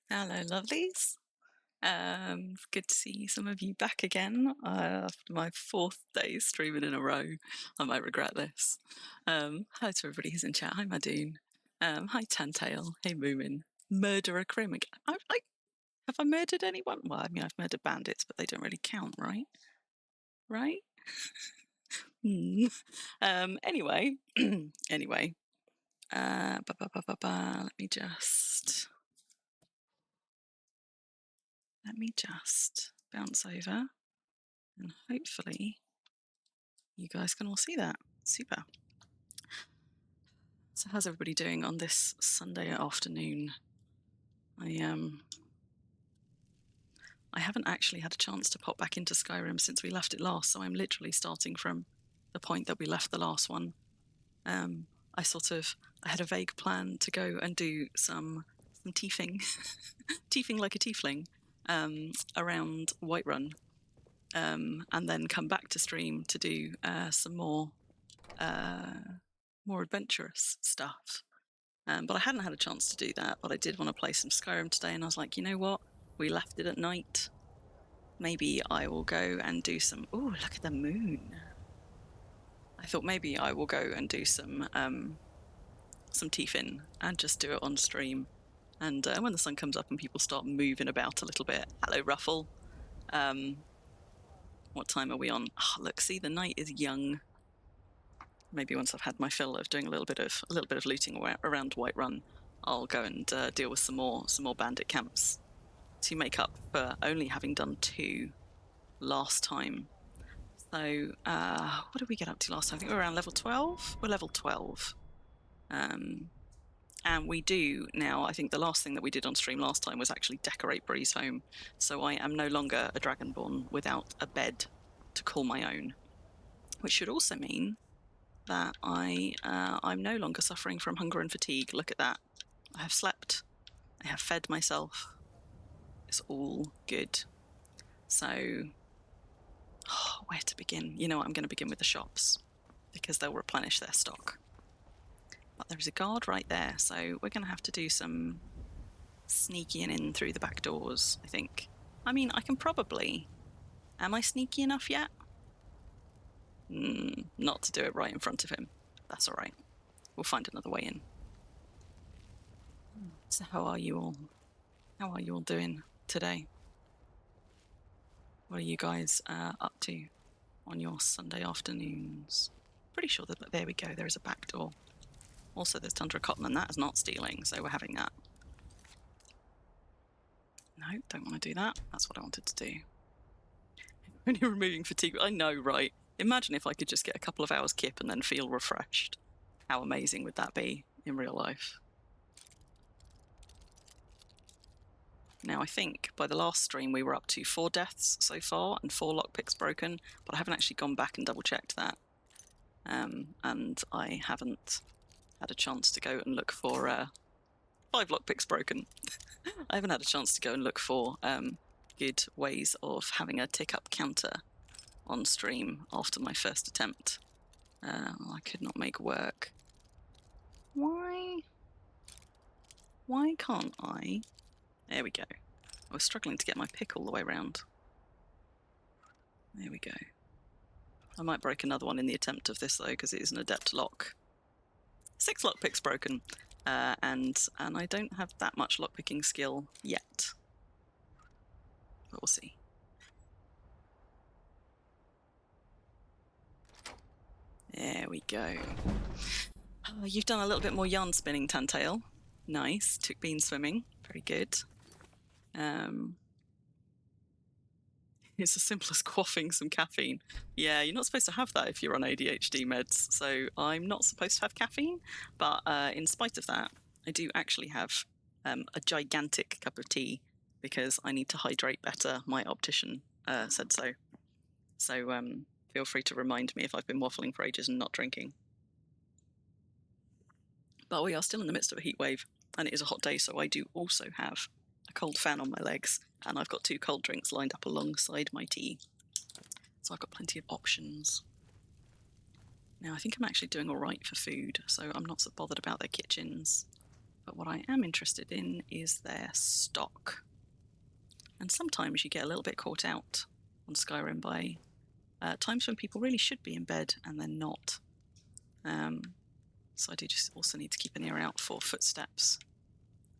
Hello, lovelies. Good to see some of you back again after my fourth day streaming in a row. I might regret this. Hi to everybody who's in chat. Hi, Madoon. Hi, Tantail. Hey, Moomin. Murderer Crim again. Have I murdered anyone? Well, I mean, I've murdered bandits, but they don't really count, right? Right? Anyway, anyway. Let me just bounce over and hopefully you guys can all see that. Super. So how's everybody doing on this Sunday afternoon? I haven't actually had a chance to pop back into Skyrim since we left it last, so I'm literally starting from the point that we left the last one. I had a vague plan to go and do some tiefing, tiefing like a tiefling, around Whiterun, and then come back to stream to do some more adventurous stuff. But I hadn't had a chance to do that, but I did want to play some Skyrim today, and I was like, you know what? We left it at night. Maybe I will go and do some... Ooh, look at the moon. I thought maybe I will go and do some tiefing and just do it on stream. And when the sun comes up and people start moving about a little bit. Hello, Ruffle. What time are we on? Oh, look, see, the night is young. Maybe once I've had my fill of doing a little bit of looting around Whiterun, I'll go and deal with some more bandit camps to make up for only having done 2 last time. So what did we get up to last time? I think we were around level 12. We're level 12. And we do now, I think the last thing that we did on stream last time was actually decorate Bree's home. So I am no longer a Dragonborn without a bed to call my own, which should also mean that I'm no longer suffering from hunger and fatigue. Look at that. I have slept. I have fed myself. It's all good. So, where to begin? You know what? I'm going to begin with the shops because they'll replenish their stock. But there's a guard right there, so we're going to have to do some sneaking in through the back doors, I think. I mean, I can probably... Am I sneaky enough yet? Not to do it right in front of him. That's all right. We'll find another way in. So how are you all? How are you all doing today? What are you guys up to on your Sunday afternoons? Pretty sure that there we go. There is a back door. Also, there's Tundra Cotton, and that is not stealing, so we're having that. No, don't want to do that. That's what I wanted to do. Only removing fatigue. I know, right? Imagine if I could just get a couple of hours kip and then feel refreshed. How amazing would that be in real life? Now, I think by the last stream we were up to 4 deaths so far and 4 lockpicks broken, but I haven't actually gone back and double-checked that. And I haven't had a chance to go and look for 5 lockpicks broken. I haven't had a chance to go and look for good ways of having a tick-up counter on stream after my first attempt. I could not make work. Why can't I? There we go. I was struggling to get my pick all the way around. There we go. I might break another one in the attempt of this though, because it is an adept lock. 6 lockpicks broken, and I don't have that much lockpicking skill yet. But we'll see. There we go. Oh, you've done a little bit more yarn spinning, Tantail. Nice. Took Bean swimming. Very good. It's as simple as quaffing some caffeine. Yeah, you're not supposed to have that if you're on ADHD meds, so I'm not supposed to have caffeine, but in spite of that, I do actually have a gigantic cup of tea because I need to hydrate better. My optician said so. So feel free to remind me if I've been waffling for ages and not drinking. But we are still in the midst of a heat wave, and it is a hot day, so I do also have a cold fan on my legs, and I've got 2 cold drinks lined up alongside my tea. So I've got plenty of options. Now, I think I'm actually doing all right for food, so I'm not so bothered about their kitchens. But what I am interested in is their stock. And sometimes you get a little bit caught out on Skyrim by times when people really should be in bed and they're not. So I do just also need to keep an ear out for footsteps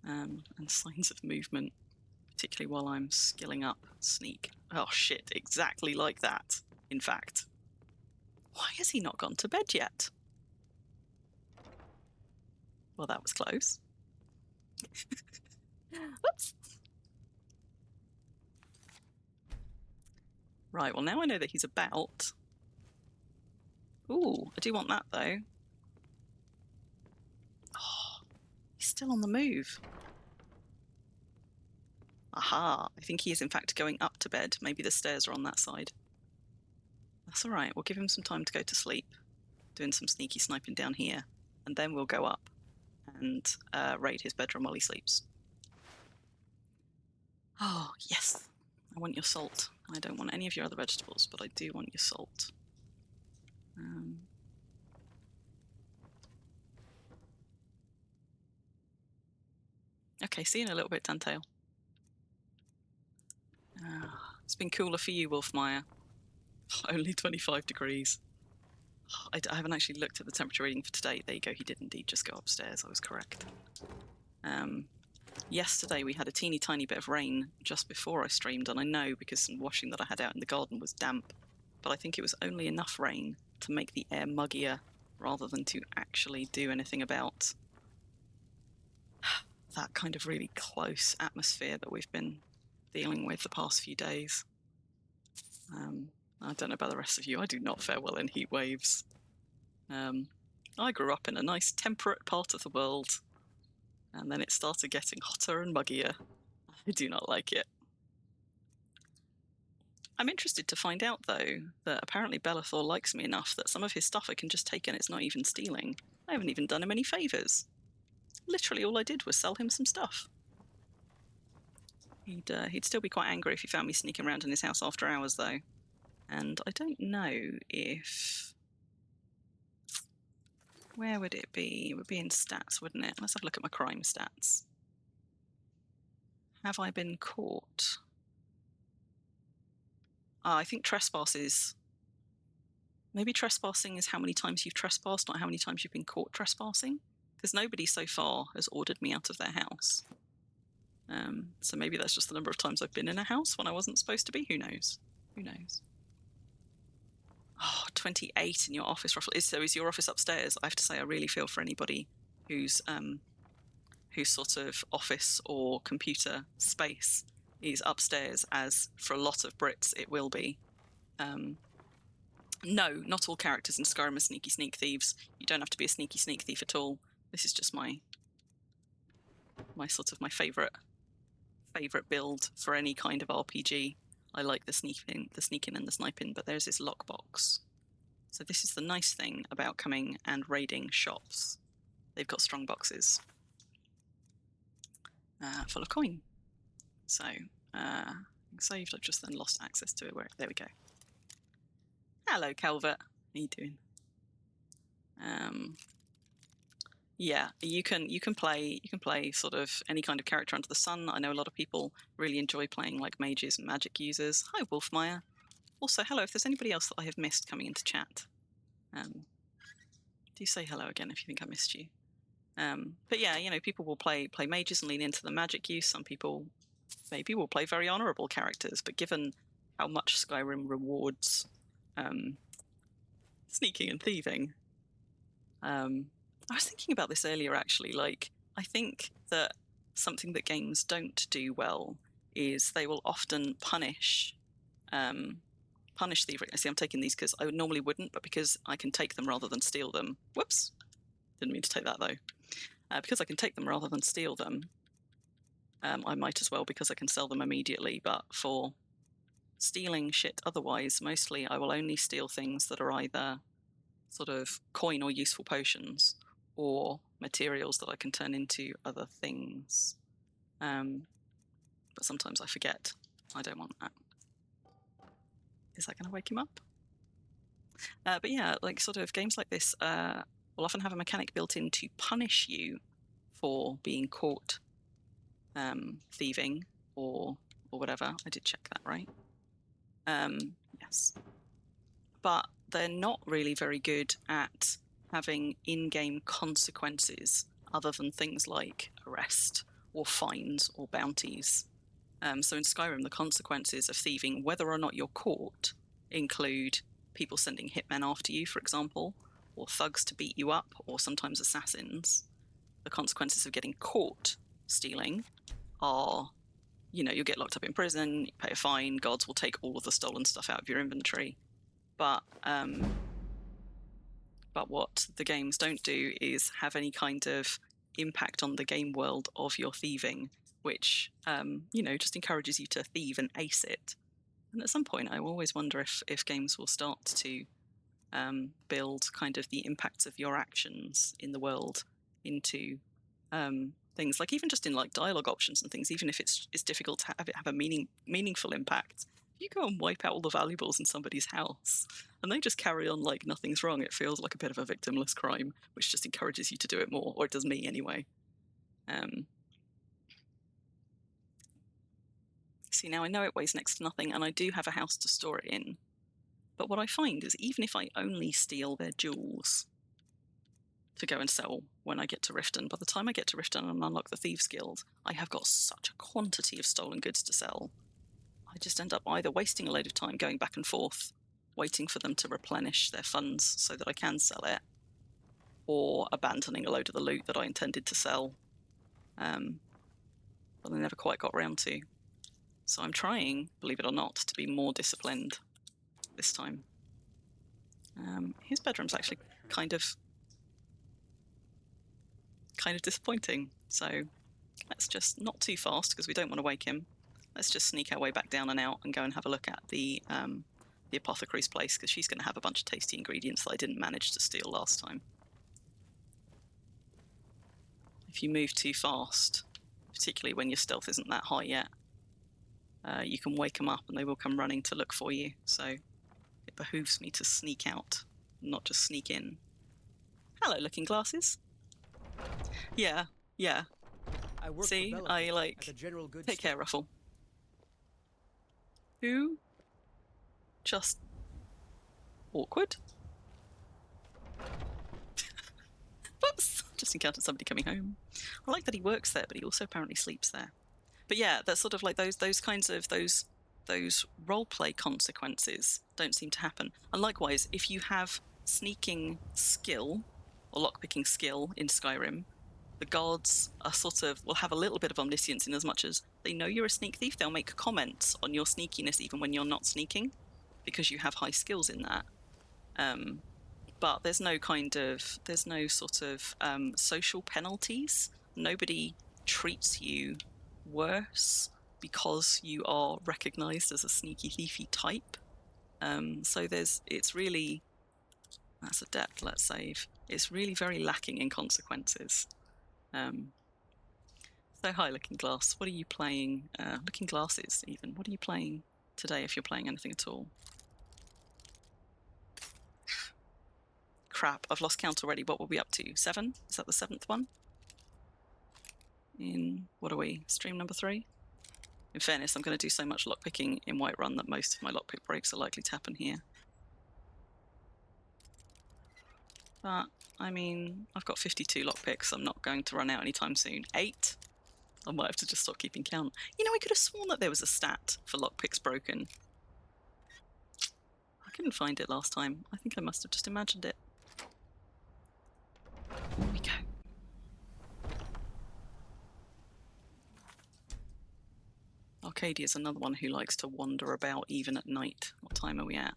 and signs of movement, particularly while I'm skilling up sneak. Oh shit, exactly like that, in fact. Why has he not gone to bed yet? Well, that was close. Whoops. Right, well now I know that he's about. Ooh, I do want that though. Oh, he's still on the move. Aha, I think he is in fact going up to bed. Maybe the stairs are on that side. That's all right, we'll give him some time to go to sleep, doing some sneaky sniping down here, and then we'll go up and raid his bedroom while he sleeps. Oh, yes. I want your salt. I don't want any of your other vegetables, but I do want your salt. Okay, see you in a little bit, Dantail. It's been cooler for you, Wolfmeyer. Only 25 degrees. I haven't actually looked at the temperature reading for today. There you go, he did indeed just go upstairs. I was correct. Yesterday we had a teeny tiny bit of rain just before I streamed, and I know because some washing that I had out in the garden was damp, but I think it was only enough rain to make the air muggier rather than to actually do anything about that kind of really close atmosphere that we've been dealing with the past few days. I don't know about the rest of you. I do not fare well in heat waves. I grew up in a nice temperate part of the world, and then it started getting hotter and muggier. I do not like it. I'm interested to find out, though, that apparently Bellathor likes me enough that some of his stuff I can just take and it's not even stealing. I haven't even done him any favours. Literally all I did was sell him some stuff. He'd still be quite angry if he found me sneaking around in his house after hours, though. And I don't know if... Where would it be? It would be in stats, wouldn't it? Let's have a look at my crime stats. Have I been caught? I think trespass is... Maybe trespassing is how many times you've trespassed, not how many times you've been caught trespassing. Because nobody so far has ordered me out of their house. So maybe that's just the number of times I've been in a house when I wasn't supposed to be. Who knows? Who knows? Oh, 28 in your office, roughly. So is your office upstairs? I have to say, I really feel for anybody whose sort of office or computer space is upstairs, as for a lot of Brits it will be. No, not all characters in Skyrim are sneaky sneak thieves. You don't have to be a sneaky sneak thief at all. This is just my sort of my favorite build for any kind of RPG. I like the sneaking and the sniping, but there's this lockbox. So this is the nice thing about coming and raiding shops. They've got strong boxes full of coin. So saved. I've just then lost access to it. There we go. Hello, Calvert. How you doing? Yeah, you can play sort of any kind of character under the sun. I know a lot of people really enjoy playing like mages and magic users. Hi, Wolfmeyer. Also, hello. If there's anybody else that I have missed coming into chat, do say hello again if you think I missed you. But yeah, you know, people will play mages and lean into the magic use. Some people maybe will play very honourable characters, but given how much Skyrim rewards sneaking and thieving, I was thinking about this earlier, actually. Like, I think that something that games don't do well is they will often punish thievery. See, I'm taking these because I normally wouldn't, but because I can take them rather than steal them. Whoops. Didn't mean to take that, though. Because I can take them rather than steal them, I might as well, because I can sell them immediately. But for stealing shit otherwise, mostly I will only steal things that are either sort of coin or useful potions, or materials that I can turn into other things. But sometimes I forget. I don't want that. Is that going to wake him up? But yeah, like sort of games like this will often have a mechanic built in to punish you for being caught thieving or whatever. I did check that, right? Yes. But they're not really very good at having in-game consequences other than things like arrest or fines or bounties. So in Skyrim, the consequences of thieving, whether or not you're caught, include people sending hitmen after you, for example, or thugs to beat you up, or sometimes assassins. The consequences of getting caught stealing are, you'll get locked up in prison, you pay a fine, guards will take all of the stolen stuff out of your inventory. But what the games don't do is have any kind of impact on the game world of your thieving, which, just encourages you to thieve and ace it. And at some point, I always wonder if games will start to build kind of the impacts of your actions in the world into things, like even just in like dialogue options and things, even if it's difficult to have it have a meaningful impact. If you go and wipe out all the valuables in somebody's house and they just carry on like nothing's wrong, it feels like a bit of a victimless crime, which just encourages you to do it more, or it does me anyway. See, now I know it weighs next to nothing and I do have a house to store it in, but what I find is even if I only steal their jewels to go and sell when I get to Riften, by the time I get to Riften and unlock the Thieves Guild, I have got such a quantity of stolen goods to sell. I just end up either wasting a load of time going back and forth, waiting for them to replenish their funds so that I can sell it, or abandoning a load of the loot that I intended to sell, but I never quite got around to. So I'm trying, believe it or not, to be more disciplined this time. His bedroom's actually kind of disappointing, so let's just, not too fast because we don't want to wake him, let's just sneak our way back down and out and go and have a look at the apothecary's place, because she's going to have a bunch of tasty ingredients that I didn't manage to steal last time. If you move too fast, particularly when your stealth isn't that high yet, you can wake them up and they will come running to look for you, so it behooves me to sneak out, not just sneak in. Hello, Looking Glasses. Yeah. I work See, for I like. at the General Goods Take care, Ruffle. Who? Just awkward. Whoops! Just encountered somebody coming home. I like that he works there, but he also apparently sleeps there. But yeah, that's sort of like those kinds of those roleplay consequences don't seem to happen. And likewise, if you have sneaking skill or lockpicking skill in Skyrim, the guards are will have a little bit of omniscience in as much as they know you're a sneak thief. They'll make comments on your sneakiness even when you're not sneaking, because you have high skills in that. But there's no sort of social penalties. Nobody treats you worse because you are recognized as a sneaky thiefy type. So it's really, that's a depth, let's save. It's really very lacking in consequences. So hi, Looking Glass. What are you playing? Looking Glasses, even. What are you playing today, if you're playing anything at all? Crap, I've lost count already. What were we up to? 7? Is that the 7th one? In, what are we? Stream number 3? In fairness, I'm going to do so much lockpicking in Whiterun that most of my lockpick breaks are likely to happen here. But, I mean, I've got 52 lockpicks. I'm not going to run out anytime soon. 8? I might have to just stop keeping count. I could have sworn that there was a stat for lockpicks broken. I couldn't find it last time. I think I must have just imagined it. Here we go. Arcadia's another one who likes to wander about even at night. What time are we at?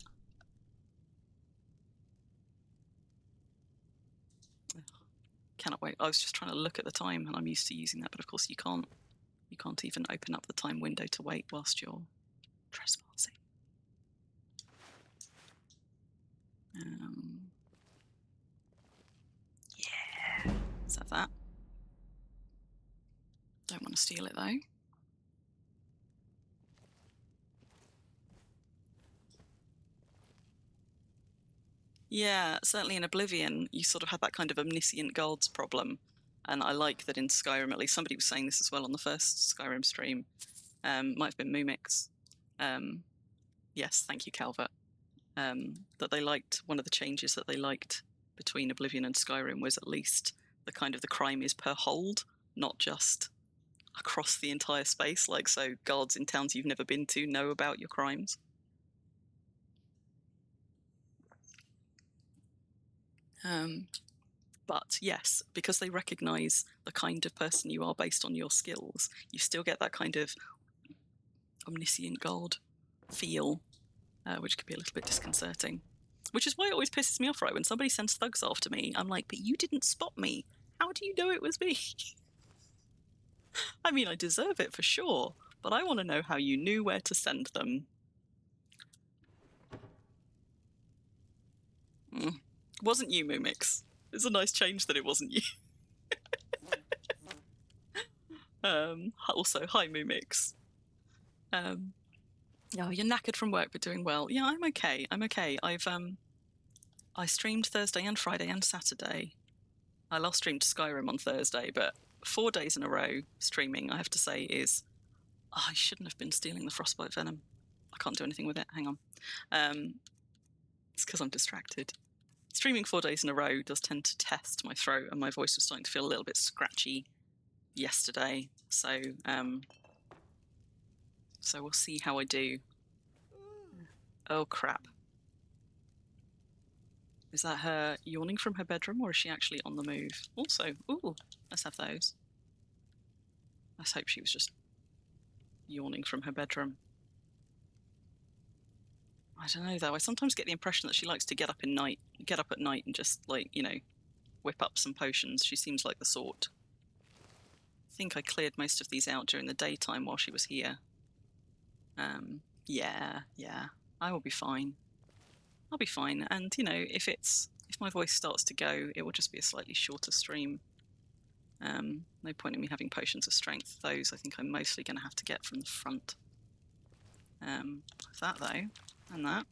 Cannot wait. I was just trying to look at the time and I'm used to using that, but of course you can't. You can't even open up the time window to wait whilst you're trespassing. Yeah. Is that? Don't want to steal it though. Yeah, certainly in Oblivion, you sort of had that kind of omniscient guards problem. And I like that in Skyrim, at least somebody was saying this as well on the first Skyrim stream, might have been Mumix. Yes, thank you, Calvert. That they liked, one of the changes that they liked between Oblivion and Skyrim was at least the kind of the crime is per hold, not just across the entire space. Like, so guards in towns you've never been to know about your crimes. But yes, because they recognize the kind of person you are based on your skills, you still get that kind of omniscient god feel, which could be a little bit disconcerting. Which is why it always pisses me off, right? When somebody sends thugs after me, I'm like, but you didn't spot me. How do you know it was me? I mean, I deserve it for sure, but I want to know how you knew where to send them. Wasn't you, Mumix. It's a nice change that it wasn't you. Also, hi, Mumix. Oh, you're knackered from work, but doing well. Yeah, I'm okay. I'm okay. I streamed Thursday and Friday and Saturday. I last streamed Skyrim on Thursday, but 4 days in a row streaming, I have to say, is... Oh, I shouldn't have been stealing the frostbite venom. I can't do anything with it. Hang on. It's because I'm distracted. Streaming 4 days in a row does tend to test my throat, and my voice was starting to feel a little bit scratchy yesterday. So we'll see how I do. Oh, crap. Is that her yawning from her bedroom, or is she actually on the move? Also, ooh, let's have those. Let's hope she was just yawning from her bedroom. I don't know, though. I sometimes get the impression that she likes to get up at night and just, like, you know, whip up some potions. She seems like the sort. I think I cleared most of these out during the daytime while she was here. Yeah, I will be fine. I'll be fine. And, you know, if my voice starts to go, it will just be a slightly shorter stream. No point in me having potions of strength. Those I think I'm mostly going to have to get from the front. That, though, and that.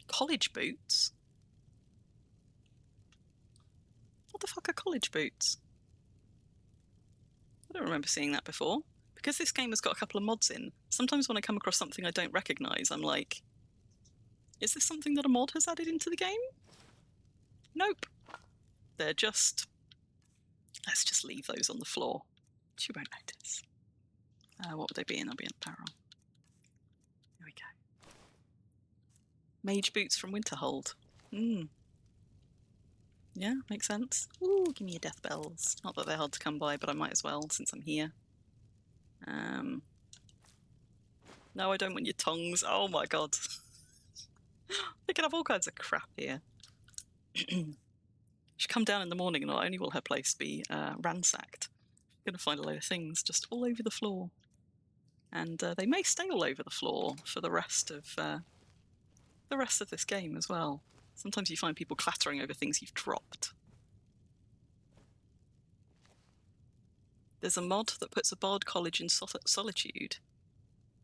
College boots? What the fuck are college boots? I don't remember seeing that before. Because this game has got a couple of mods in, sometimes when I come across something I don't recognise, I'm like, is this something that a mod has added into the game? Nope. They're just... Let's just leave those on the floor. She won't notice. What would they be in? They'll be in apparel. Here we go. Mage boots from Winterhold. Yeah, makes sense. Ooh, give me your death bells. Not that they're hard to come by, but I might as well since I'm here. No, I don't want your tongues. Oh my god. They can have all kinds of crap here. She'll come down in the morning and not only will her place be ransacked, you're going to find a load of things just all over the floor. And they may stay all over the floor for the rest of this game as well. Sometimes you find people clattering over things you've dropped. There's a mod that puts a Bard College in Solitude.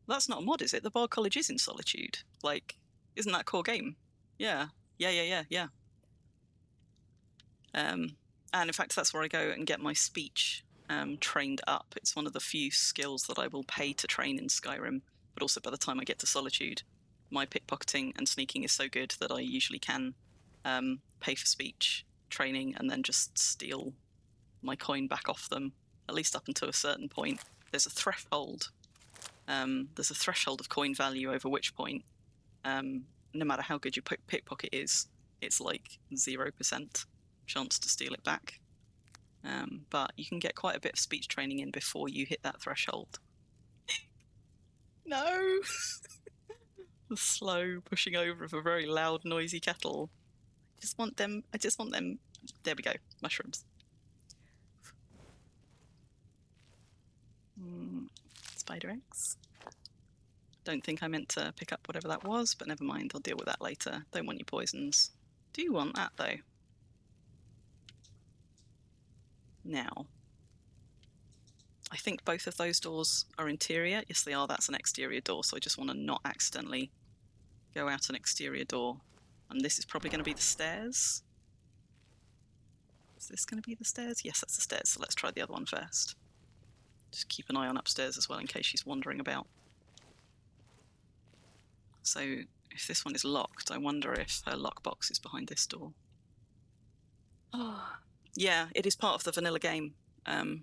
That's not a mod, is it? The Bard College is in Solitude. Like, isn't that core game? Yeah. And in fact, that's where I go and get my speech trained up. It's one of the few skills that I will pay to train in Skyrim, but also by the time I get to Solitude, my pickpocketing and sneaking is so good that I usually can pay for speech training and then just steal my coin back off them, at least up until a certain point. There's a threshold. There's a threshold of coin value over which point, no matter how good your pickpocket is, it's like 0% chance to steal it back. But you can get quite a bit of speech training in before you hit that threshold. No! The slow pushing over of a very loud, noisy kettle. I just want them. There we go. Mushrooms. Spider eggs. Don't think I meant to pick up whatever that was, but never mind. I'll deal with that later. Don't want your poisons. Do want that, though. Now, I think both of those doors are interior. Yes, they are. That's an exterior door, so I just want to not accidentally go out an exterior door. And this is probably going to be the stairs. this going to be the stairs? Yes, that's the stairs, so let's try the other one first. Just keep an eye on upstairs as well in case she's wandering about. So if this one is locked, I wonder if her lockbox is behind this door. Oh, yeah, it is part of the vanilla game. And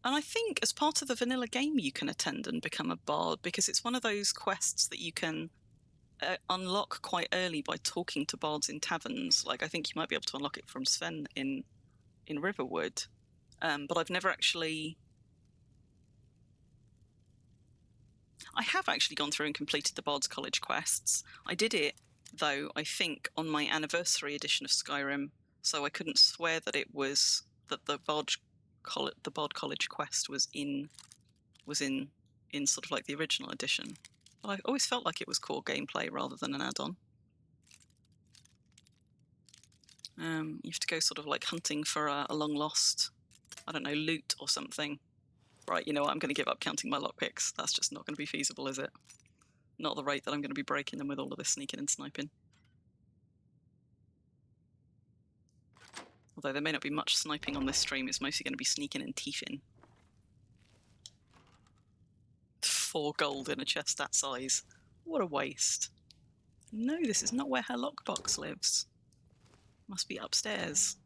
I think as part of the vanilla game you can attend and become a bard, because it's one of those quests that you can unlock quite early by talking to bards in taverns. Like, I think you might be able to unlock it from Sven in Riverwood. But I've never actually... I have actually gone through and completed the Bard's College quests. I did it, though, I think, on my anniversary edition of Skyrim, so I couldn't swear that it was... that the Bard College quest was in sort of like the original edition. But I always felt like it was core gameplay rather than an add-on. You have to go sort of like hunting for a long-lost, I don't know, loot or something. Right, you know what, I'm going to give up counting my lockpicks. That's just not going to be feasible, is it? Not at the rate that I'm going to be breaking them with all of this sneaking and sniping. Although there may not be much sniping on this stream, it's mostly going to be sneaking and thiefing. 4 gold in a chest that size. What a waste. No, this is not where her lockbox lives. Must be upstairs.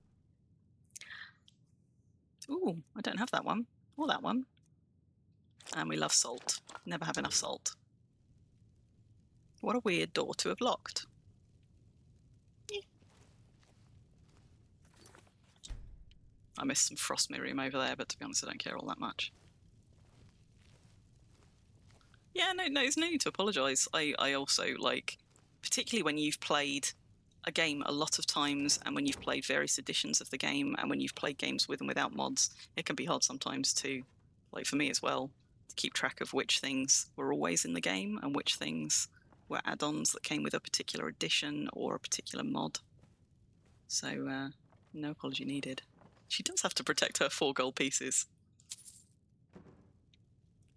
Ooh, I don't have that one. Or that one. And we love salt. Never have enough salt. What a weird door to have locked. Yeah. I missed some frost miriam over there, but to be honest, I don't care all that much. Yeah, no, there's no need to apologise. I also, like, particularly when you've played a game a lot of times and when you've played various editions of the game and when you've played games with and without mods, it can be hard sometimes to, like for me as well, to keep track of which things were always in the game and which things were add-ons that came with a particular edition or a particular mod. So, no apology needed. She does have to protect her 4 gold pieces.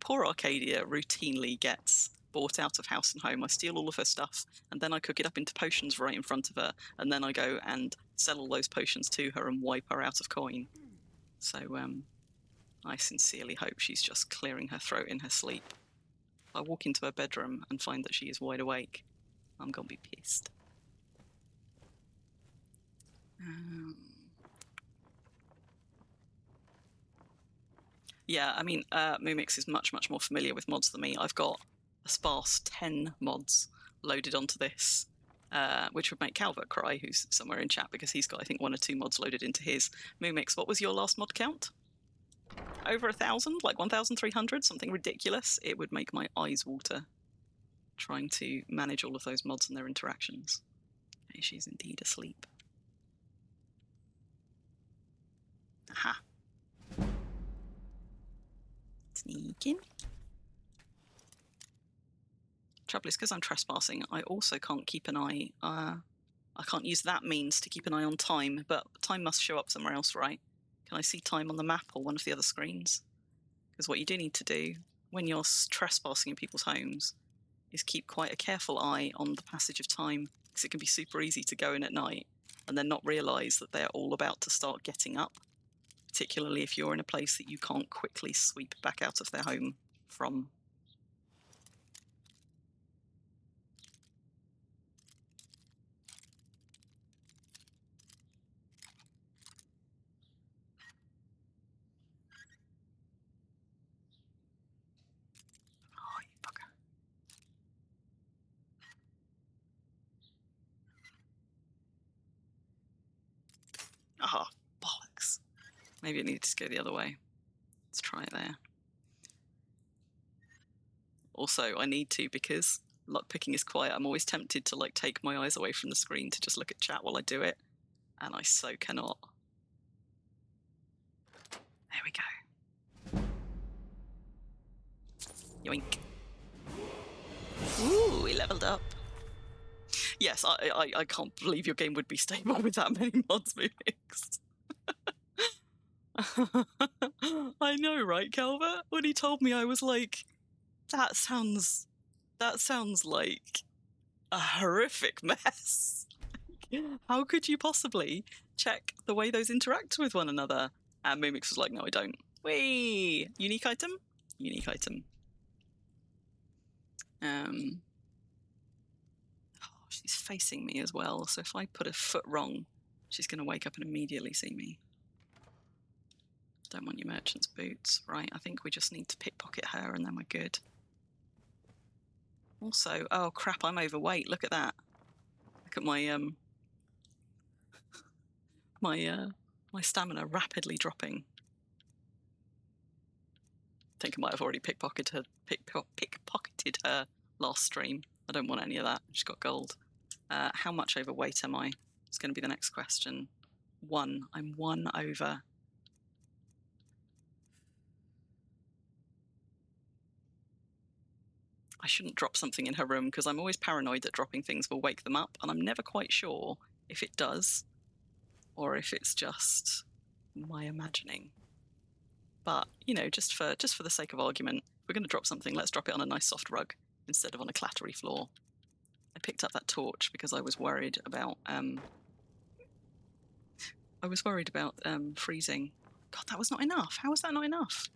Poor Arcadia routinely gets bought out of house and home. I steal all of her stuff, and then I cook it up into potions right in front of her, and then I go and sell all those potions to her and wipe her out of coin. So, I sincerely hope she's just clearing her throat in her sleep. If I walk into her bedroom and find that she is wide awake, I'm gonna be pissed. Yeah, I mean, Mumix is much, much more familiar with mods than me. I've got a sparse 10 mods loaded onto this, which would make Calvert cry, who's somewhere in chat, because he's got, I think, 1 or 2 mods loaded into his. Mumix, what was your last mod count? Over 1,000? Like 1,300? Something ridiculous? It would make my eyes water trying to manage all of those mods and their interactions. Okay, she's indeed asleep. Aha. Sneaking. Trouble is, because I'm trespassing, I also can't keep an eye. I can't use that means to keep an eye on time, but time must show up somewhere else, right? Can I see time on the map or one of the other screens? Because what you do need to do when you're trespassing in people's homes is keep quite a careful eye on the passage of time, because it can be super easy to go in at night and then not realise that they're all about to start getting up, particularly if you're in a place that you can't quickly sweep back out of their home from. Oh, you bugger. Ah, bollocks. Maybe it needs to go the other way. Let's try it there. Also, I need to, because lockpicking is quiet, I'm always tempted to like take my eyes away from the screen to just look at chat while I do it, and I so cannot. There we go. Yoink. Ooh, we leveled up. Yes, I can't believe your game would be stable with that many mods, Mumix. I know, right, Calvert? When he told me, I was like, that sounds like a horrific mess. how could you possibly check the way those interact with one another? And Mimix was like, no, I don't. Whee! Unique item? Unique item. Oh, she's facing me as well, so if I put a foot wrong, she's going to wake up and immediately see me. Don't want your merchant's boots. Right, I think we just need to pickpocket her and then we're good. Also, oh crap, I'm overweight. Look at that. Look at my my stamina rapidly dropping. I think I might have already pickpocketed her last stream. I don't want any of that. She's got gold. How much overweight am I? It's going to be the next question. 1. I'm 1 over. I shouldn't drop something in her room because I'm always paranoid that dropping things will wake them up, and I'm never quite sure if it does or if it's just my imagining. But, you know, just for the sake of argument, if we're going to drop something, let's drop it on a nice soft rug instead of on a clattery floor. I picked up that torch because I was worried about freezing. God, that was not enough. How was that not enough?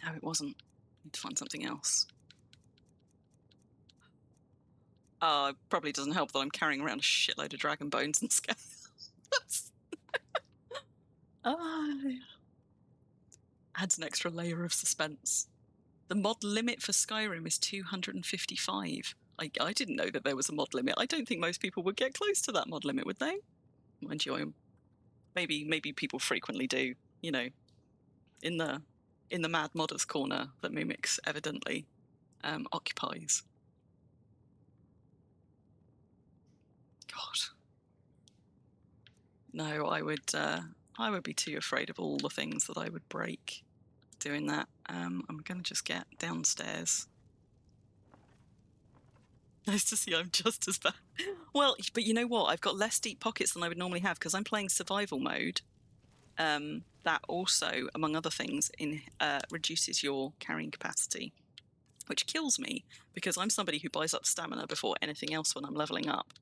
No, it wasn't. I need to find something else. It probably doesn't help that I'm carrying around a shitload of dragon bones and scales. Adds an extra layer of suspense. The mod limit for Skyrim is 255. I didn't know that there was a mod limit. I don't think most people would get close to that mod limit, would they? Mind you, maybe people frequently do. You know, in the mad modders corner that Mimix evidently occupies. God, no, I would be too afraid of all the things that I would break doing that. I'm gonna just get downstairs. Nice to see I'm just as bad. Well, but you know what? I've got less deep pockets than I would normally have because I'm playing survival mode. That also, among other things, reduces your carrying capacity, which kills me because I'm somebody who buys up stamina before anything else when I'm leveling up,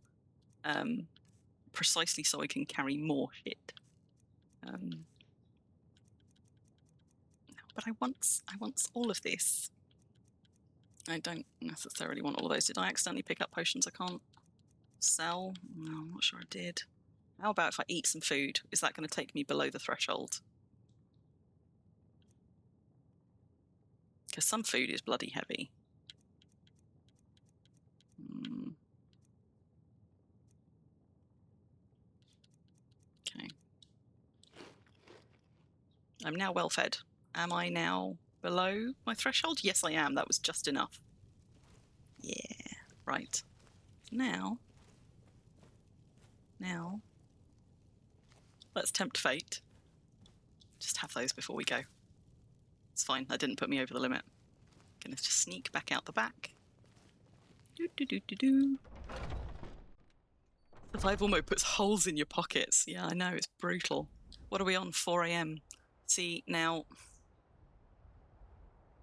precisely so I can carry more shit. But I want all of this. I don't necessarily want all of those. Did I accidentally pick up potions I can't sell? No, I'm not sure I did. How about if I eat some food? Is that going to take me below the threshold? Because some food is bloody heavy. Okay. I'm now well fed. Am I now below my threshold? Yes, I am. That was just enough. Yeah. Right. Now, let's tempt fate. Just have those before we go. It's fine. That didn't put me over the limit. Gonna just sneak back out the back. Survival mode puts holes in your pockets. Yeah, I know. It's brutal. What are we on? 4 a.m. See, now...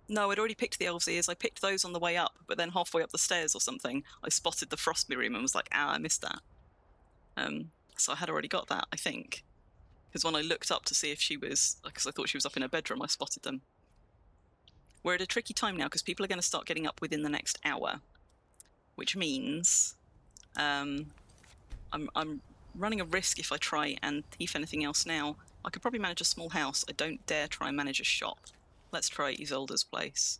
No, I'd already picked the elves' ears. I picked those on the way up, but then halfway up the stairs or something, I spotted the frost miriam and was like, I missed that. So I had already got that, I think. Because when I looked up to see if she was, because I thought she was up in her bedroom, I spotted them. We're at a tricky time now because people are going to start getting up within the next hour, which means I'm running a risk if I try and thief anything else now. I could probably manage a small house. I don't dare try and manage a shop. Let's try Isolde's place.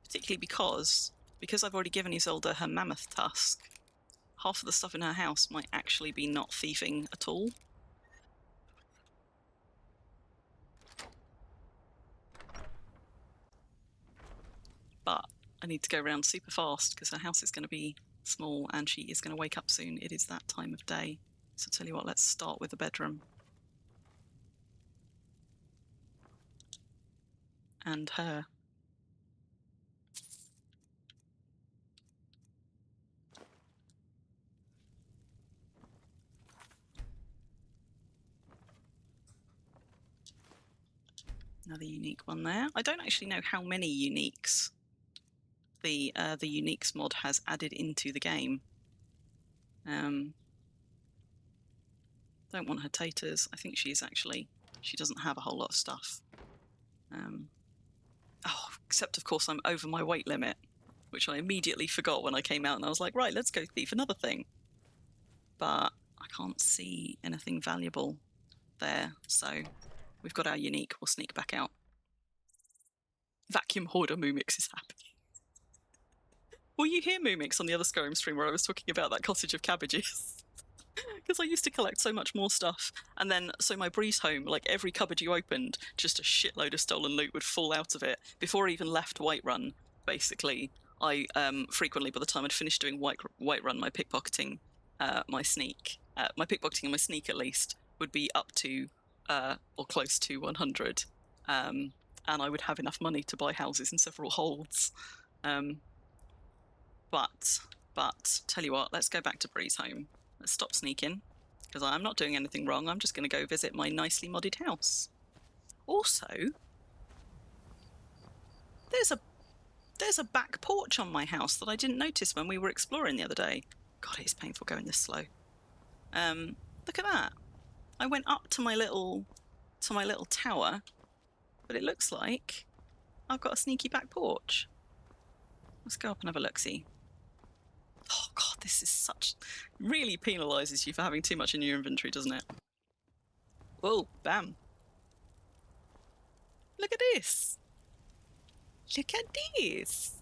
Particularly because I've already given Isolde her mammoth tusk, half of the stuff in her house might actually be not thieving at all. But I need to go around super fast because her house is going to be small and she is going to wake up soon. It is that time of day. So tell you what, let's start with the bedroom. And her. Another unique one there. I don't actually know how many uniques the uniques mod has added into the game. Don't want her taters. I think she doesn't have a whole lot of stuff. Oh, except of course I'm over my weight limit, which I immediately forgot when I came out, and I was like, right, let's go thief another thing. But I can't see anything valuable there, so we've got our unique. We'll sneak back out. Vacuum hoarder Moomix is happy. Will you hear Moomix on the other Skyrim stream where I was talking about that cottage of cabbages? Because I used to collect so much more stuff, and then so my breeze home, like every cupboard you opened, just a shitload of stolen loot would fall out of it. Before I even left Whiterun, basically, I frequently, by the time I'd finished doing Whiterun, my pickpocketing, my pickpocketing and my sneak at least would be up to or close to 100, and I would have enough money to buy houses in several holds. But tell you what, let's go back to Breeze Home. Let's stop sneaking, because I'm not doing anything wrong. I'm just going to go visit my nicely modded house. Also, there's a back porch on my house that I didn't notice when we were exploring the other day. God, it is painful going this slow. Look at that. I went up to my little tower, but it looks like I've got a sneaky back porch. Let's go up and have a look-see. Oh God, this is really penalises you for having too much in your inventory, doesn't it? Whoa, bam. Look at this. Look at this.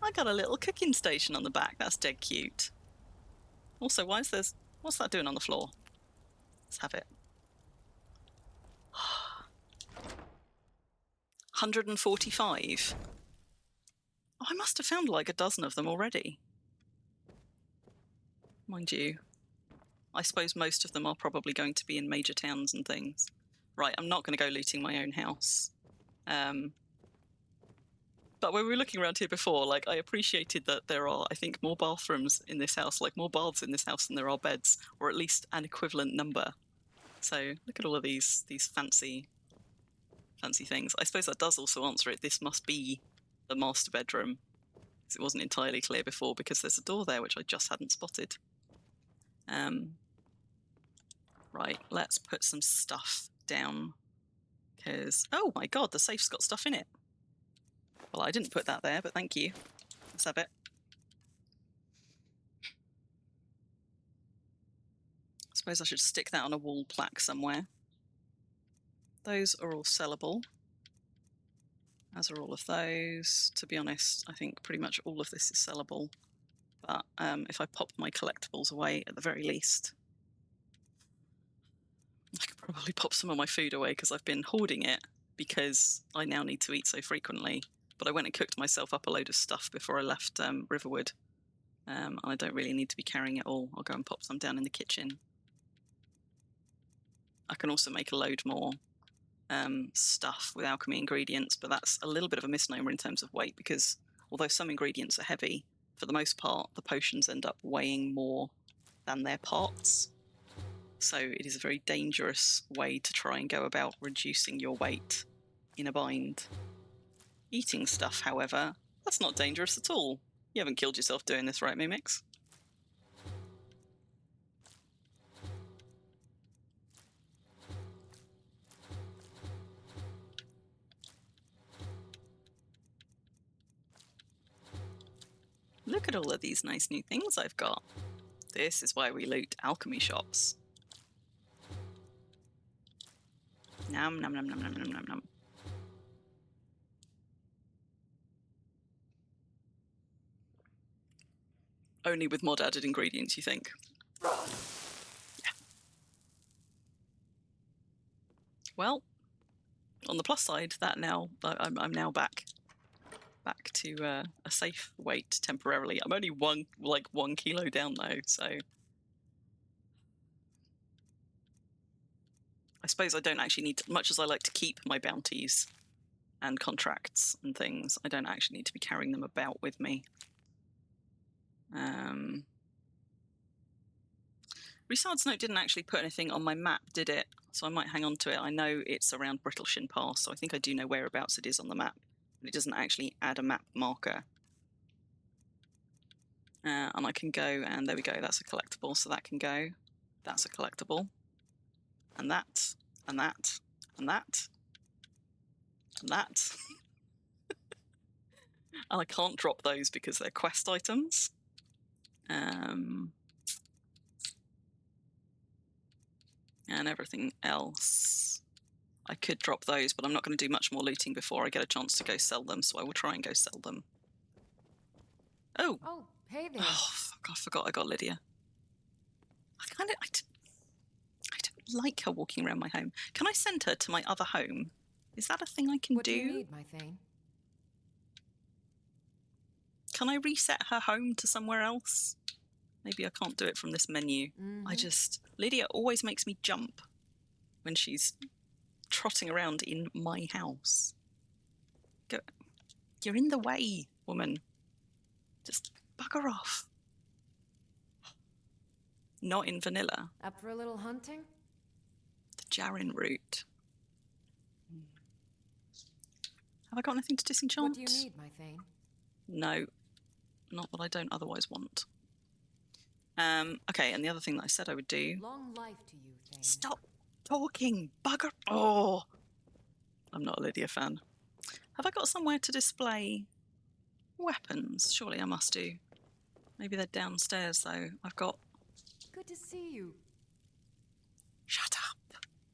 I got a little cooking station on the back. That's dead cute. Also, what's that doing on the floor? Let's have it. 145. Oh, I must have found like a dozen of them already. Mind you, I suppose most of them are probably going to be in major towns and things. Right, I'm not going to go looting my own house. But when we were looking around here before, like, I appreciated that there are, I think, more bathrooms in this house, like more baths in this house than there are beds, or at least an equivalent number. So look at all of these fancy things. I suppose that does also answer it. This must be the master bedroom, because it wasn't entirely clear before, because there's a door there which I just hadn't spotted. Right, let's put some stuff down, because oh my God, the safe's got stuff in it. Well, I didn't put that there, but thank you. Let's have it. I suppose I should stick that on a wall plaque somewhere. Those are all sellable, as are all of those. To be honest, I think pretty much all of this is sellable. But if I pop my collectibles away at the very least, I could probably pop some of my food away, because I've been hoarding it because I now need to eat so frequently. But I went and cooked myself up a load of stuff before I left Riverwood. And I don't really need to be carrying it all. I'll go and pop some down in the kitchen. I can also make a load more stuff with alchemy ingredients, but that's a little bit of a misnomer in terms of weight, because although some ingredients are heavy, for the most part, the potions end up weighing more than their parts. So it is a very dangerous way to try and go about reducing your weight in a bind. Eating stuff, however, that's not dangerous at all. You haven't killed yourself doing this, right, Mimix? Look at all of these nice new things I've got. This is why we loot alchemy shops. Nom nom nom nom nom nom nom nom. Only with mod added ingredients, you think? Yeah. Well, on the plus side, that now I'm now back to a safe weight temporarily. I'm only 1 kilo down though, so I suppose I don't actually need to, much as I like to keep my bounties and contracts and things, I don't actually need to be carrying them about with me. Risard's Note didn't actually put anything on my map, did it? So I might hang on to it. I know it's around Brittleshin Pass, so I think I do know whereabouts it is on the map. But it doesn't actually add a map marker. And I can go, and there we go, that's a collectible, so that can go. That's a collectible. And that, and that, and that, and that. And I can't drop those because they're quest items. And everything else. I could drop those, but I'm not going to do much more looting before I get a chance to go sell them, so I will try and go sell them. Oh! Oh, hey there. Oh, fuck, I forgot I got Lydia. I don't like her walking around my home. Can I send her to my other home? Is that a thing I can What do you need, my Thane? Can I reset her home to somewhere else? Maybe I can't do it from this menu. Lydia always makes me jump when she's trotting around in my house. Go, you're in the way, woman. Just bugger off. Not in vanilla. Up for a little hunting? The Jarin route. Have I got anything to disenchant? What do you need, my Thane? No. Not that I don't otherwise want. Okay, and the other thing that I said I would do... Long life to you, Thane. Stop talking, bugger! Oh! I'm not a Lydia fan. Have I got somewhere to display weapons? Surely I must do. Maybe they're downstairs, though. I've got... Good to see you. Shut up!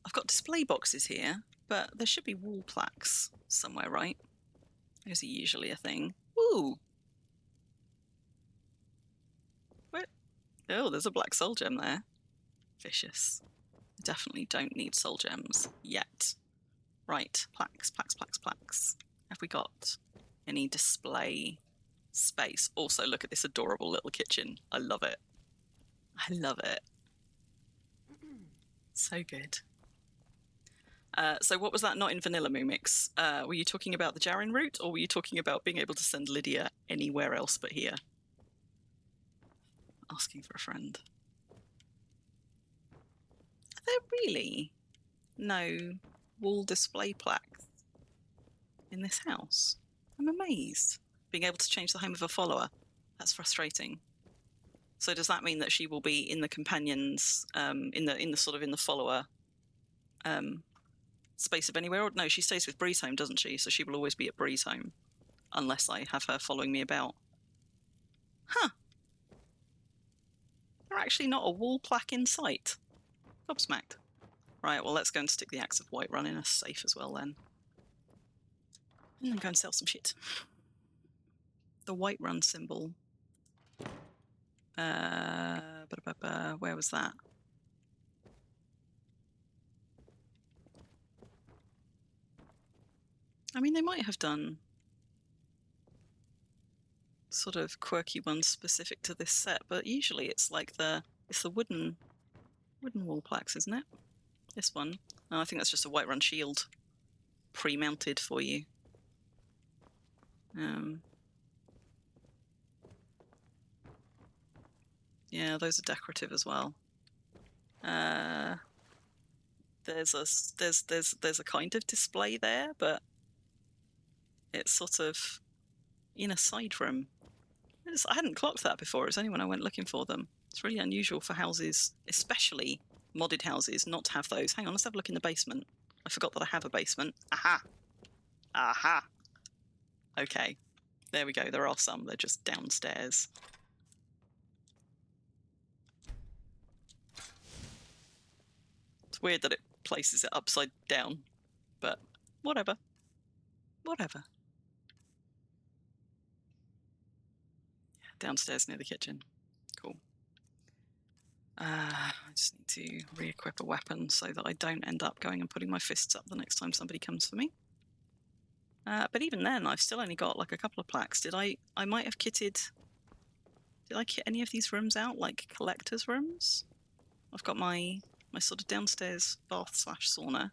I've got display boxes here, but there should be wall plaques somewhere, right? Those are usually a thing. Ooh! Where? Oh, there's a black soul gem there. Vicious. I definitely don't need soul gems yet. Right, plaques, plaques, plaques, plaques. Have we got any display space? Also, look at this adorable little kitchen. I love it. I love it. So good. So what was that not in vanilla, Mumix? Were you talking about the Jarin route, or were you talking about being able to send Lydia anywhere else but here? Asking for a friend. Are there really no wall display plaques in this house? I'm amazed. Being able to change the home of a follower. That's frustrating. So does that mean that she will be in the companions, in the follower space of anywhere? Or no, she stays with Bree's home, doesn't she? So she will always be at Bree's home, unless I have her following me about. Huh. They're actually not a wall plaque in sight. Gobsmacked. Right, well, let's go and stick the Axe of Whiterun in a safe as well then. And then go and sell some shit. The Whiterun symbol. Where was that? I mean, they might have done sort of quirky ones specific to this set, but usually it's like the wooden wall plaques, isn't it? This one. Oh, I think that's just a Whiterun shield pre-mounted for you. Yeah, those are decorative as well. There's a kind of display there, but it's sort of in a side room. I hadn't clocked that before. It's only when I went looking for them. It's really unusual for houses, especially modded houses, not to have those. Hang on, let's have a look in the basement. I forgot that I have a basement. Aha! Aha! Okay, there we go. There are some. They're just downstairs. It's weird that it places it upside down, but whatever. Whatever. Downstairs near the kitchen. Cool. I just need to re-equip a weapon so that I don't end up going and putting my fists up the next time somebody comes for me. But even then, I've still only got like a couple of plaques. I might have kitted... Did I kit any of these rooms out, like collector's rooms? I've got my sort of downstairs bath/sauna.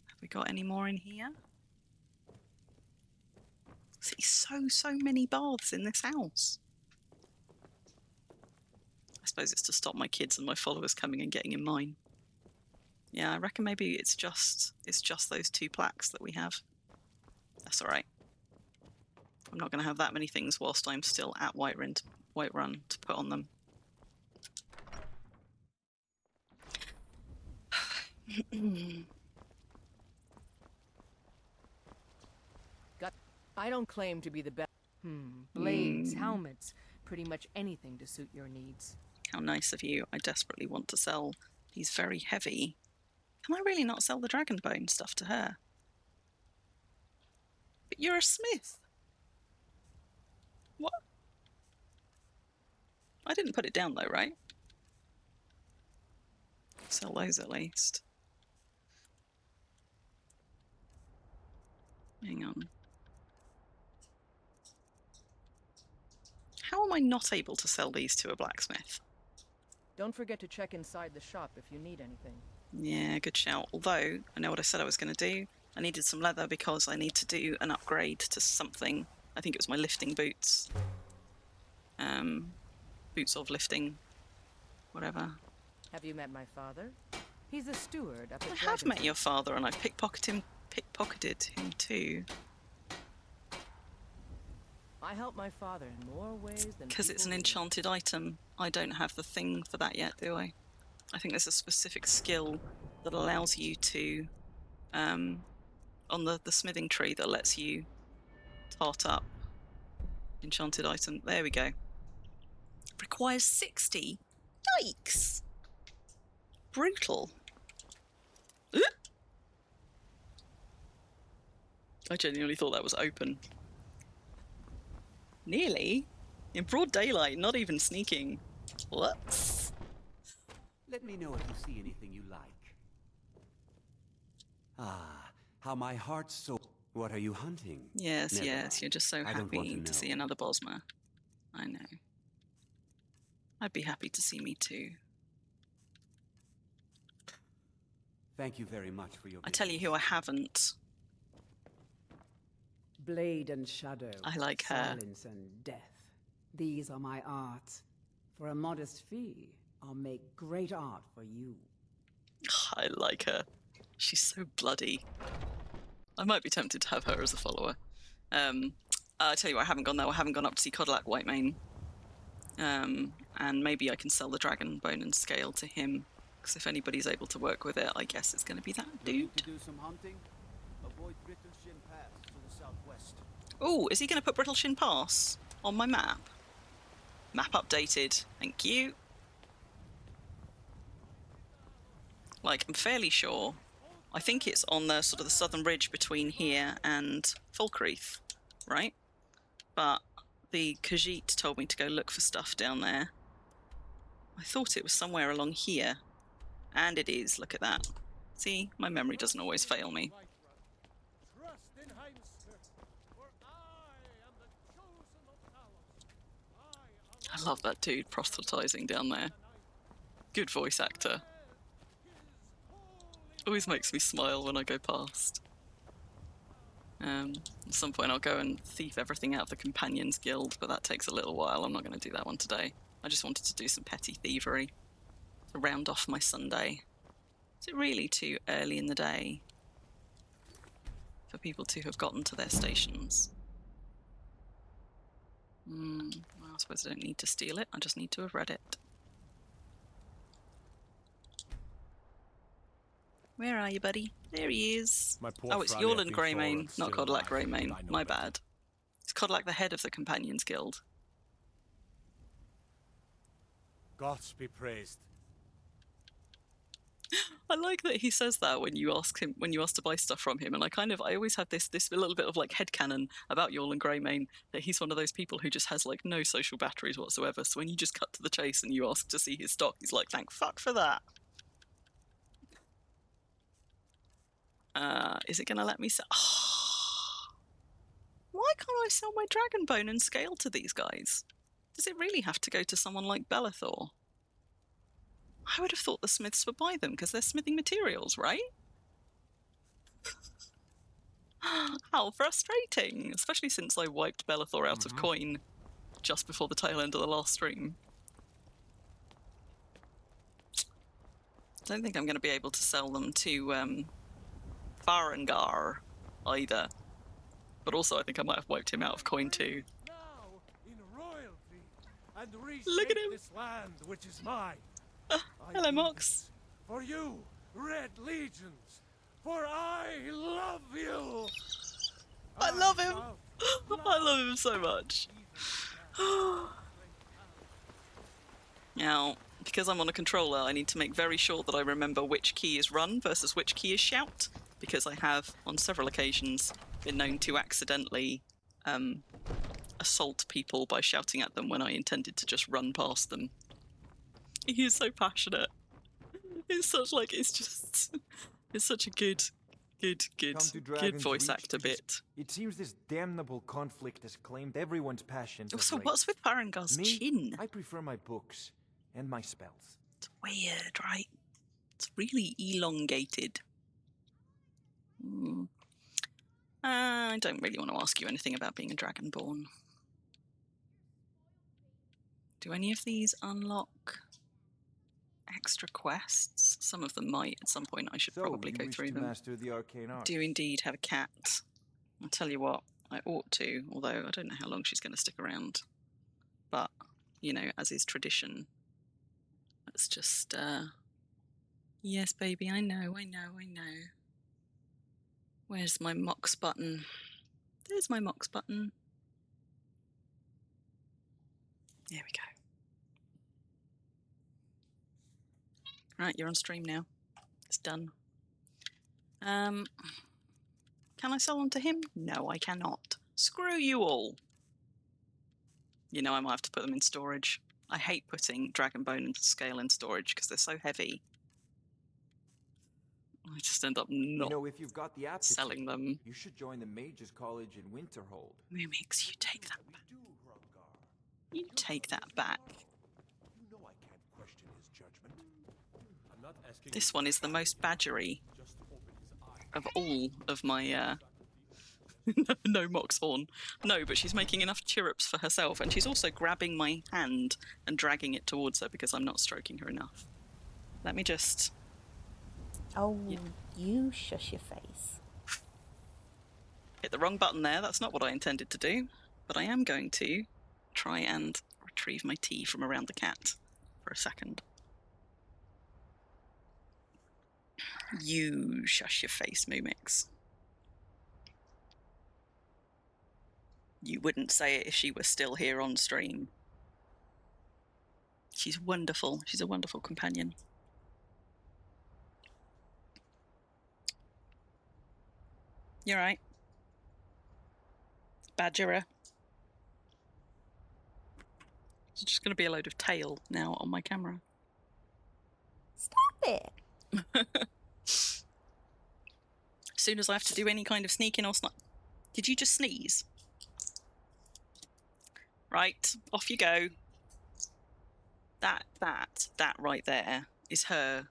Have we got any more in here? See, so many baths in this house. I suppose it's to stop my kids and my followers coming and getting in mine. Yeah, I reckon maybe it's just those two plaques that we have. That's all right. I'm not going to have that many things whilst I'm still at Whiterun Whiterun to put on them. I don't claim to be the best. Blades, helmets, pretty much anything to suit your needs. How nice of you. I desperately want to sell these very heavy. Can I really not sell the Dragonbone stuff to her? But you're a smith. What? I didn't put it down though, right? Sell those at least. Hang on. How am I not able to sell these to a blacksmith? Don't forget to check inside the shop if you need anything. Yeah, good shout. Although, I know what I said I was going to do. I needed some leather because I need to do an upgrade to something. I think it was my lifting boots. Boots of lifting. Whatever. Have you met my father? He's a steward up at I have met Dragonborn. your father and I've pickpocketed him too. I help my father in more ways than Because it's an people enchanted item. I don't have the thing for that yet, do I? I think there's a specific skill that allows you to, on the smithing tree that lets you tart up enchanted item. There we go. Requires 60. Yikes! Brutal. I genuinely thought that was open. Nearly. In broad daylight, not even sneaking. Whoops. Let me know if you see anything you like. Ah, how my heart's so... What are you hunting? Yes, Never yes, mind. you're just so I don't want happy to see know. another Bosma. I know. I'd be happy to see me too. Thank you very much for your I tell you who I haven't. Blade and shadow. I like her. Silence and death. These are my arts. For a modest fee, I'll make great art for you. I like her. She's so bloody. I might be tempted to have her as a follower. I tell you what, I haven't gone there. I haven't gone up to see Codlac Whitemane. And maybe I can sell the Dragonbone and scale to him. Because if anybody's able to work with it, I guess it's going to be that dude. To do some hunting, avoid Brittleshin Pass to the southwest. Oh, is he going to put Brittleshin Pass on my map? Map updated. Thank you. Like, I'm fairly sure. I think it's on the sort of the southern ridge between here and Falkreath, right? But the Khajiit told me to go look for stuff down there. I thought it was somewhere along here. And it is. Look at that. See, my memory doesn't always fail me. Trust in Heimster, for I am the chosen of Talos. I love that dude proselytizing down there. Good voice actor. Always makes me smile when I go past. At some point I'll go and thief everything out of the Companions Guild, but that takes a little while. I'm not going to do that one today. I just wanted to do some petty thievery to round off my Sunday. Is it really too early in the day for people to have gotten to their stations? Well, I suppose I don't need to steal it. I just need to have read it. Where are you, buddy? There he is. Oh, it's Yorland Greymane, not Codlac Greymane. My bad. Is Codlac the head of the Companions Guild? Gods be praised. I like that he says that when you ask to buy stuff from him, and I always have this little bit of like headcanon about Yorland Greymane, that he's one of those people who just has like no social batteries whatsoever. So when you just cut to the chase and you ask to see his stock, he's like, thank fuck for that. Is it gonna let me sell? Oh. Why can't I sell my Dragonbone and scale to these guys? Does it really have to go to someone like Belethor? I would have thought the smiths would buy them because they're smithing materials, right? How frustrating! Especially since I wiped Belethor out of coin just before the tail end of the last stream. I don't think I'm going to be able to sell them to Farengar either. But also I think I might have wiped him out of coin too. Now in royalty, and Look at reshape him. this land, which is mine. Hello, do Mox. this for you, Red Legions, for I love you. I love him. I love him so much. Now, because I'm on a controller, I need to make very sure that I remember which key is run versus which key is shout, because I have, on several occasions, been known to accidentally assault people by shouting at them when I intended to just run past them. He is so passionate. It's such like, it's just, it's such a good voice actor bit. It seems this damnable conflict has claimed everyone's passions. Also, what's with Farengar's Me? chin? I prefer my books and my spells. It's weird, right? It's really elongated. I don't really want to ask you anything about being a Dragonborn. Do any of these unlock extra quests? Some of them might at some point. I should probably go through them. Master the arcane art. Do indeed have a cat. I'll tell you what, I ought to, although I don't know how long she's going to stick around. But, you know, as is tradition, let's just, yes, baby, I know. Where's my Mox button? There's my Mox button. There we go. Right, you're on stream now. It's done. Can I sell them to him? No, I cannot. Screw you all. You know, I might have to put them in storage. I hate putting Dragonbone and Scale in storage because they're so heavy. I just end up not if you've got the aptitude, selling them. you should join the Mages College in Winterhold. Mumix, you take that back. You take that back. You know I can't question his judgment. I'm not asking This one is the most badgery just to open his eyes. of all of my no Mox horn. No, but she's making enough chirrups for herself, and she's also grabbing my hand and dragging it towards her because I'm not stroking her enough. Let me just... Oh, you shush your face. hit the wrong button there. That's not what I intended to do, but I am going to try and retrieve my tea from around the cat for a second. You shush your face, Mumix. You wouldn't say it if she were still here on stream. She's wonderful. She's a wonderful companion. You're right. Badgerer. It's just going to be a load of tail now on my camera. Stop it. As soon as I have to do any kind of sneaking or Did you just sneeze? Right, off you go. That right there is her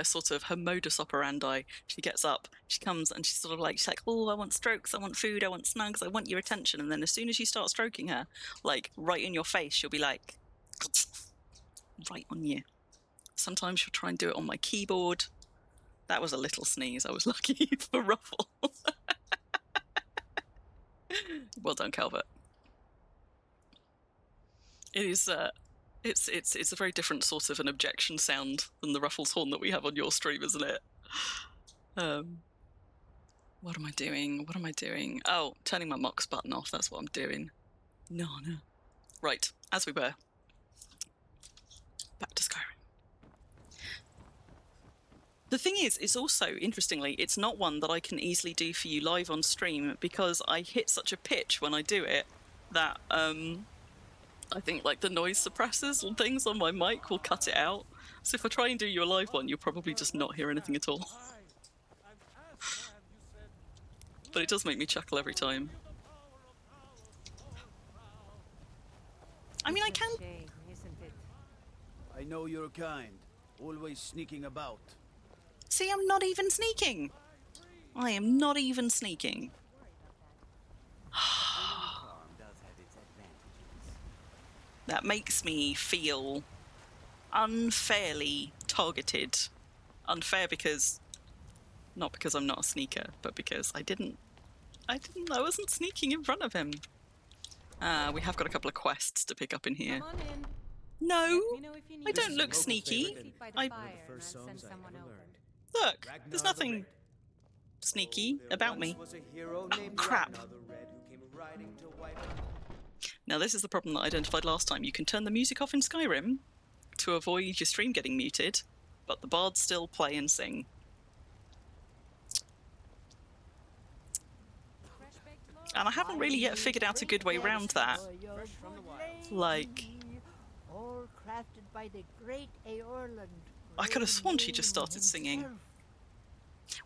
sort of, her modus operandi. She gets up, she comes and she's sort of like, she's like, oh, I want strokes, I want food, I want snugs, I want your attention. And then as soon as you start stroking her, like right in your face, she'll be like, right on you. Sometimes she'll try and do it on my keyboard. That was a little sneeze. I was lucky for Ruffle. Well done, Calvert. It is, it's a very different sort of an objection sound than the Ruffles horn that we have on your stream, isn't it? What am I doing? What am I doing? Oh, turning my Mox button off. That's what I'm doing. No. Right, as we were. Back to Skyrim. The thing is, it's also, interestingly, it's not one that I can easily do for you live on stream because I hit such a pitch when I do it that I think like the noise suppressors and things on my mic will cut it out. So if I try and do you a live one, you'll probably just not hear anything at all. But it does make me chuckle every time. I mean, I can... Shame, isn't it? I know you're kind, always sneaking about. See, I'm not even sneaking. I am not even sneaking. That makes me feel unfairly targeted. Unfair because, not because I'm not a sneaker, but because I wasn't sneaking in front of him. We have got a couple of quests to pick up in here. Come on in. No, Let me know if you need I don't me. look sneaky. Sit by the I fire and I'll send someone over. look. There's nothing sneaky about me. Oh, crap. Now this is the problem that I identified last time. You can turn the music off in Skyrim to avoid your stream getting muted, but the bards still play and sing. And I haven't really yet figured out a good way around that. Like, all crafted by the great Aorland. I could have sworn she just started singing.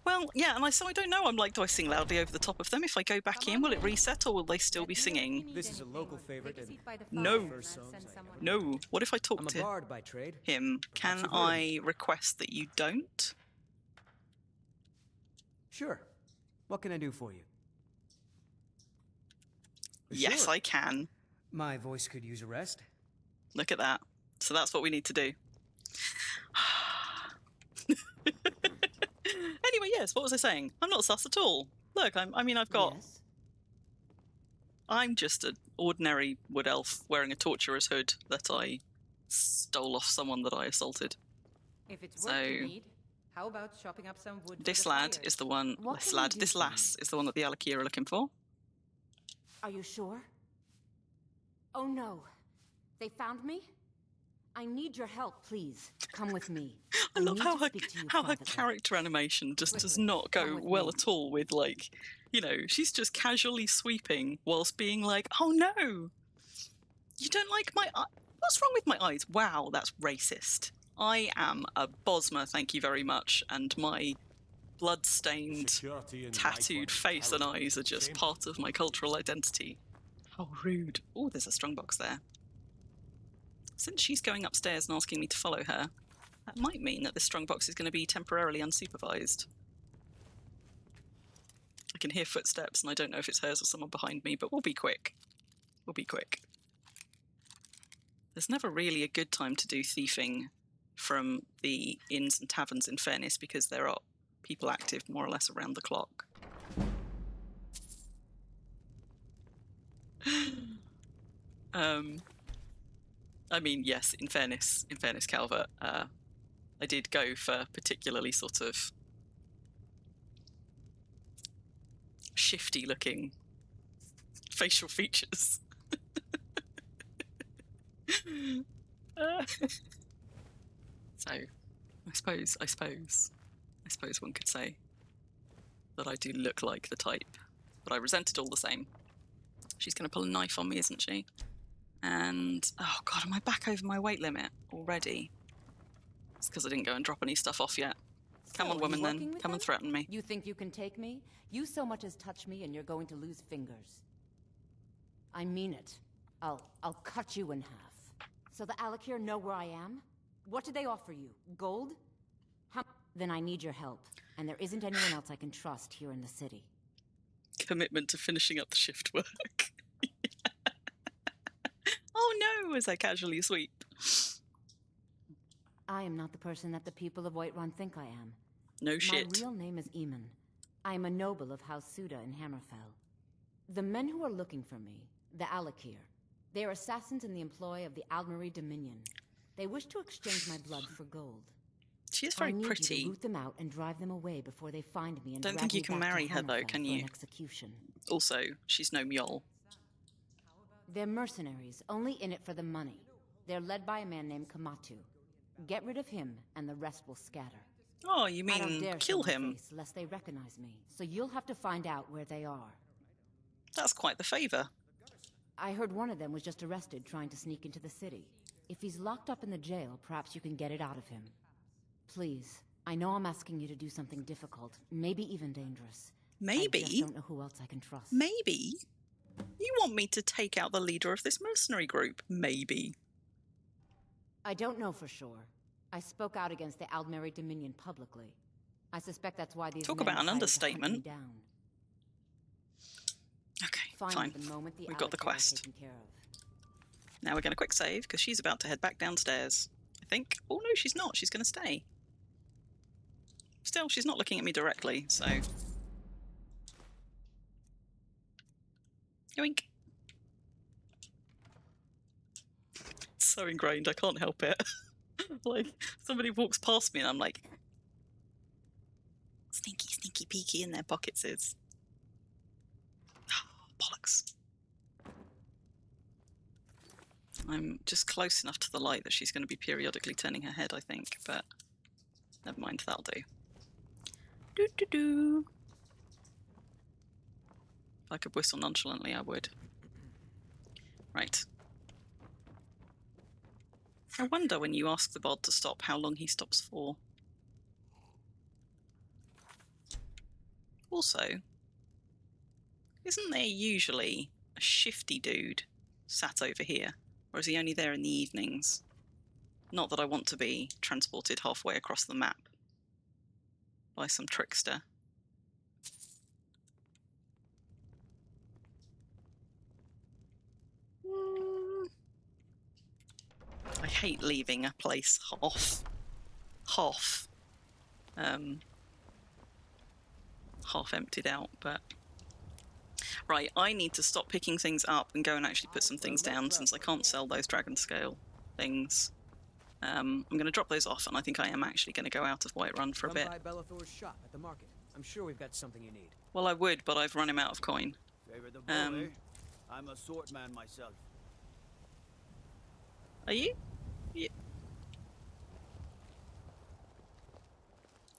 Well, yeah, and so I don't know. I'm like, do I sing loudly over the top of them? If I go back in, will it reset or will they still be singing? This is a local favorite and No. first songs I ever No. What if I talk I'm a to bard by trade. him? Can Perhaps you've heard of I request that you don't? Sure. What can I do for you? Yes, Sure. I can. My voice could use a rest. Look at that. So that's what we need to do. Anyway, yes, what was I saying? I'm not sus at all. Look, I've got... Yes. I'm just an ordinary wood elf wearing a torturer's hood that I stole off someone that I assaulted. If it's So- what you need, how about chopping up some wood for This the lad fire? is the one... What This can we lad, do this for lass is the one that the Alakir are looking for. Are you sure? Oh no. They found me? I need your help, please. Come with me. I love need how to her speak to you how her privately. character animation just does Quickly, not come go with well me. at all with, like, you know, she's just casually sweeping whilst being like, oh no, you don't like my eye. What's wrong with my eyes? Wow, that's racist. I am a Bosmer, thank you very much, and my blood-stained, tattooed face and eyes are just part of my cultural identity. How rude. Oh, there's a strongbox there. Since she's going upstairs and asking me to follow her, that might mean that this strongbox is going to be temporarily unsupervised. I can hear footsteps and I don't know if it's hers or someone behind me, but we'll be quick. We'll be quick. There's never really a good time to do thieving from the inns and taverns, in fairness, because there are people active more or less around the clock. I mean, yes, in fairness, Calvert, I did go for particularly sort of shifty-looking facial features. So, I suppose one could say that I do look like the type, but I resent it all the same. She's going to pull a knife on me, isn't she? And, oh god, am I back over my weight limit already? It's because I didn't go and drop any stuff off yet. Come So, on, are you woman, working then. with Come them? and threaten me. You think you can take me? You so much as touch me and you're going to lose fingers. I mean it. I'll cut you in half. So the Alakir know where I am? What do they offer you? Gold? Then I need your help. And there isn't anyone else I can trust here in the city. Commitment to finishing up the shift work. Oh no, as I casually sweep. I am not the person that the people of Whiterun think I am. No shit. My real name is Eamon. I am a noble of House Suda in Hammerfell. The men who are looking for me, the Alakir, they are assassins in the employ of the Aldmeri Dominion. They wish to exchange my blood for gold. She is I very need you pretty. to root them out and drive them away before they find me and Don't drag think you me can back to marry her though, Hammerfell can for an you? execution. Also, she's no mule. They're mercenaries, only in it for the money. They're led by a man named Kamatu. Get rid of him, and the rest will scatter. Oh, you I don't mean dare kill show my him? face lest they recognize me, so you'll have to find out where they are. That's quite the favour. I heard one of them was just arrested trying to sneak into the city. If he's locked up in the jail, perhaps you can get it out of him. Please, I know I'm asking you to do something difficult, maybe even dangerous. I just Maybe, don't know who else I can trust. maybe. You want me to take out the leader of this mercenary group? Maybe. I don't know for sure. I spoke out against the Aldmeri Dominion publicly. I suspect that's why these Talk men about an decided to hunt me understatement. down. Okay, Finally, fine. the moment the We've got the Alakir are quest. taken care of. Now we're going to quick save, because she's about to head back downstairs. I think. Oh no, she's not. She's going to stay. Still, she's not looking at me directly, so... Yoink. so ingrained, I can't help it. Like, somebody walks past me and I'm like, sneaky, sneaky, peeky in their pockets is. Bollocks. I'm just close enough to the light that she's going to be periodically turning her head, I think, but never mind, that'll do. Doo-doo-doo. If I could whistle nonchalantly, I would. Right. I wonder when you ask the bod to stop how long he stops for. Also, isn't there usually a shifty dude sat over here? Or is he only there in the evenings? Not that I want to be transported halfway across the map by some trickster. I hate leaving a place half emptied out, but right, I need to stop picking things up and go and actually put some things down since I can't sell those dragon scale things. I'm going to drop those off, and I think I am actually going to go out of Whiterun for a bit. Come by Bellathor's shop at the market. I'm sure we've got something you need. Well, I would, but I've run him out of coin. Favor the bow, eh? I'm a swordman myself. Are you? Yeah.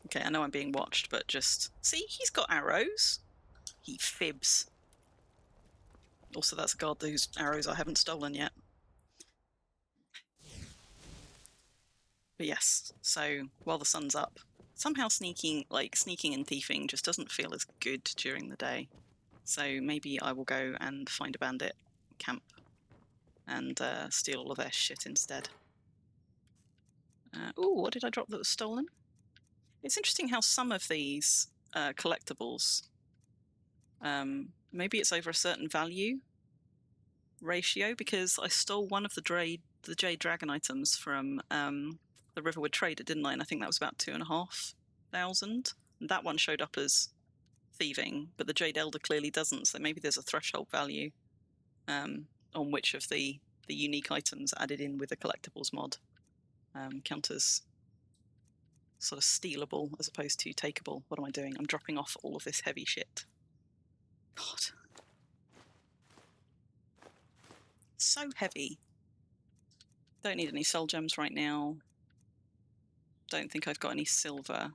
Okay, I know I'm being watched, but just... See, he's got arrows. He fibs. Also, that's a guard whose arrows I haven't stolen yet. But yes, so while the sun's up, somehow sneaking and thieving just doesn't feel as good during the day. So maybe I will go and find a bandit camp and steal all of their shit instead. Ooh, what did I drop that was stolen? It's interesting how some of these collectibles, maybe it's over a certain value ratio, because I stole one of the Jade Dragon items from the Riverwood Trader, didn't I? And I think that was about 2,500. And that one showed up as thieving, but the Jade Elder clearly doesn't, so maybe there's a threshold value on which of the unique items added in with the collectibles mod counters sort of stealable as opposed to takeable. What am I doing? I'm dropping off all of this heavy shit. God. So heavy. Don't need any soul gems right now. Don't think I've got any silver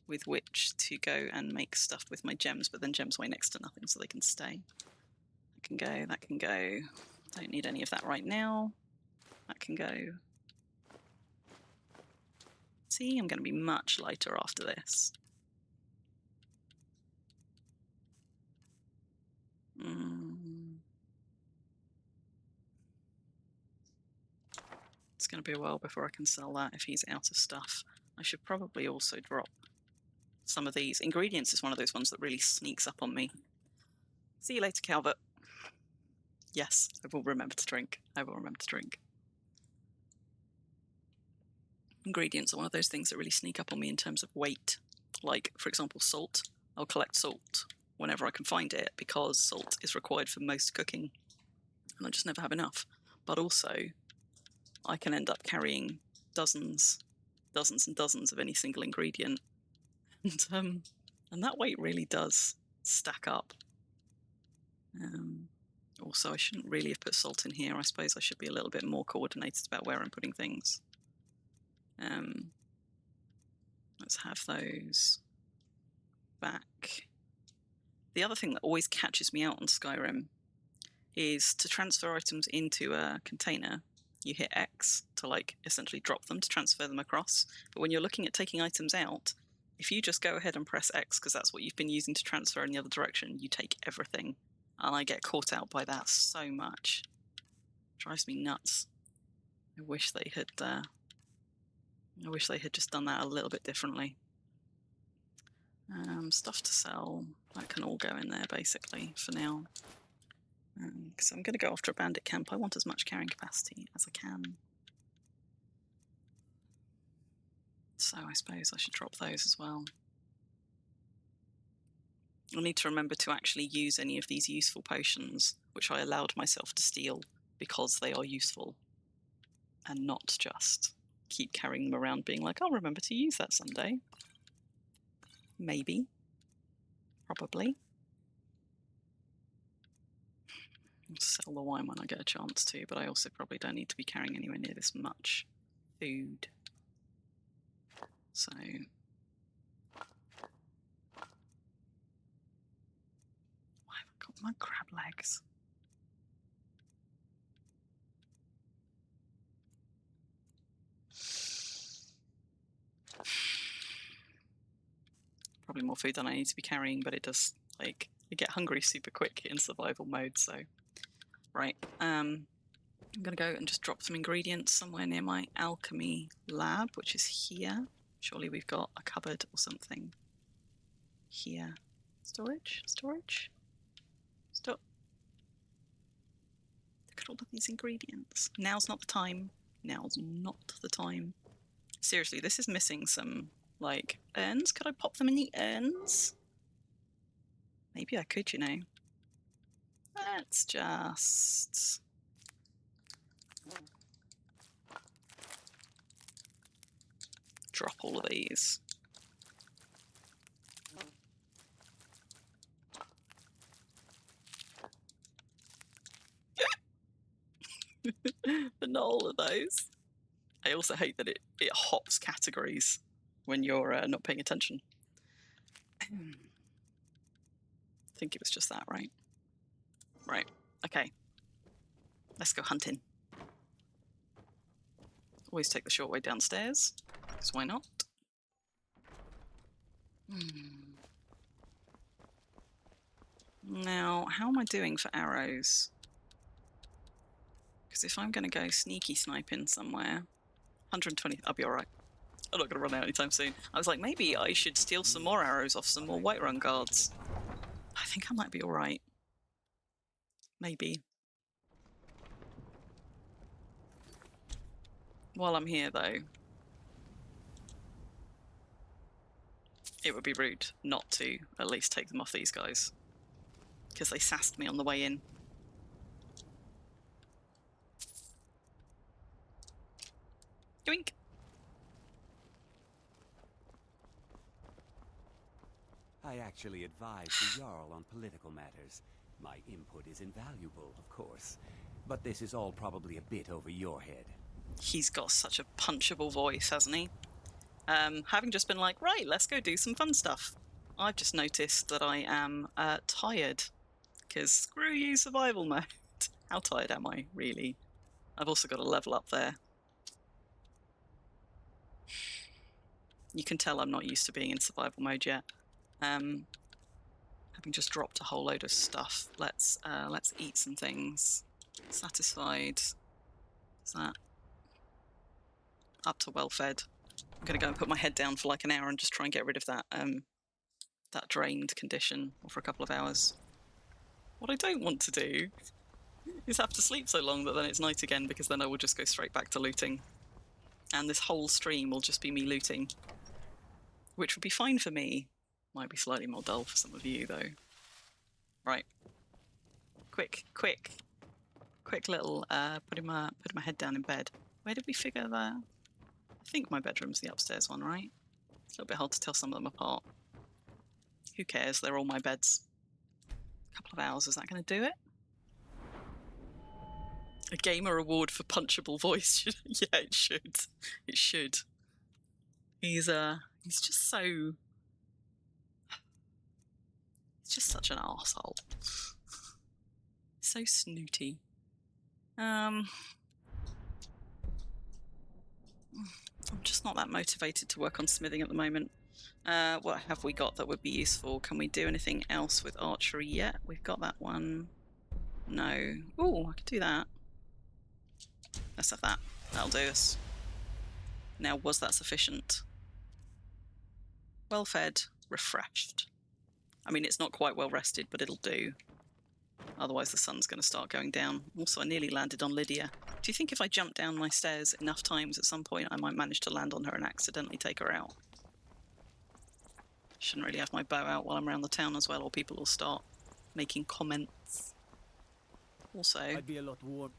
with which to go and make stuff with my gems, but then gems weigh next to nothing, so they can stay. That can go, that can go. Don't need any of that right now. That can go. See, I'm going to be much lighter after this. It's going to be a while before I can sell that if he's out of stuff. I should probably also drop some of these. Ingredients is one of those ones that really sneaks up on me. See you later, Calvert. Yes, I will remember to drink. I will remember to drink. Ingredients are one of those things that really sneak up on me in terms of weight. Like, for example, salt. I'll collect salt whenever I can find it because salt is required for most cooking. And I just never have enough. But also, I can end up carrying dozens and dozens of any single ingredient. And that weight really does stack up. Also, I shouldn't really have put salt in here. I suppose I should be a little bit more coordinated about where I'm putting things. Let's have those back. The other thing that always catches me out on Skyrim is to transfer items into a container. You hit X to like essentially drop them to transfer them across. But when you're looking at taking items out, if you just go ahead and press X because that's what you've been using to transfer in the other direction, you take everything. And I get caught out by that so much. It drives me nuts. I wish they had just done that a little bit differently. Stuff to sell, that can all go in there basically for now. Because I'm going to go after a bandit camp. I want as much carrying capacity as I can. So I suppose I should drop those as well. I'll need to remember to actually use any of these useful potions, which I allowed myself to steal because they are useful. and not just keep carrying them around being like, I'll remember to use that someday. Maybe. Probably. I'll sell the wine when I get a chance to, but I also probably don't need to be carrying anywhere near this much food. So... why have I got my crab legs? Probably more food than I need to be carrying, but it does, like, you get hungry super quick in survival mode, so... Right, I'm gonna go and just drop some ingredients somewhere near my alchemy lab, which is here. Surely we've got a cupboard or something here. Storage? Storage? Stop. Look at all of these ingredients. Now's not the time. Now's not the time. Seriously, this is missing some, like, urns. Could I pop them in the urns? Maybe I could, you know. Let's just... drop all of these. But not all of those. I also hate that it hops categories when you're not paying attention. I think it was just that, right? Right, okay. Let's go hunting. Always take the short way downstairs, because why not? Now, how am I doing for arrows? Because if I'm going to go sneaky sniping somewhere, 120, I'll be alright. I'm not going to run out anytime soon. I was like, maybe I should steal some more arrows off some more Whiterun guards. I think I might be alright. Maybe. While I'm here, though, it would be rude not to at least take them off these guys. Because they sassed me on the way in. Yoink! I actually advise the Jarl on political matters. My input is invaluable, of course. But this is all probably a bit over your head. He's got such a punchable voice, hasn't he? Having just been like, right, let's go do some fun stuff. I've just noticed that I am tired. Because screw you, survival mode. How tired am I, really? I've also got a level up there. You can tell I'm not used to being in survival mode yet. Having just dropped a whole load of stuff, let's eat some things. Satisfied. Is that up to well fed? I'm gonna go and put my head down for like an hour and just try and get rid of that that drained condition, or for a couple of hours. What I don't want to do is have to sleep so long that then it's night again, because then I will just go straight back to looting. And this whole stream will just be me looting. Which would be fine for me. Might be slightly more dull for some of you, though. Right. Quick little putting my head down in bed. Where did we figure that? I think my bedroom's the upstairs one, right? It's a little bit hard to tell some of them apart. Who cares? They're all my beds. A couple of hours, is that going to do it? A gamer award for punchable voice. Yeah, it should. It should. He's just so... He's just such an arsehole. So snooty. I'm just not that motivated to work on smithing at the moment. What have we got that would be useful? Can we do anything else with archery yet? We've got that one. No. Oh, I could do that. Let's have that. That'll do us. Now, was that sufficient? Well fed, refreshed. I mean, it's not quite well rested, but it'll do. Otherwise the sun's going to start going down. Also, I nearly landed on Lydia. Do you think if I jump down my stairs enough times at some point I might manage to land on her and accidentally take her out? Shouldn't really have my bow out while I'm around the town as well, or people will start making comments. Also... I'd be a lot warm.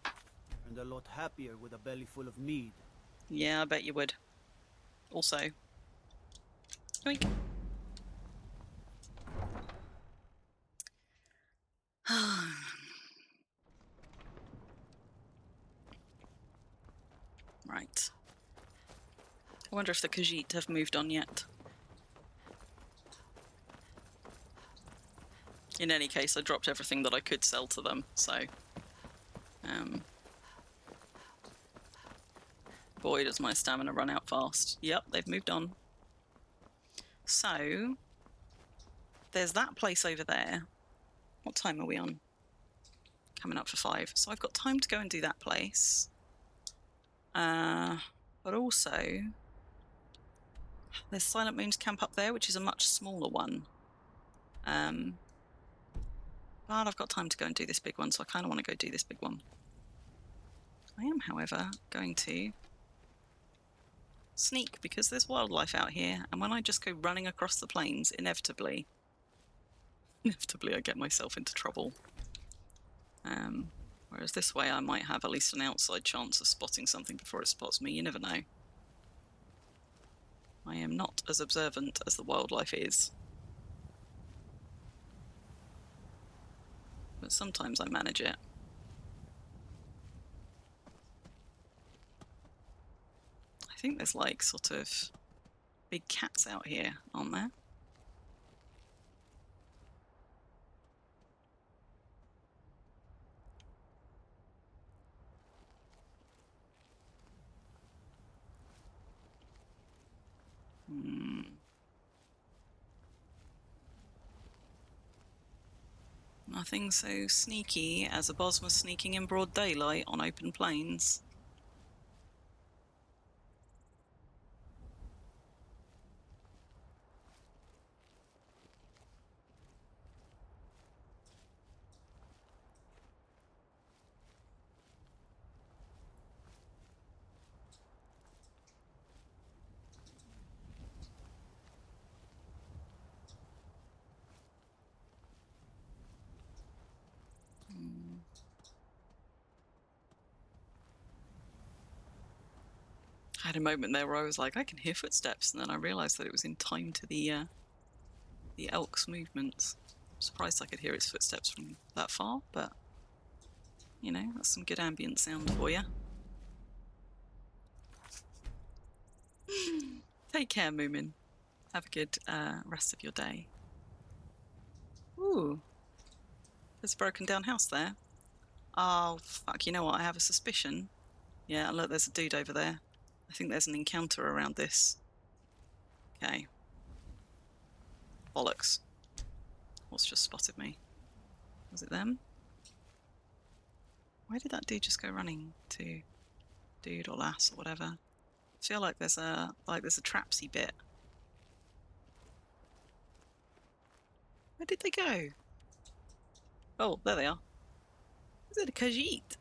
And a lot happier with a belly full of mead. Yeah, I bet you would. Also. Oink. Right. I wonder if the Khajiit have moved on yet. In any case, I dropped everything that I could sell to them, so... boy, does my stamina run out fast. Yep, they've moved on. So... there's that place over there. What time are we on? Coming up for 5. So I've got time to go and do that place. But also... there's Silent Moon's camp up there, which is a much smaller one. But I've got time to go and do this big one, so I kind of want to go do this big one. I am, however, going to sneak, because there's wildlife out here, and when I just go running across the plains, inevitably I get myself into trouble. Whereas this way I might have at least an outside chance of spotting something before it spots me. You never know. I am not as observant as the wildlife is. But sometimes I manage it. I think there's like sort of big cats out here, aren't there? Nothing so sneaky as a Bosma sneaking in broad daylight on open plains. I had a moment there where I was like, I can hear footsteps, and then I realised that it was in time to the elk's movements. I'm surprised I could hear its footsteps from that far, but you know, that's some good ambient sound for you. Take care, Moomin. Have a good rest of your day. Ooh, there's a broken down house there. Oh fuck! You know what? I have a suspicion. Yeah, look, there's a dude over there. I think there's an encounter around this. Okay. Bollocks. What's just spotted me? Was it them? Where did that dude just go running to? Dude or lass or whatever. I feel like there's a trapsy bit. Where did they go? Oh, there they are. Is it a Khajiit?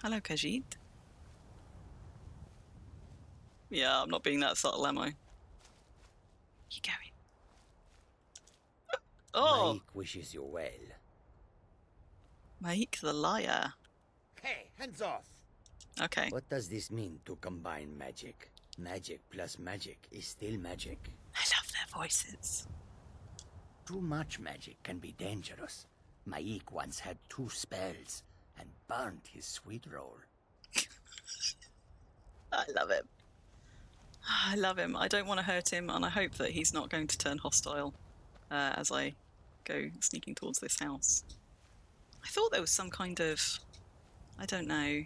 Hello, Khajiit. Yeah, I'm not being that subtle, am I? You going? Oh! Maik wishes you well. Maik the liar. Hey, hands off! Okay. What does this mean to combine magic? Magic plus magic is still magic. I love their voices. Too much magic can be dangerous. Maik once had 2 spells and burnt his sweet roll. I love him. I love him. I don't want to hurt him, and I hope that he's not going to turn hostile as I go sneaking towards this house. I thought there was some kind of... I don't know.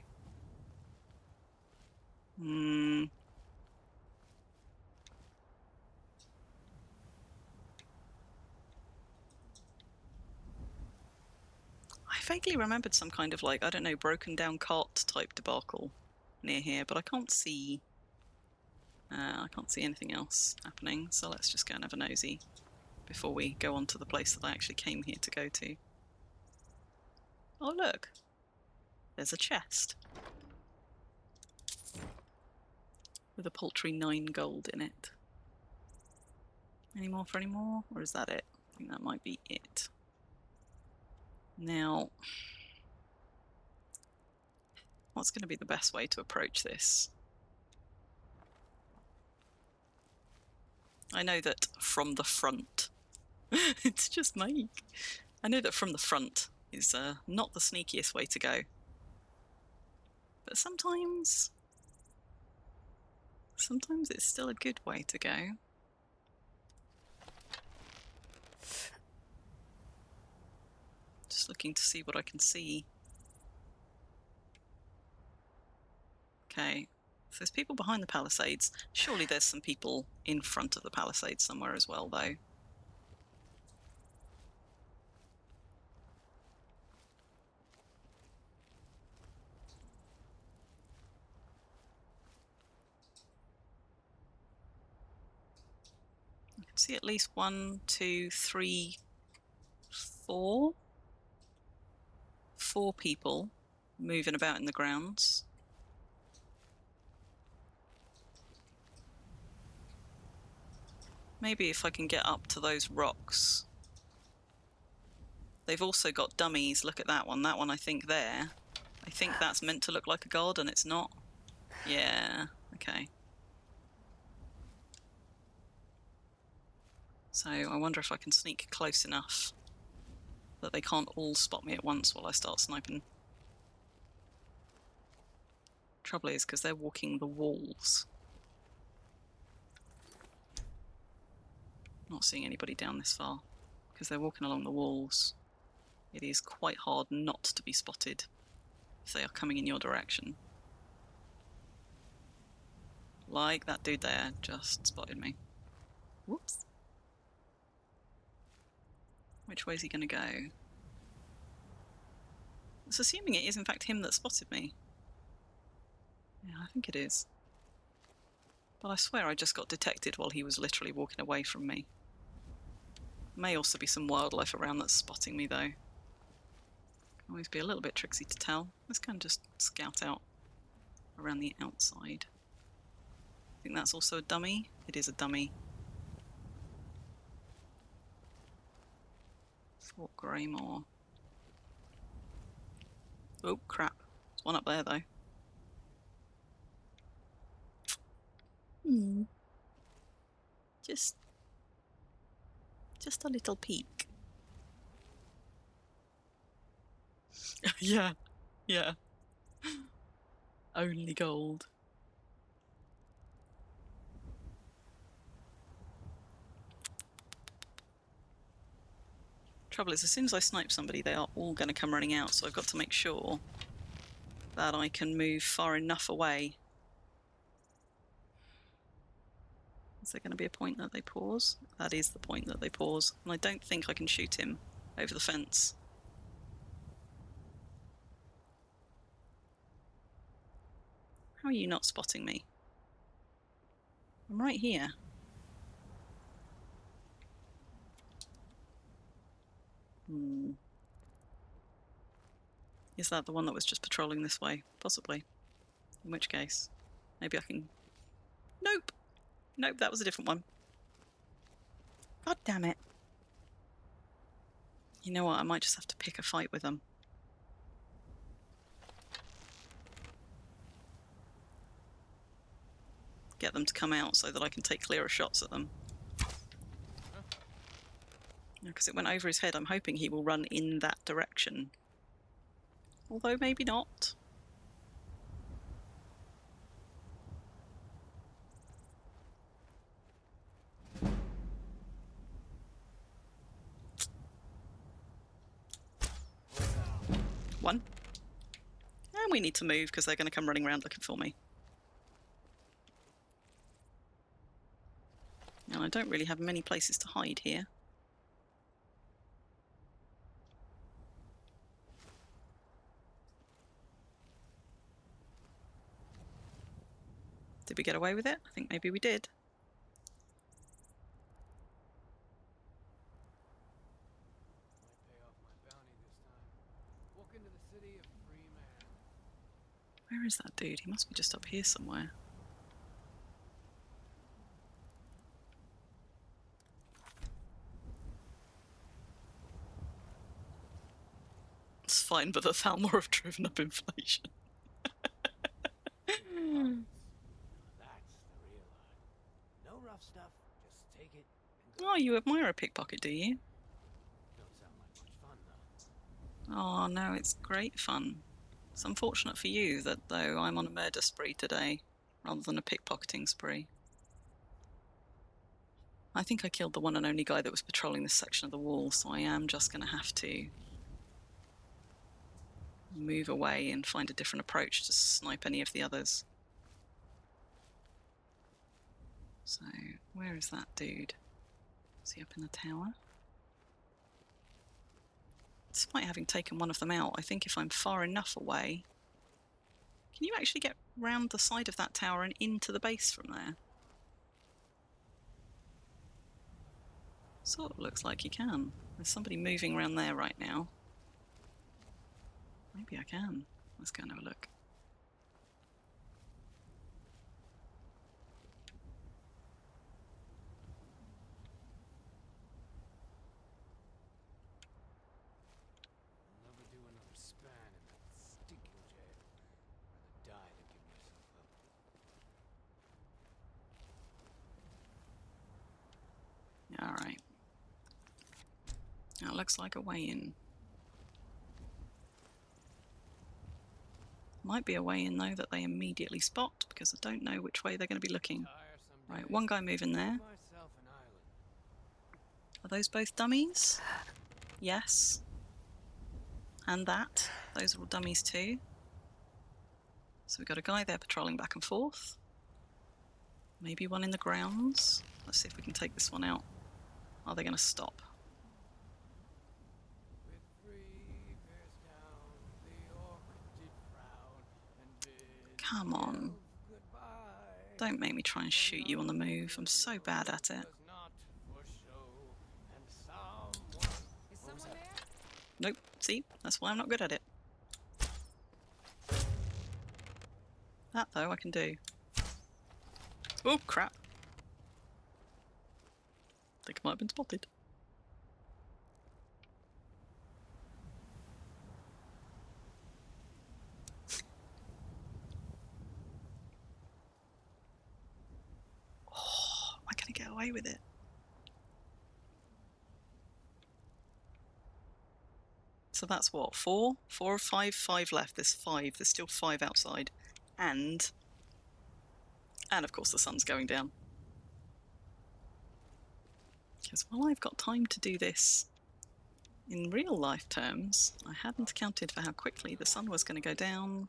I vaguely remembered some kind of, like, I don't know, broken down cart type debacle near here, but I can't see anything else happening, so let's just go and have a nosy before we go on to the place that I actually came here to go to. Oh look, there's a chest with a paltry 9 gold in it. Any more for any more, or is that it? I think that might be it. Now, What's going to be the best way to approach this? I know that from the front... it's just Mike. I know that from the front is not the sneakiest way to go. But sometimes it's still a good way to go. Just looking to see what I can see. Okay, so there's people behind the palisades. Surely there's some people in front of the palisades somewhere as well, though. I can see at least 1, 2, 3, 4. 4 people moving about in the grounds. Maybe if I can get up to those rocks. They've also got dummies. Look at that one. That one, I think there. I think that's meant to look like a god and it's not. Yeah, okay. So I wonder if I can sneak close enough that they can't all spot me at once while I start sniping. Trouble is, because they're walking the walls. Not seeing anybody down this far. Because they're walking along the walls. It is quite hard not to be spotted if they are coming in your direction. Like that dude there just spotted me. Whoops. Which way is he going to go? It's assuming it is in fact him that spotted me. Yeah, I think it is. But I swear I just got detected while he was literally walking away from me. May also be some wildlife around that's spotting me though. Can always be a little bit tricksy to tell. Let's kind of just scout out around the outside. I think that's also a dummy. It is a dummy. Fort Greymoor. Oh crap. There's one up there though. Just a little peek. Yeah. Only gold. Trouble is, as soon as I snipe somebody, they are all going to come running out, so I've got to make sure that I can move far enough away. Is there going to be a point that they pause? That is the point that they pause, and I don't think I can shoot him over the fence. How are you not spotting me? I'm right here. Is that the one that was just patrolling this way? Possibly. In which case, maybe I can... Nope! Nope, that was a different one. God damn it. You know what, I might just have to pick a fight with them. Get them to come out so that I can take clearer shots at them. Because it went over his head, I'm hoping he will run in that direction. Although maybe not. One. And we need to move because they're going to come running around looking for me. And I don't really have many places to hide here. Did we get away with it? I think maybe we did. Where is that dude? He must be just up here somewhere. It's fine, but the Thalmor have driven up inflation. stuff, just take it. Oh, you admire a pickpocket, do you? Don't sound like much fun, though. Oh no, it's great fun. It's unfortunate for you that, though, I'm on a murder spree today, rather than a pickpocketing spree. I think I killed the one and only guy that was patrolling this section of the wall, so I am just going to have to move away and find a different approach to snipe any of the others. So, where is that dude? Is he up in the tower? Despite having taken one of them out, I think if I'm far enough away... Can you actually get round the side of that tower and into the base from there? Sort of looks like you can. There's somebody moving around there right now. Maybe I can. Let's go and have a look. I'll never do another span in that stinking jail. Rather die than give myself up. Alright. That looks like a way in. Might be a way in, though, that they immediately spot, because I don't know which way they're going to be looking. Right, one guy moving there. Myself an island. Are those both dummies? Yes. And that. Those are all dummies too. So we've got a guy there patrolling back and forth. Maybe one in the grounds. Let's see if we can take this one out. Are they going to stop? With 3 bears down, the orc did frown and bid Come on. goodbye. Don't make me try and shoot you on the move. I'm so bad at it. Was not for show, and someone Is someone there? Nope. See? That's why I'm not good at it. That, though, I can do. Oh, crap. I think I might have been spotted. Oh, am I going to get away with it? So that's what? 4? 4 or 5? 5 left. There's 5. There's still 5 outside. And of course the sun's going down. Because while I've got time to do this in real life terms, I hadn't accounted for how quickly the sun was going to go down.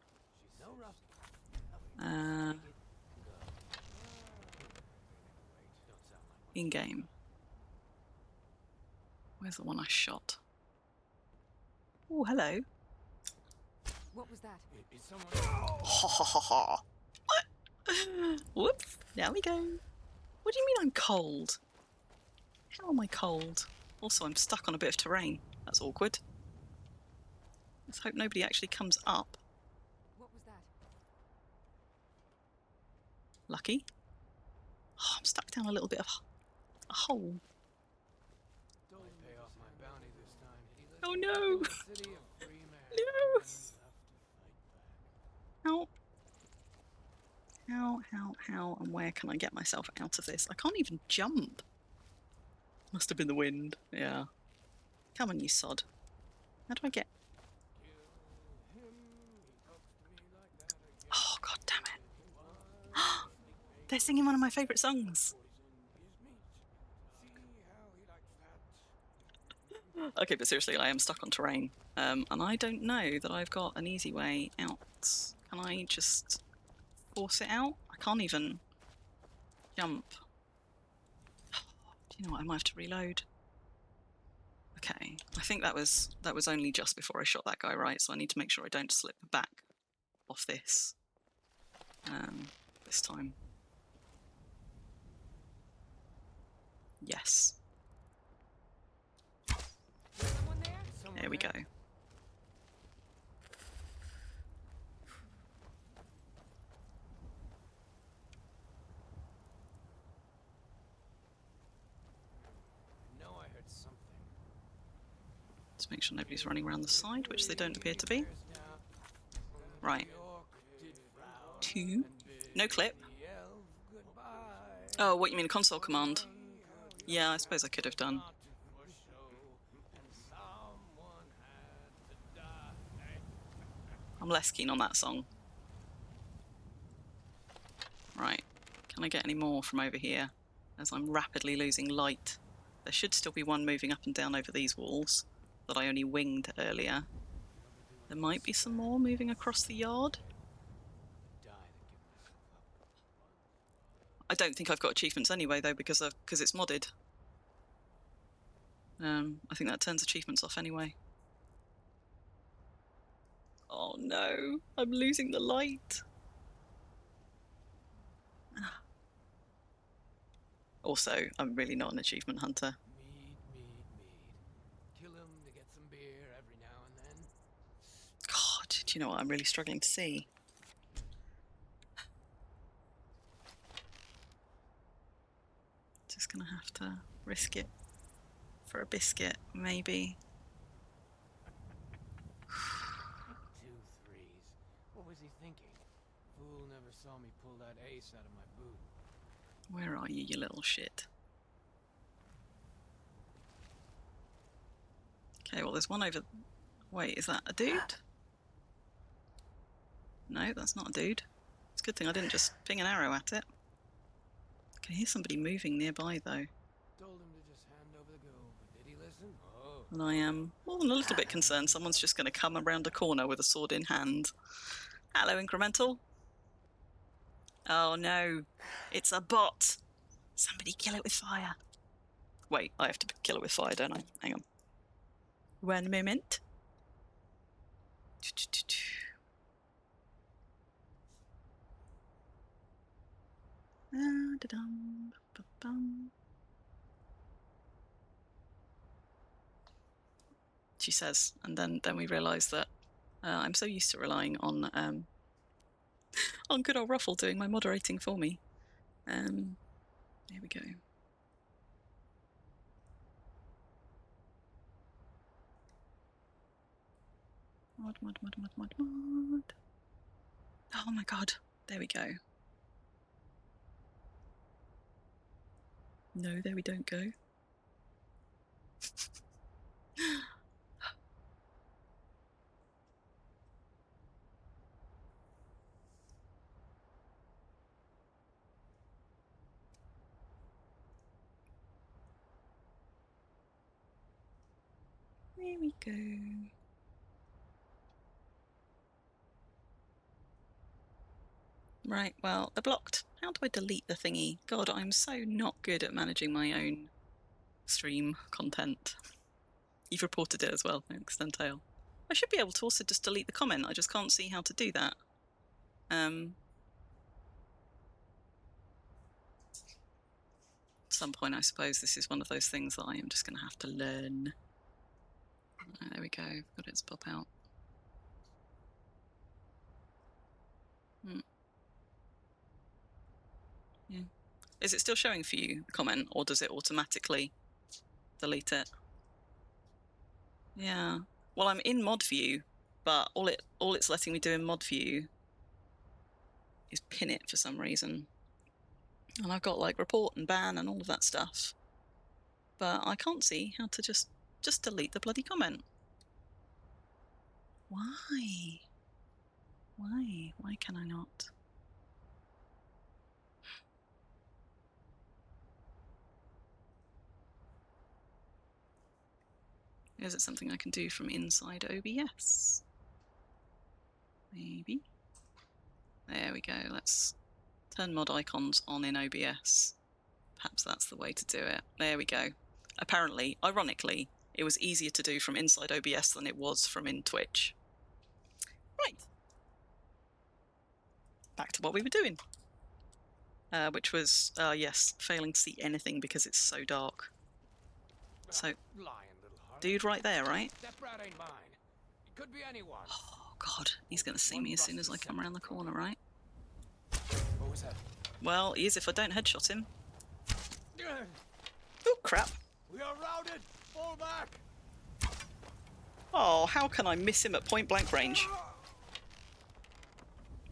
In game. Where's the one I shot? Oh, hello. What was that? Is someone... Ha ha ha ha. What? Whoops. There we go. What do you mean I'm cold? How am I cold? Also, I'm stuck on a bit of terrain. That's awkward. Let's hope nobody actually comes up. What was that? Lucky. Oh, I'm stuck down a little bit of a hole. Don't pay off my bounty this time. Oh no! The city of free men. No! Have to fight back. How, and where can I get myself out of this? I can't even jump. Must have been the wind. Yeah. Come on, you sod. How do I get... Oh, god damn it. They're singing one of my favourite songs. Okay, but seriously, I am stuck on terrain. And I don't know that I've got an easy way out. Can I just force it out? I can't even jump. Do you know what? I might have to reload. Okay, I think that was only just before I shot that guy, right? So I need to make sure I don't slip back off this this time. Yes. Someone there? There we go. Let's make sure nobody's running around the side, which they don't appear to be. Right. 2. No clip. Oh, what you mean, a console command? Yeah, I suppose I could have done. I'm less keen on that song. Right, can I get any more from over here? As I'm rapidly losing light. There should still be one moving up and down over these walls that I only winged earlier. There might be some more moving across the yard. I don't think I've got achievements anyway, though, because it's modded. I think that turns achievements off anyway. Oh no, I'm losing the light. Also, I'm really not an achievement hunter. Mead. Kill him to get some beer every now and then. God, do you know what I'm really struggling to see? Just gonna have to risk it for a biscuit, maybe. 2 3s. What was he thinking? Fool never saw me pull that ace out of my boot. Where are you, you little shit? Okay, well, there's one over... Wait, is that a dude? No, that's not a dude. It's a good thing I didn't just ping an arrow at it. I can hear somebody moving nearby, though. Told him to just hand over the gold, but did he listen? Oh. And I am more than a little bit concerned someone's just going to come around a corner with a sword in hand. Hello, Incremental. Oh no, it's a bot. Somebody kill it with fire. Wait, I have to kill it with fire, don't I? Hang on. 1 moment. She says, and then we realise that I'm so used to relying on good old Ruffle doing my moderating for me. Here we go. Mod. Oh my god, there we go. No, there we don't go. There we go. Right, well, they're blocked. How do I delete the thingy? God, I'm so not good at managing my own stream content. You've reported it as well, thanks, Dentail. I should be able to also just delete the comment. I just can't see how to do that. At some point, I suppose this is one of those things that I am just going to have to learn. There we go. Got it to pop out. Yeah. Is it still showing for you, the comment, or does it automatically delete it? Yeah. Well, I'm in mod view, but all it's letting me do in mod view is pin it for some reason. And I've got like report and ban and all of that stuff. But I can't see how to just delete the bloody comment. Why? Why can I not? Is it something I can do from inside OBS? Maybe. There we go. Let's turn mod icons on in OBS. Perhaps that's the way to do it. There we go. Apparently, ironically, it was easier to do from inside OBS than it was from in Twitch. Right. Back to what we were doing. Which was, yes, failing to see anything because it's so dark. So, dude right there, right? That brat ain't mine. It could be anyone. Oh, God. He's going to see me as soon as I come around the corner, right? What was that? Well, he is if I don't headshot him. Oh, crap. We are routed! Fall back! Oh, how can I miss him at point-blank range?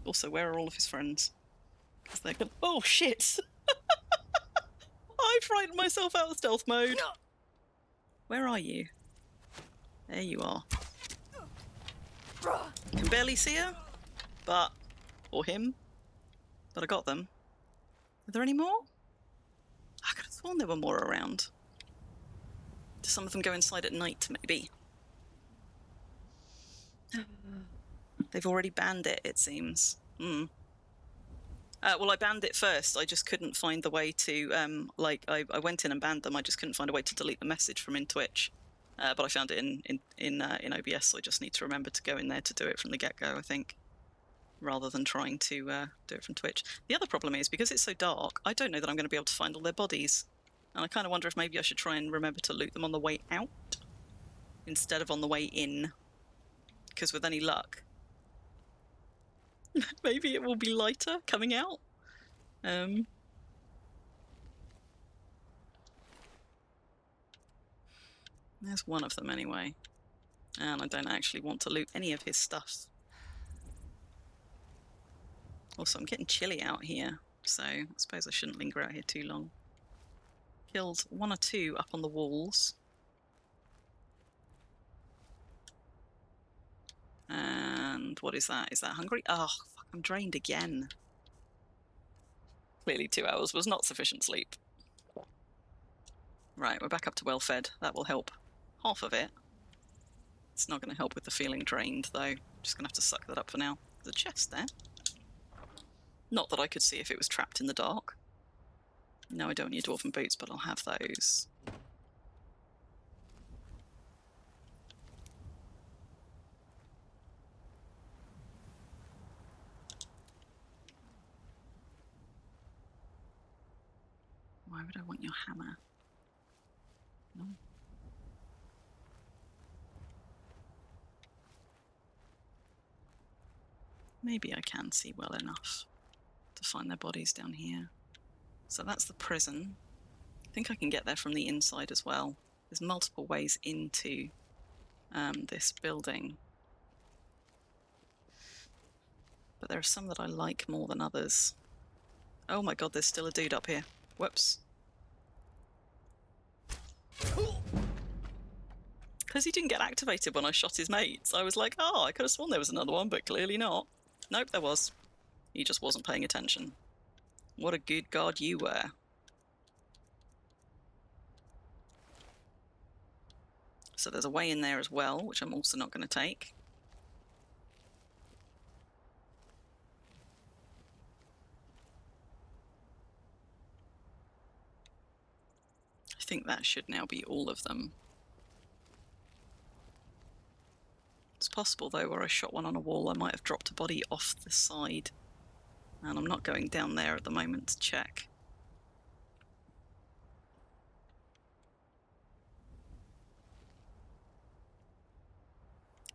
Also, where are all of his friends? Because they're gonna... Oh, shit! I frightened myself out of stealth mode. Where are you? There you are. Can barely see her, but... or him. But I got them. Are there any more? I could have sworn there were more around. Do some of them go inside at night, maybe? They've already banned it, it seems. Well, I banned it first. I just couldn't find the way to, I went in and banned them. I just couldn't find a way to delete the message from in Twitch. But I found it in OBS, so I just need to remember to go in there to do it from the get-go, I think, rather than trying to do it from Twitch. The other problem is, because it's so dark, I don't know that I'm going to be able to find all their bodies. And I kind of wonder if maybe I should try and remember to loot them on the way out instead of on the way in. Because with any luck, maybe it will be lighter coming out. There's one of them anyway. And I don't actually want to loot any of his stuff. Also, I'm getting chilly out here, so I suppose I shouldn't linger out here too long. Killed one or two up on the walls. And what is that? Is that hungry? Oh, fuck, I'm drained again. Clearly 2 hours was not sufficient sleep. Right, we're back up to well fed. That will help half of it. It's not going to help with the feeling drained, though. Just going to have to suck that up for now. There's a chest there. Not that I could see if it was trapped in the dark. No, I don't need dwarven boots, but I'll have those. Why would I want your hammer? No. Maybe I can see well enough to find their bodies down here. So that's the prison. I think I can get there from the inside as well. There's multiple ways into this building. But there are some that I like more than others. Oh my god, there's still a dude up here. Whoops. Because he didn't get activated when I shot his mates. I was like, oh, I could have sworn there was another one, but clearly not. Nope, there was. He just wasn't paying attention. What a good god you were. So there's a way in there as well, which I'm also not going to take. I think that should now be all of them. It's possible, though, where I shot one on a wall, I might have dropped a body off the side. And I'm not going down there at the moment to check.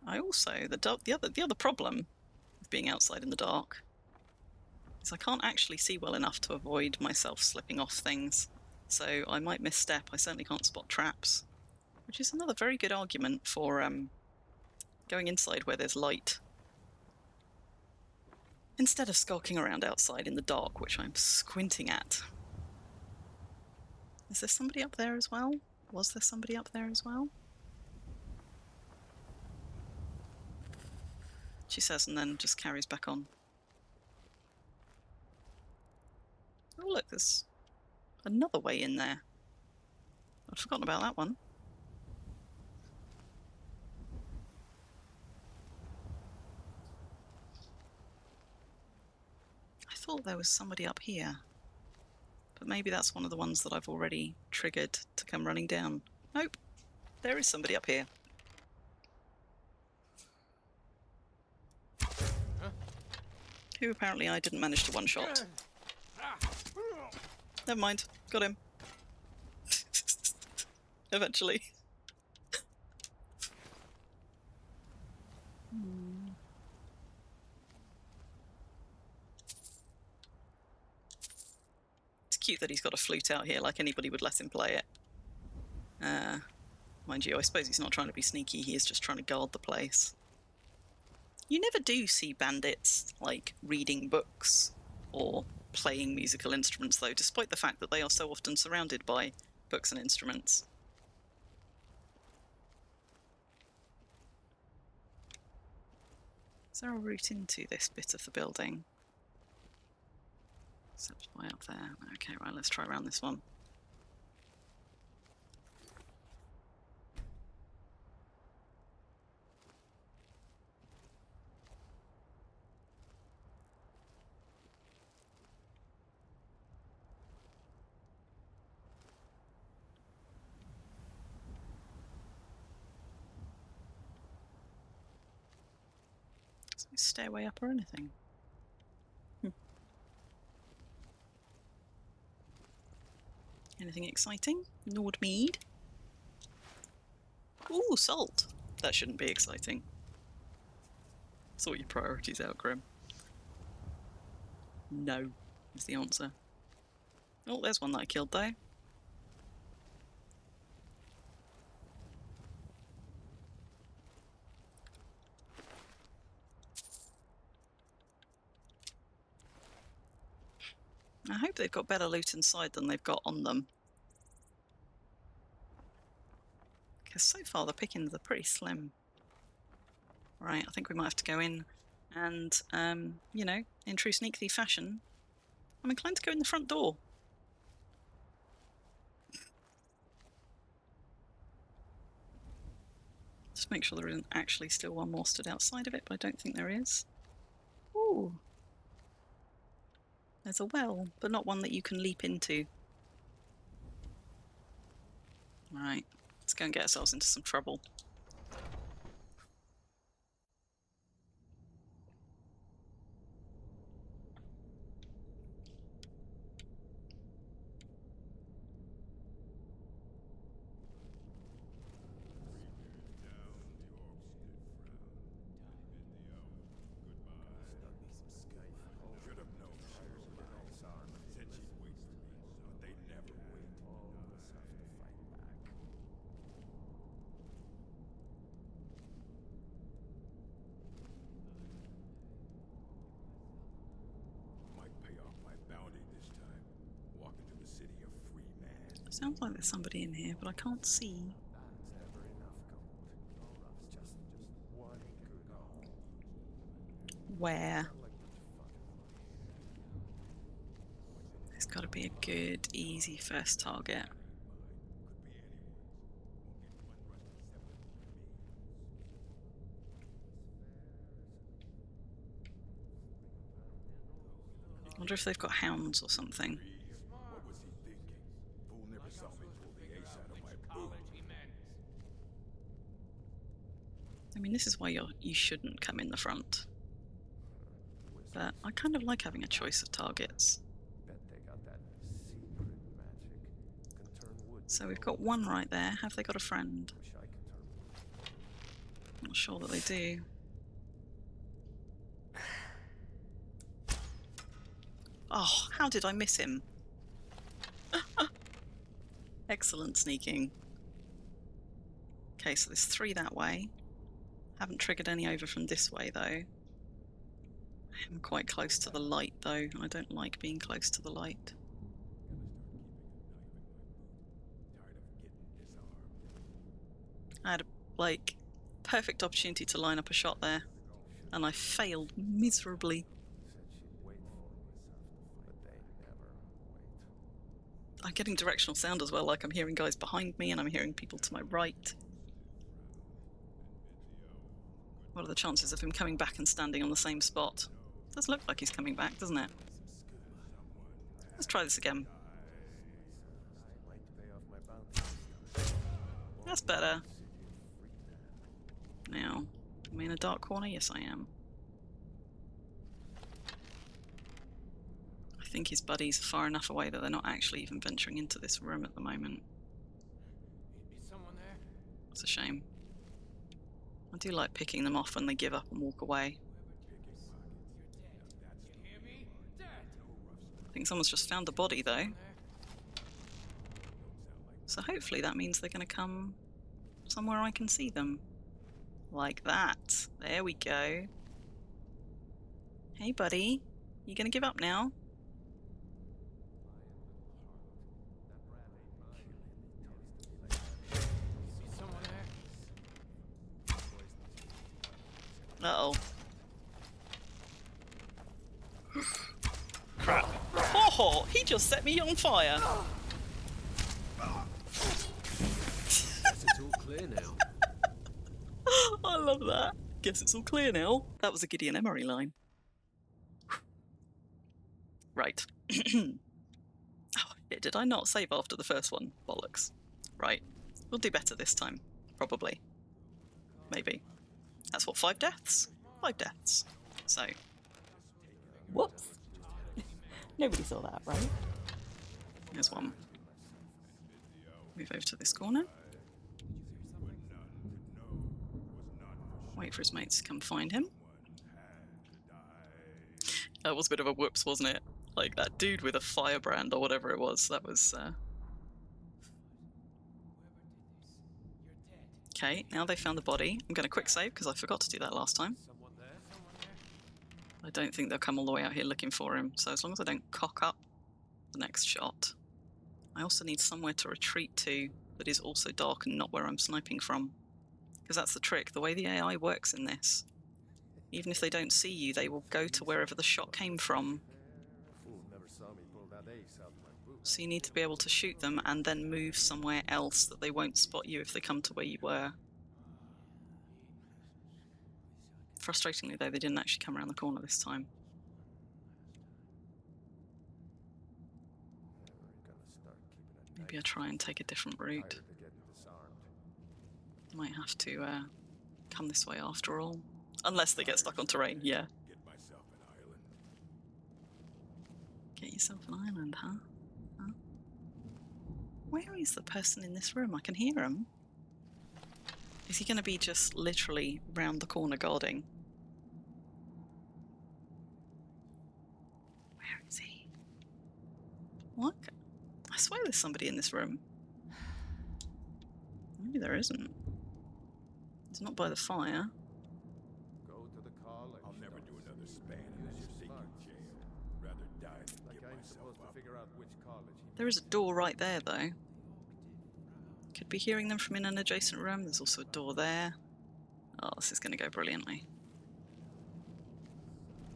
I also, the other problem with being outside in the dark is I can't actually see well enough to avoid myself slipping off things. So I might misstep. I certainly can't spot traps, which is another very good argument for going inside where there's light, instead of skulking around outside in the dark, which I'm squinting at. Is there somebody up there as well? Was there somebody up there as well? She says and then just carries back on. Oh look, there's another way in there. I'd forgotten about that one. I thought there was somebody up here. But maybe that's one of the ones that I've already triggered to come running down. Nope. There is somebody up here. Who apparently I didn't manage to one-shot. Never mind. Got him. Eventually. It's cute that he's got a flute out here, like anybody would let him play it. Mind you, I suppose he's not trying to be sneaky, he is just trying to guard the place. You never do see bandits, like, reading books or playing musical instruments, though, despite the fact that they are so often surrounded by books and instruments. Is there a route into this bit of the building? Except way up there. Okay, right, let's try around this one. There's no stairway up or anything. Anything exciting? Nordmead? Ooh, salt! That shouldn't be exciting. Sort your priorities out, Crim. No, is the answer. Oh, there's one that I killed, though. I hope they've got better loot inside than they've got on them. Because so far the pickings are pretty slim. Right, I think we might have to go in and, you know, in true sneak thief fashion, I'm inclined to go in the front door. Just make sure there isn't actually still one more stood outside of it, but I don't think there is. Ooh. There's a well, but not one that you can leap into. Right, let's go and get ourselves into some trouble. Sounds like there's somebody in here, but I can't see. Where? There's got to be a good, easy first target. I wonder if they've got hounds or something. I mean, this is why you shouldn't come in the front. But I kind of like having a choice of targets. So we've got one right there. Have they got a friend? Not sure that they do. Oh, how did I miss him? Excellent sneaking. Okay, so there's 3 that way. Haven't triggered any over from this way, though. I am quite close to the light, though. I don't like being close to the light. I had a, like, perfect opportunity to line up a shot there, and I failed miserably. I'm getting directional sound as well, like I'm hearing guys behind me and I'm hearing people to my right. What are the chances of him coming back and standing on the same spot? Does look like he's coming back, doesn't it? Let's try this again. That's better. Now, am I in a dark corner? Yes, I am. I think his buddies are far enough away that they're not actually even venturing into this room at the moment. Is someone there? It's a shame. I do like picking them off when they give up and walk away. You hear me? Dad! I think someone's just found a body, though. So hopefully that means they're going to come somewhere I can see them. Like that. There we go. Hey, buddy. You going to give up now? Uh-oh. Crap. Oh, he just set me on fire. Guess it's all clear now. I love that. Guess it's all clear now. That was a Gideon Emery line. Right. Oh, yeah, did I not save after the first one? Bollocks. Right. We'll do better this time. Probably. Maybe. That's what, 5 deaths? 5 deaths. So. Whoops. Nobody saw that, right? There's one. Move over to this corner. Wait for his mates to come find him. That was a bit of a whoops, wasn't it? Like that dude with a firebrand or whatever it was. That was. Okay, now they found the body. I'm going to quick save because I forgot to do that last time. I don't think they'll come all the way out here looking for him. So as long as I don't cock up the next shot. I also need somewhere to retreat to that is also dark and not where I'm sniping from. Because that's the trick. The way the AI works in this. Even if they don't see you, they will go to wherever the shot came from. So you need to be able to shoot them and then move somewhere else that they won't spot you if they come to where you were. Frustratingly though, they didn't actually come around the corner this time. Maybe I try and take a different route. Might have to come this way after all. Unless they get stuck on terrain, yeah. Get yourself an island, huh? Where is the person in this room? I can hear him. Is he going to be just literally round the corner guarding? Where is he? What? I swear there's somebody in this room. Maybe there isn't. It's not by the fire. I'll never do another span in that stinking jail. Rather die than give myself up. There is a door right there, though. Could be hearing them from in an adjacent room. There's also a door there. Oh, this is going to go brilliantly.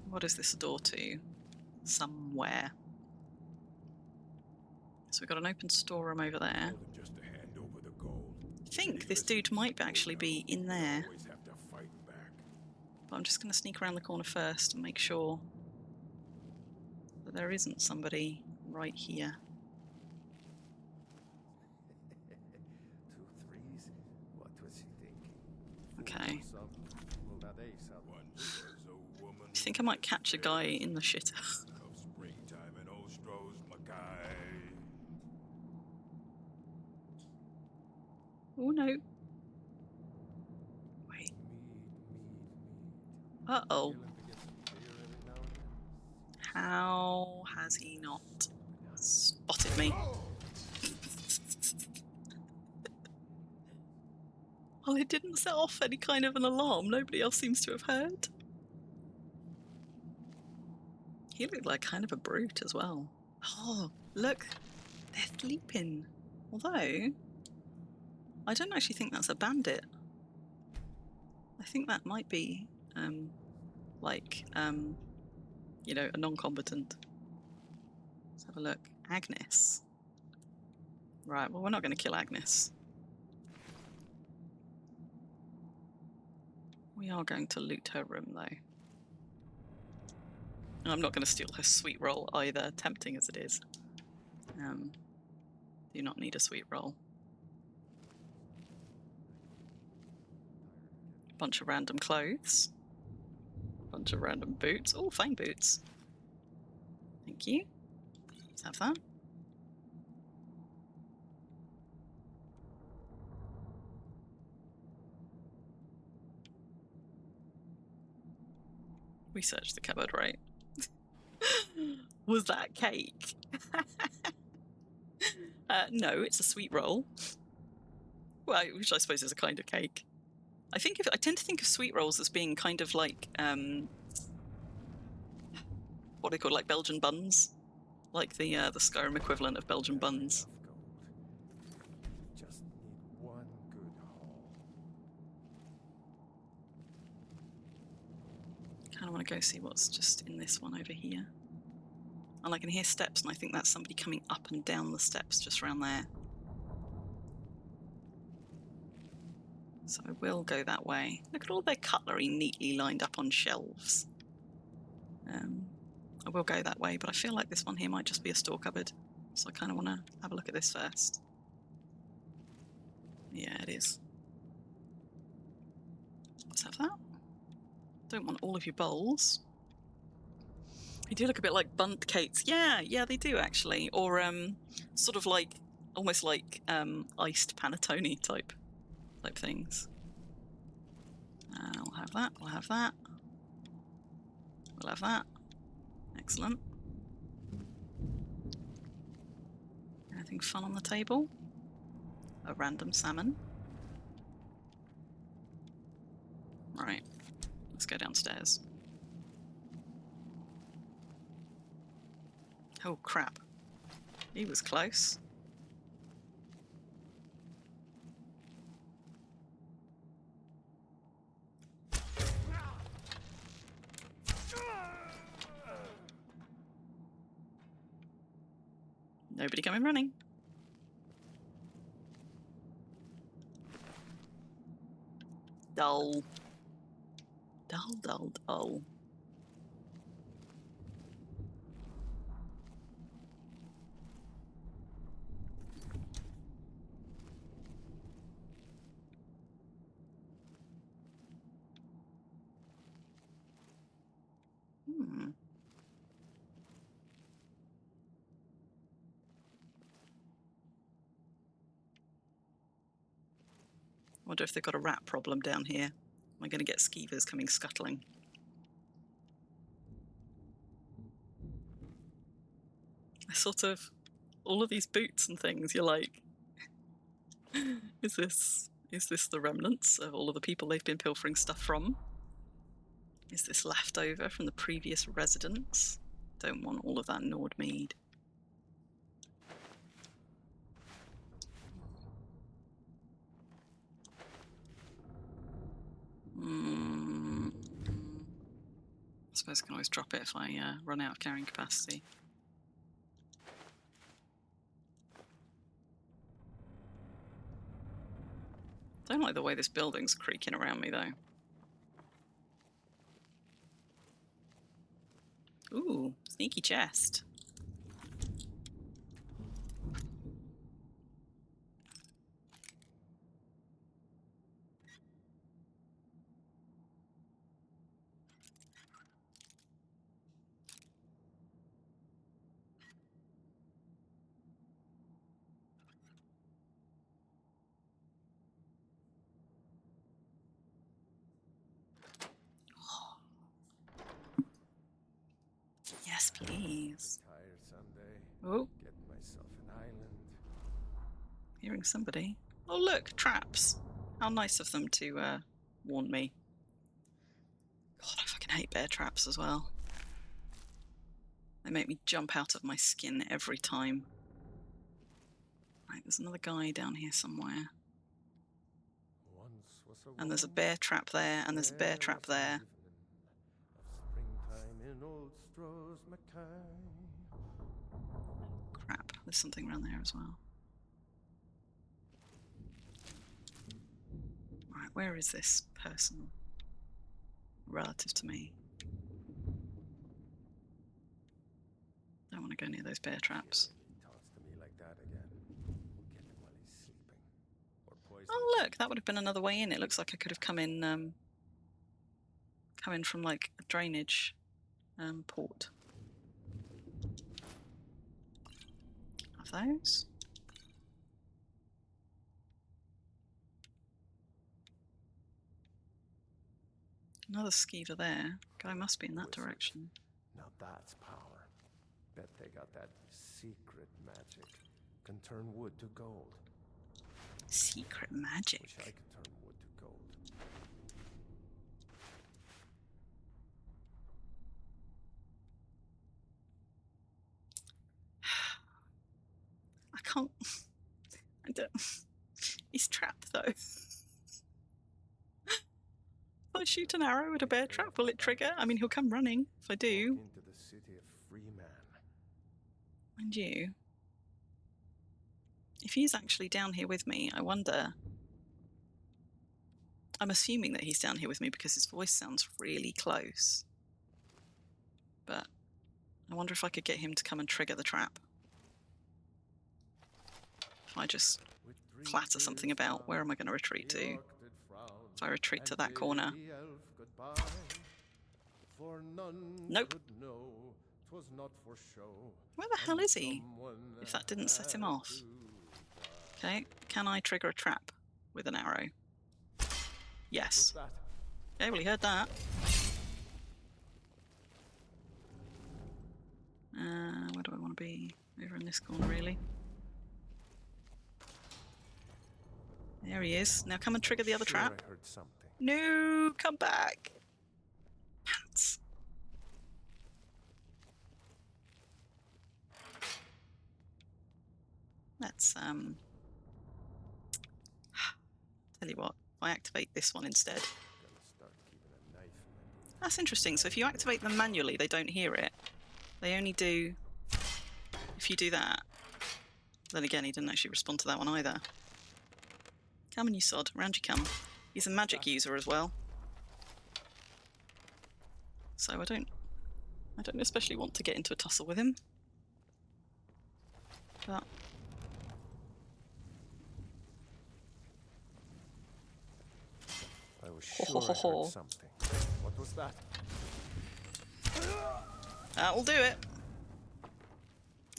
What is this a door to? Somewhere. So we've got an open storeroom over there. Just to hand over the gold. I think this dude might actually be in there. But I'm just going to sneak around the corner first and make sure that there isn't somebody right here. 2 3s. What was he thinking? Okay. I think I might catch a guy in the shitter. Oh no. Wait. Uh-oh. How has he not spotted me? Well, it didn't set off any kind of an alarm. Nobody else seems to have heard. He looked like kind of a brute as well. Oh, look. They're sleeping. Although, I don't actually think that's a bandit. I think that might be, you know, a non-combatant. Let's have a look. Agnes. Right, well, we're not going to kill Agnes. We are going to loot her room, though. I'm not going to steal her sweet roll either, tempting as it is. Do not need a sweet roll. Bunch of random clothes. Bunch of random boots. Oh, fine boots. Thank you. Let's have that. We searched the cupboard, right? Was that cake? No, it's a sweet roll. Well, which I suppose is a kind of cake. I tend to think of sweet rolls as being kind of like what are they called, like Belgian buns, like the Skyrim equivalent of Belgian buns. Just need one good haul. Kind of want to go see what's just in this one over here. And I can hear steps, and I think that's somebody coming up and down the steps just around there. So I will go that way. Look at all their cutlery neatly lined up on shelves. I will go that way, but I feel like this one here might just be a store cupboard. So I kind of want to have a look at this first. Yeah, it is. Let's have that. Don't want all of your bowls. They do look a bit like bundt cakes. Yeah, they do actually. Or sort of like, almost like iced panettone type things. We'll have that. We'll have that. We'll have that. Excellent. Anything fun on the table? A random salmon. Right. Let's go downstairs. Oh crap. He was close. Nobody coming running. Dull. Dull, dull, dull. Wonder if they've got a rat problem down here. Am I going to get skeevers coming scuttling? I sort of, all of these boots and things, you're like, is this the remnants of all of the people they've been pilfering stuff from? Is this leftover from the previous residents? Don't want all of that gnawed mead. I suppose I can always drop it if I run out of carrying capacity. Don't like the way this building's creaking around me, though. Ooh, sneaky chest. Yes, please. Tired someday. Oh. Get myself an island. Hearing somebody. Oh, look, traps. How nice of them to warn me. God, I fucking hate bear traps as well. They make me jump out of my skin every time. Right, there's another guy down here somewhere. And there's a bear trap there, and there's a bear trap there. Crap, there's something around there as well. Right, where is this person relative to me? Don't want to go near those bear traps. Oh look, that would have been another way in. It looks like I could have come in from like a drainage port. Have those? Another skeever there. Guy must be in that direction. Now that's power. Bet they got that secret magic. Can turn wood to gold. Secret magic? Wish I could turn wood to gold. I can't. I don't. He's trapped though. I I shoot an arrow at a bear trap? Will it trigger? I mean, he'll come running if I do. Into the city of free man. Mind you, if he's actually down here with me, I wonder... I'm assuming that he's down here with me because his voice sounds really close. But I wonder if I could get him to come and trigger the trap. If I just clatter something about, where am I going to retreat to? If I retreat to that corner. Nope. Where the hell is he? If that didn't set him off. Okay, can I trigger a trap with an arrow? Yes. Okay, well he heard that. Where do I want to be? Over in this corner, really. There he is. Now come and trigger the other trap. I heard something. No, come back. Pants. Let's tell you what, if I activate this one instead. That's interesting. So if you activate them manually, they don't hear it. They only do if you do that. Then again, he didn't actually respond to that one either. Come on, you sod. Round you come. He's a magic user as well. So I don't especially want to get into a tussle with him. But I was sure I heard something. What was that? That'll do it.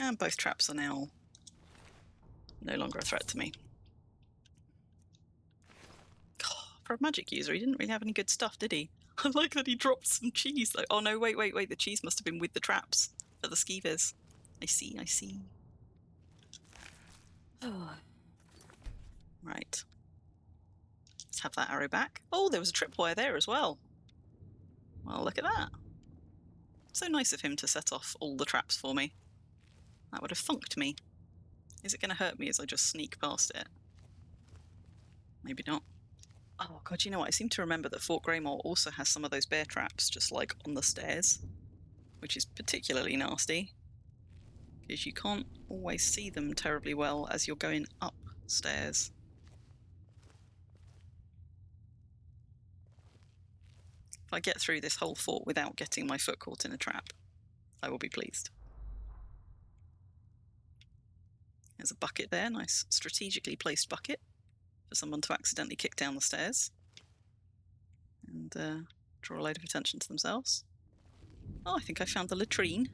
And both traps are now no longer a threat to me. God, for a magic user, he didn't really have any good stuff, did he? I like that he dropped some cheese though. Oh no, wait, the cheese must have been with the traps for the skeevers. I see. Oh. Right. Let's have that arrow back. Oh, there was a tripwire there as well. Well, look at that. So nice of him to set off all the traps for me. That would have thunked me. Is it going to hurt me as I just sneak past it? Maybe not. Oh god, you know what? I seem to remember that Fort Greymoor also has some of those bear traps just like on the stairs, which is particularly nasty because you can't always see them terribly well as you're going upstairs. If I get through this whole fort without getting my foot caught in a trap, I will be pleased. There's a bucket there, nice strategically placed bucket for someone to accidentally kick down the stairs and draw a load of attention to themselves. Oh, I think I found the latrine.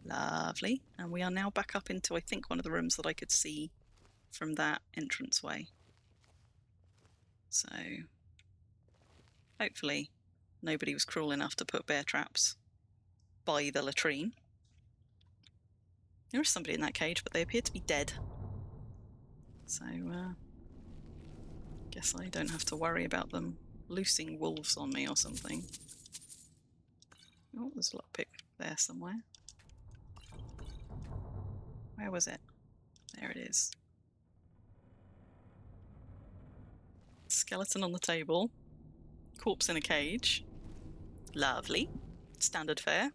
Lovely. And we are now back up into, I think, one of the rooms that I could see from that entranceway. So hopefully nobody was cruel enough to put bear traps by the latrine. There is somebody in that cage, but they appear to be dead. So, guess I don't have to worry about them loosing wolves on me or something. Oh, there's a lockpick there somewhere. Where was it? There it is. Skeleton on the table. Corpse in a cage. Lovely. Standard fare.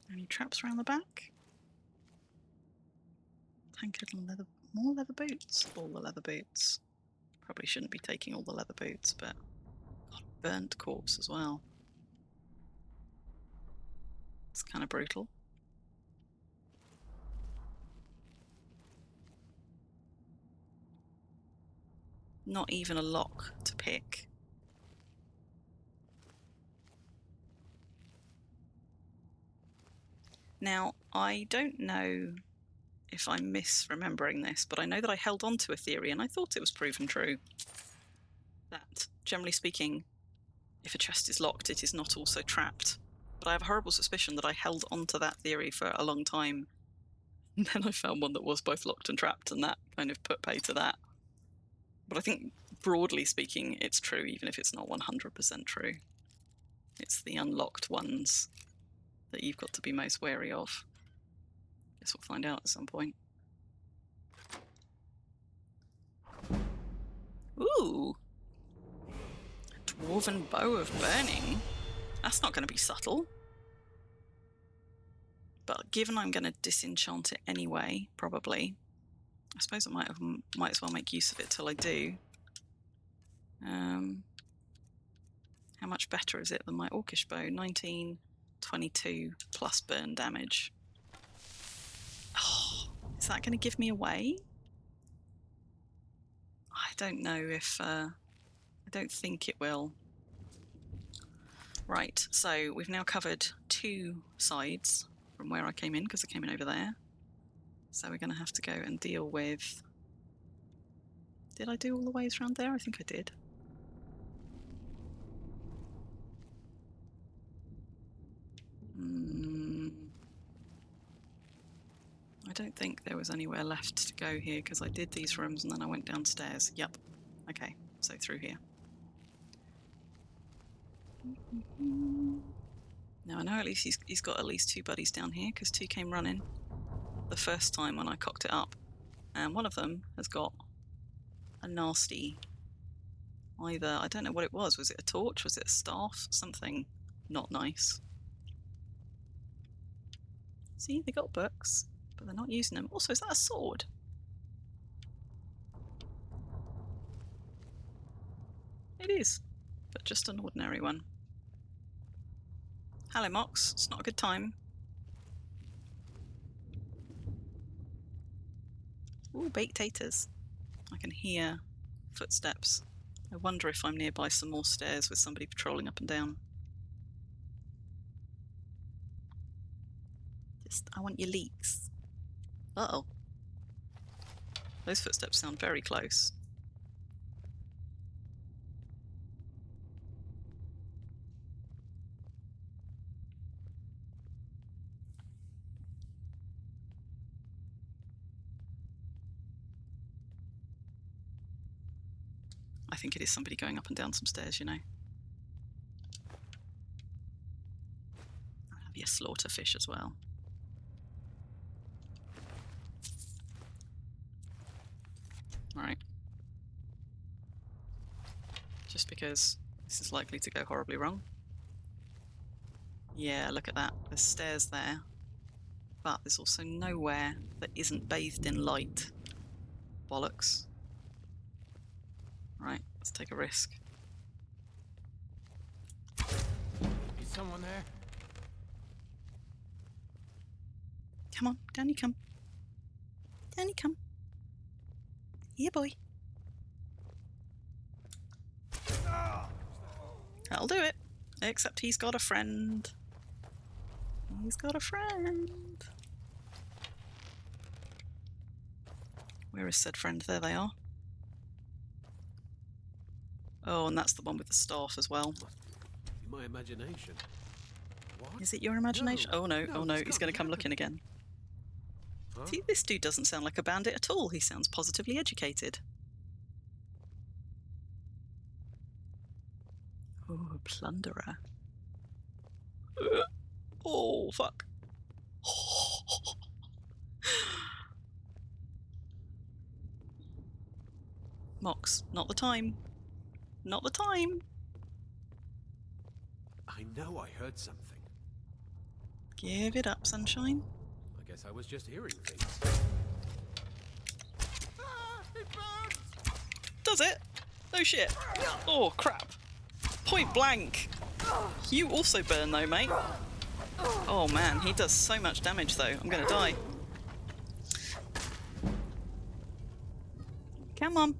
Any traps around the back? Tankard and leather, more leather boots. All the leather boots. Probably shouldn't be taking all the leather boots, but God, burnt corpse as well. It's kind of brutal. Not even a lock to pick. Now, I don't know if I'm misremembering this, but I know that I held on to a theory, and I thought it was proven true, that, generally speaking, if a chest is locked, it is not also trapped. But I have a horrible suspicion that I held on to that theory for a long time, and then I found one that was both locked and trapped, and that kind of put pay to that. But I think, broadly speaking, it's true, even if it's not 100% true. It's the unlocked ones that you've got to be most wary of. Guess we'll find out at some point. Ooh! Dwarven Bow of Burning. That's not going to be subtle. But given I'm going to disenchant it anyway, probably, I suppose I might as well make use of it till I do. How much better is it than my Orcish bow? 1922 plus burn damage. Oh, is that going to give me away? I don't know if... I don't think it will. Right, so we've now covered 2 sides from where I came in, because I came in over there. So we're going to have to go and deal with... Did I do all the ways around there? I think I did. I don't think there was anywhere left to go here, because I did these rooms and then I went downstairs. Yep. Okay, so through here. Now I know at least he's got at least 2 buddies down here, because 2 came running the first time when I cocked it up. And one of them has got a nasty... Either, I don't know what it was. Was it a torch? Was it a staff? Something not nice. See, they got books, but they're not using them. Also, is that a sword? It is, but just an ordinary one. Hello, Mox. It's not a good time. Ooh, baked taters. I can hear footsteps. I wonder if I'm nearby some more stairs with somebody patrolling up and down. I want your leaks. Uh-oh. Those footsteps sound very close. I think it is somebody going up and down some stairs, you know. I'll have your slaughterfish as well. Right. Just because this is likely to go horribly wrong. Yeah, look at that. There's stairs there. But there's also nowhere that isn't bathed in light. Bollocks. Right, let's take a risk. Is someone there? Come on, down you come. Down you come. Here, boy. That'll do it. Except he's got a friend. He's got a friend. Where is said friend? There they are. Oh, and that's the one with the staff as well. In my imagination. What? Is it your imagination? No. Oh no, No, oh no, it's he's got going to to come happen. looking again. Huh? See, this dude doesn't sound like a bandit at all. He sounds positively educated. Oh, plunderer. Oh, fuck. Mox, not the time. Not the time. I know I heard something. Give it up, sunshine. I guess I was just hearing things. It burns! Does it? No shit. Oh, crap. Point blank. You also burn though, mate. Oh man, he does so much damage though. I'm gonna die. Come on.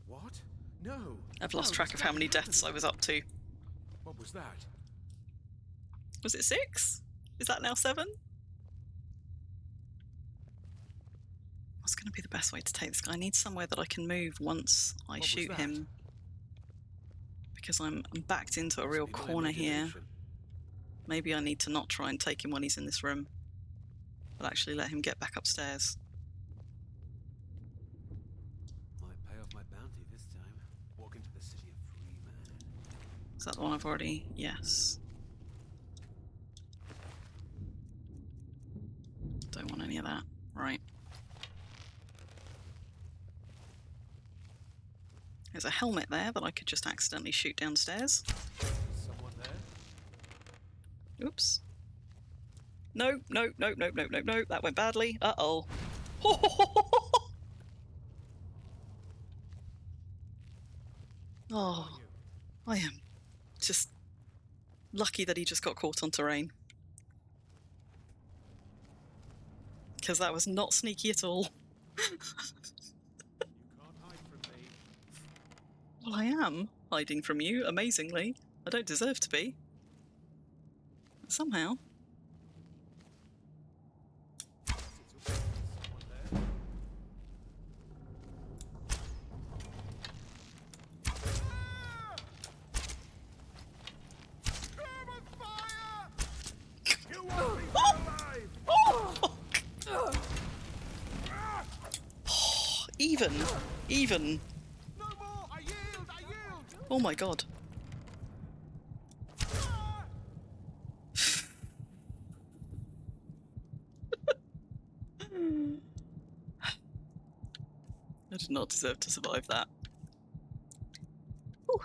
What? No. I've lost No, track this of how can't many be deaths I happening. was up to. What was that? Was it 6? Is that now 7? What's going to be the best way to take this guy? I need somewhere that I can move once I What was shoot that? him. Because I'm backed into a real Must be my corner here. imagination. Maybe I need to not try and take him when he's in this room, but actually let him get back upstairs. Might pay off my bounty this time. Walk into the city of free man. Is that the one I've already... Yes. Don't want any of that. Right. There's a helmet there that I could just accidentally shoot downstairs. Someone there? Oops. No, no, no, no, no, no, no. That went badly. Uh-oh. Oh, I am just lucky that he just got caught on terrain. Because that was not sneaky at all. Well, I am hiding from you, amazingly. I don't deserve to be. But somehow. Even. Oh my god. I did not deserve to survive that. Ooh.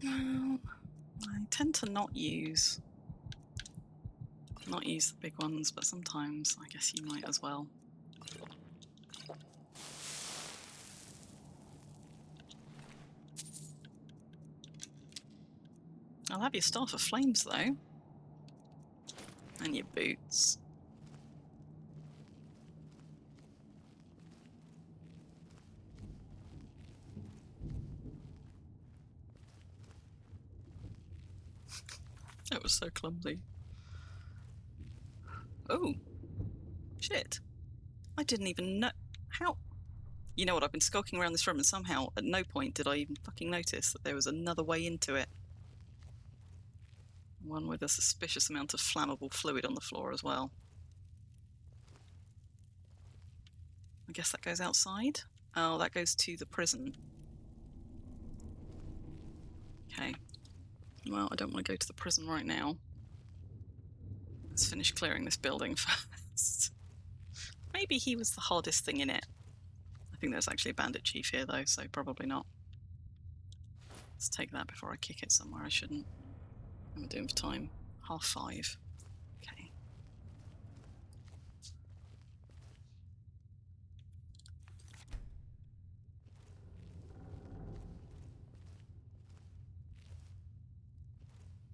Well, I tend to not use the big ones, but sometimes I guess you might as well. I'll have your Staff of Flames though. And your boots. That was so clumsy. Oh, shit. I didn't even know. How? You know what, I've been skulking around this room and somehow at no point did I even fucking notice that there was another way into it. One with a suspicious amount of flammable fluid on the floor as well. I guess that goes outside? Oh, that goes to the prison. Okay. Well, I don't want to go to the prison right now. Let's finish clearing this building first. Maybe he was the hardest thing in it. I think there's actually a bandit chief here though, so probably not. Let's take that before I kick it somewhere I shouldn't. What am I doing for time? 5:30. Okay.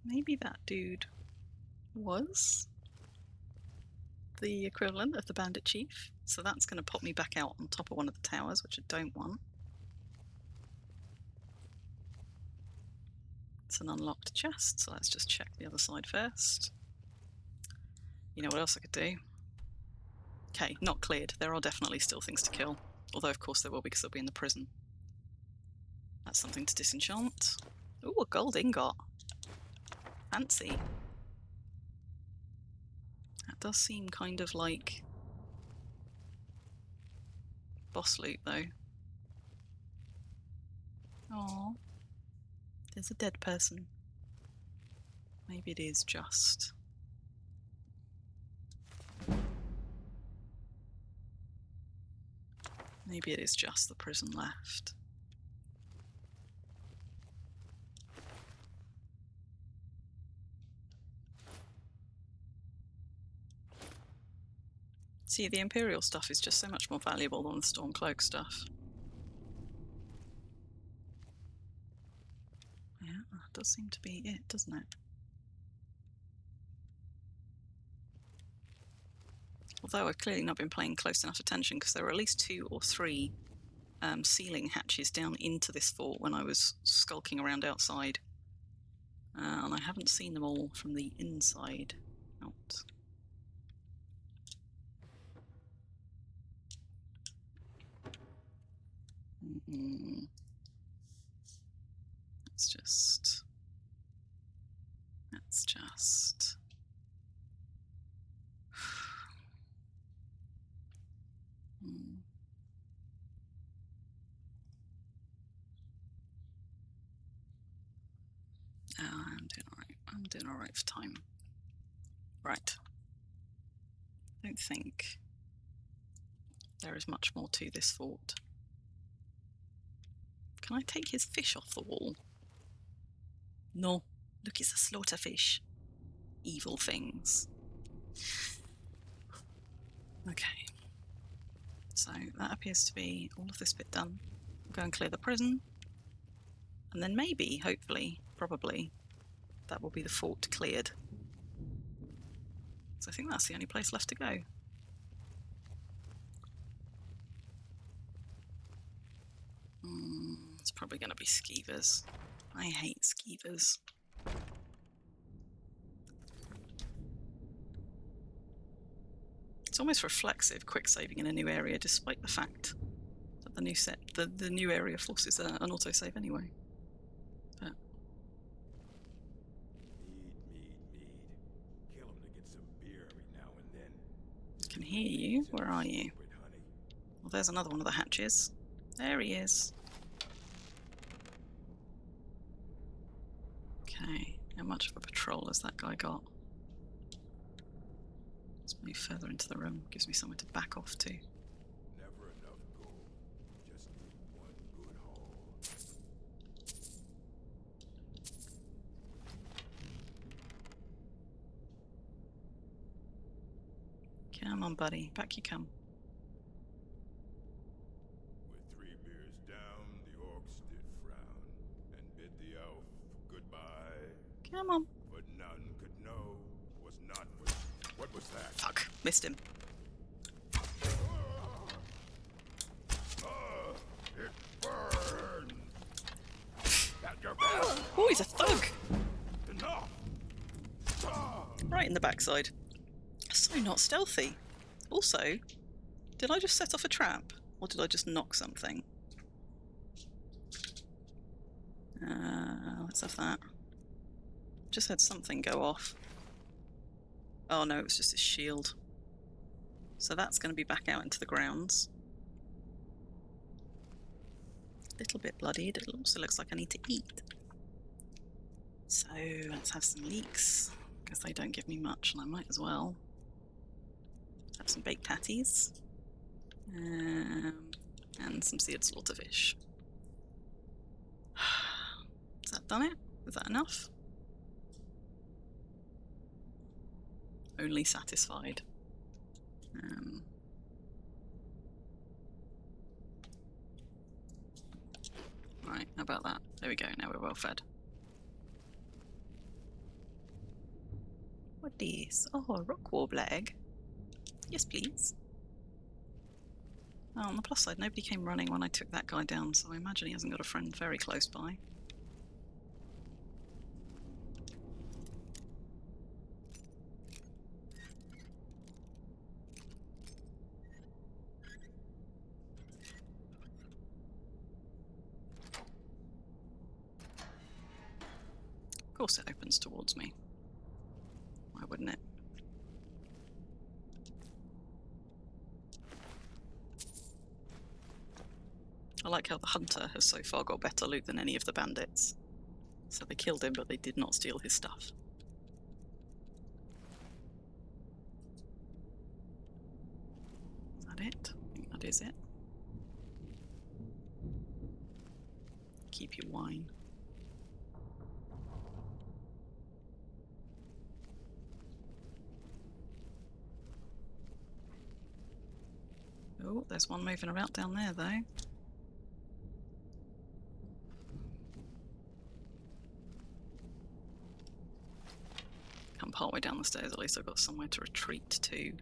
Maybe that dude was the equivalent of the bandit chief. So that's going to pop me back out on top of one of the towers, which I don't want. It's an unlocked chest, so let's just check the other side first. You know what else I could do? Okay, not cleared. There are definitely still things to kill. Although, of course, there will be because they'll be in the prison. That's something to disenchant. Ooh, a gold ingot. Fancy. That does seem kind of like boss loot, though. Aww. There's a dead person. Maybe it is just... Maybe it is just the prison left. See, the Imperial stuff is just so much more valuable than the Stormcloak stuff. Yeah, that does seem to be it, doesn't it? Although I've clearly not been paying close enough attention because there were at least 2 or 3 ceiling hatches down into this fort when I was skulking around outside. And I haven't seen them all from the inside out. Let's just... I'm doing alright. I'm doing alright for time. Right. I don't think there is much more to this fort. Can I take his fish off the wall? No. Look, it's a slaughterfish. Evil things. Okay. So that appears to be all of this bit done. We'll go and clear the prison. And then maybe, hopefully, probably, that will be the fort cleared. So I think that's the only place left to go. It's probably going to be skeevers. I hate skeevers. It's almost reflexive, quick saving in a new area, despite the fact that the new area forces an autosave anyway. But Mead. Kill him to get some beer every now and then. I can hear you. Where are you? Well, there's another one of the hatches. There he is. Okay, how much of a patrol has that guy got? Let's move further into the room. Gives me somewhere to back off to. Never enough gold. Just need one good haul. Come on, buddy. Back you come. With 3 beers down, the orcs did frown and bid the elf goodbye. Come on. But none could know was not what. What was that? Fuck. Missed him. It burned. At your back. Oh, he's a thug. Enough. Right in the backside. So not stealthy. Also, did I just set off a trap? Or did I just knock something? Let's have that. Just had something go off. Oh no, it was just his shield. So that's going to be back out into the grounds. A little bit bloodied. It also looks like I need to eat. So let's have some leeks, because they don't give me much, and I might as well. Have some baked patties. And some seared slaughterfish. Has that done it? Is that enough? Only satisfied. Right, how about that? There we go, now we're well fed. What is? Oh, a rock warbler egg. Yes, please. Oh, on the plus side, nobody came running when I took that guy down, so I imagine he hasn't got a friend very close by. Of course it opens towards me. Why wouldn't it? I like how the hunter has so far got better loot than any of the bandits. So they killed him, but they did not steal his stuff. Is that it? I think that is it. Keep your wine. Oh, there's one moving about down there, though. Come partway down the stairs, at least I've got somewhere to retreat to.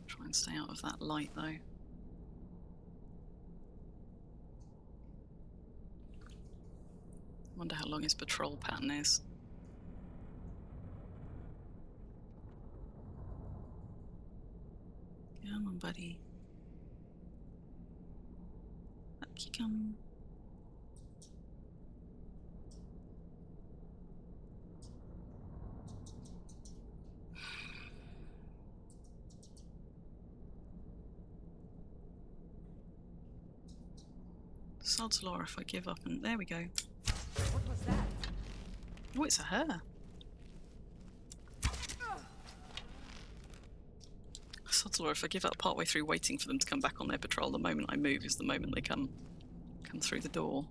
Try and stay out of that light, though. Wonder how long his patrol pattern is. Come on, buddy. Up you come. Sod's law if I give up and there we go. What was that? Oh, it's a her. Sod's law, if I give up partway through waiting for them to come back on their patrol, the moment I move is the moment they come through the door.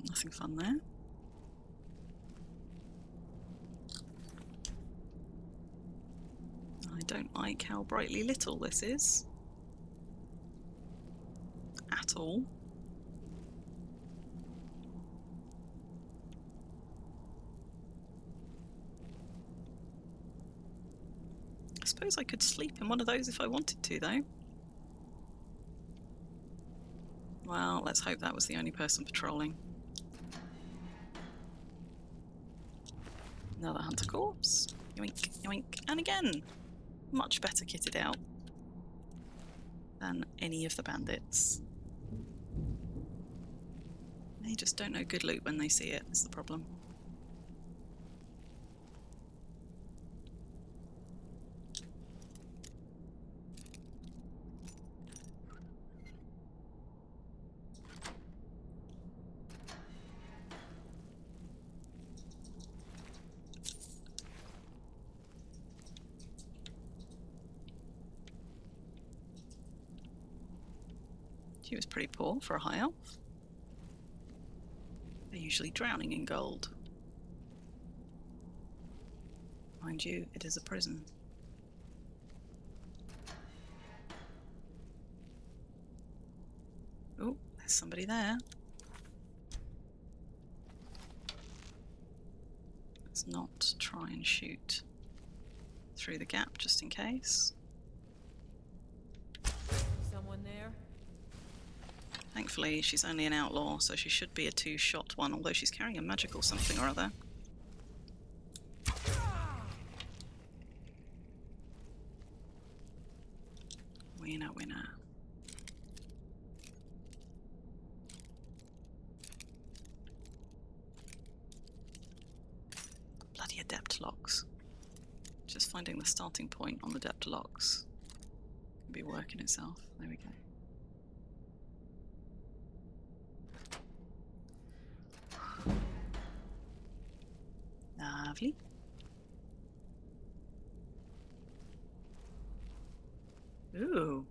Nothing fun there. I don't like how brightly lit all this is. At all. I suppose I could sleep in one of those if I wanted to, though. Well, let's hope that was the only person patrolling. Another hunter corpse. Yoink, yoink. And again, much better kitted out than any of the bandits. They just don't know good loot when they see it, is the problem. She was pretty poor for a high elf. They're usually drowning in gold. Mind you, it is a prison. Oh, there's somebody there. Let's not try and shoot through the gap just in case. Someone there? Thankfully, she's only an outlaw, so she should be a two-shot one, although she's carrying a magical something or other. Winner, winner. Bloody adept locks. Just finding the starting point on the adept locks can be working itself. There we go. Lovely. Ooh,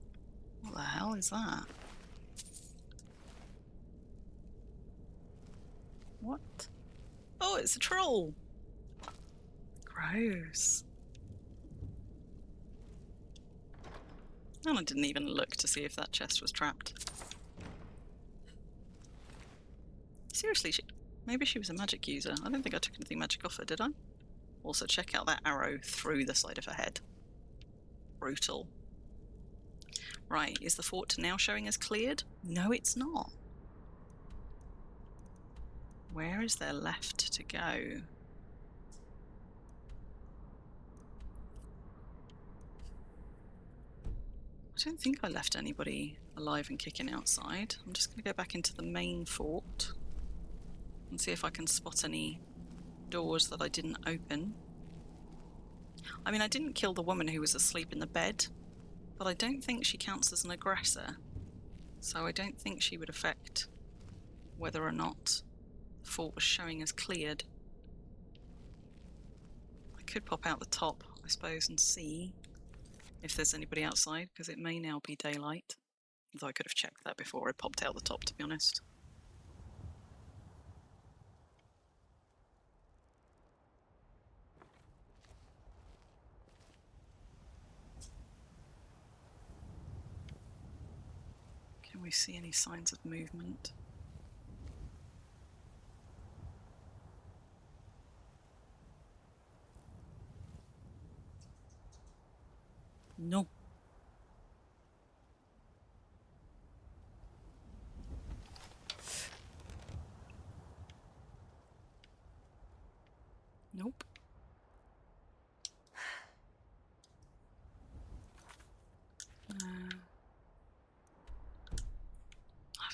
what the hell is that? What? Oh, it's a troll! Gross. And I didn't even look to see if that chest was trapped. Seriously, maybe she was a magic user. I don't think I took anything magic off her, did I? Also, check out that arrow through the side of her head. Brutal. Right, is the fort now showing as cleared? No, it's not. Where is there left to go? I don't think I left anybody alive and kicking outside. I'm just going to go back into the main fort and see if I can spot any doors that I didn't open. I mean, I didn't kill the woman who was asleep in the bed, but I don't think she counts as an aggressor, so I don't think she would affect whether or not the fort was showing as cleared. I could pop out the top, I suppose, and see if there's anybody outside, because it may now be daylight. Although I could have checked that before I popped out the top, to be honest. Can we see any signs of movement? No. Nope.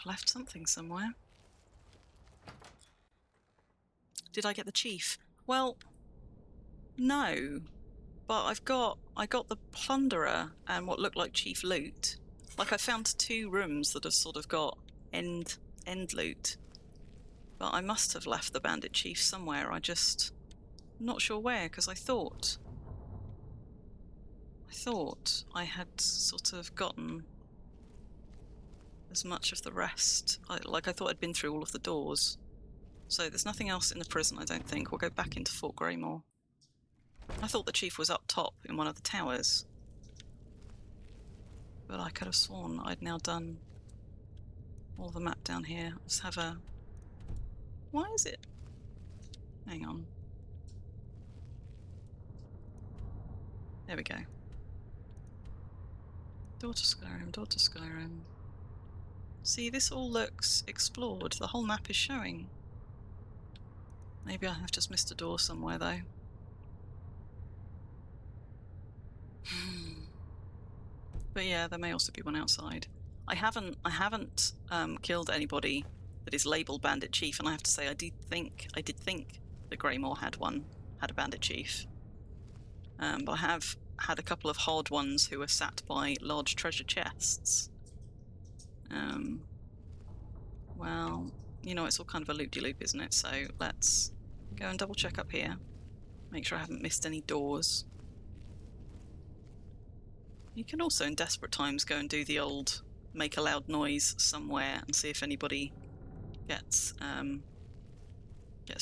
I've left something somewhere. Did I get the chief? Well, no. but I got the plunderer and what looked like chief loot. Like I found 2 rooms that have sort of got end loot. But I must have left the bandit chief somewhere. I'm not sure where, because I thought I had sort of gotten as much of the rest. I thought I'd been through all of the doors. So there's nothing else in the prison, I don't think. We'll go back into Fort Greymoor. I thought the chief was up top in one of the towers. But I could have sworn I'd now done all the map down here. Let's have a... Why is it? Hang on. There we go. Door to Skyrim, door to Skyrim. See, this all looks explored. The whole map is showing. Maybe I have just missed a door somewhere, though. But yeah, there may also be one outside. I haven't killed anybody that is labelled Bandit Chief, and I have to say I did think that Greymoor had a Bandit Chief. But I have had a couple of hard ones who were sat by large treasure chests. Well, you know, it's all kind of a loop-de-loop, isn't it? So let's go and double check up here. Make sure I haven't missed any doors. You can also, in desperate times, go and do the old make a loud noise somewhere and see if anybody gets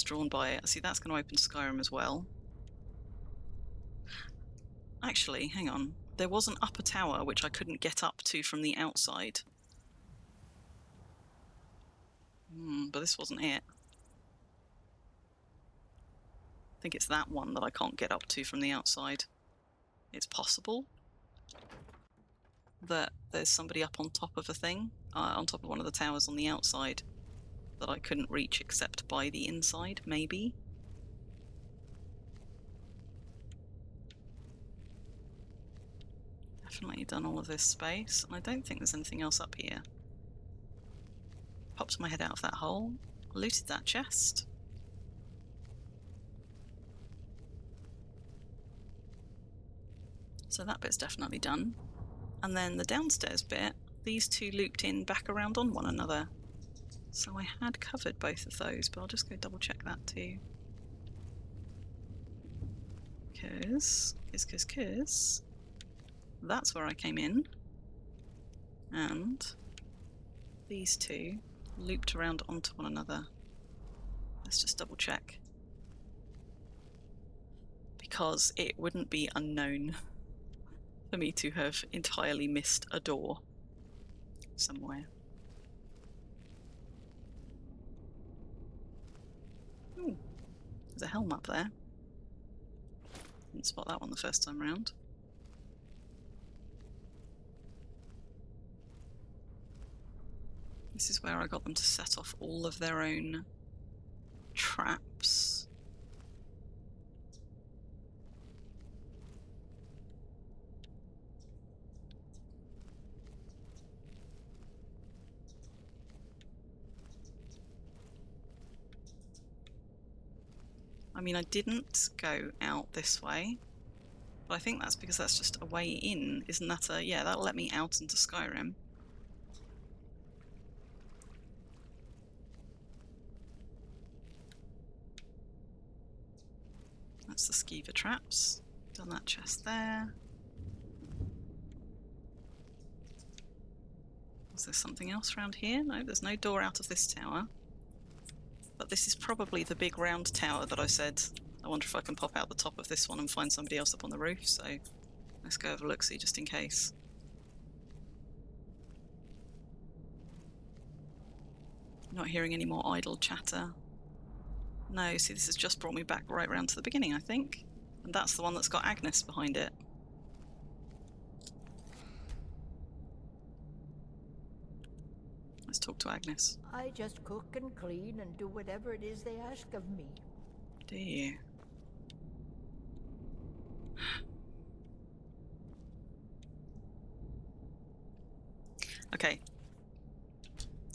drawn by it. See, that's going to open Skyrim as well. Actually, hang on. There was an upper tower which I couldn't get up to from the outside. But this wasn't it. I think it's that one that I can't get up to from the outside. It's possible that there's somebody up on top of a thing, on top of one of the towers on the outside, that I couldn't reach except by the inside, maybe. Definitely done all of this space, and I don't think there's anything else up here. Popped my head out of that hole, looted that chest. So that bit's definitely done. And then the downstairs bit, these two looped in back around on one another. So I had covered both of those, but I'll just go double check that too. Cause that's where I came in. And these two looped around onto one another. Let's just double check. Because it wouldn't be unknown for me to have entirely missed a door somewhere. Ooh, there's a helm up there. Didn't spot that one the first time round. This is where I got them to set off all of their own traps. I mean, I didn't go out this way, but I think that's because that's just a way in. Isn't that a... yeah, that'll let me out into Skyrim. That's the skeever traps. Done that chest there. Was there something else around here? No, there's no door out of this tower. But this is probably the big round tower that I said, I wonder if I can pop out the top of this one and find somebody else up on the roof, so let's go have a look-see just in case. Not hearing any more idle chatter. No, see, this has just brought me back right round to the beginning, I think. And that's the one that's got Agnes behind it. Let's talk to Agnes. I just cook and clean and do whatever it is they ask of me. Do you? Okay.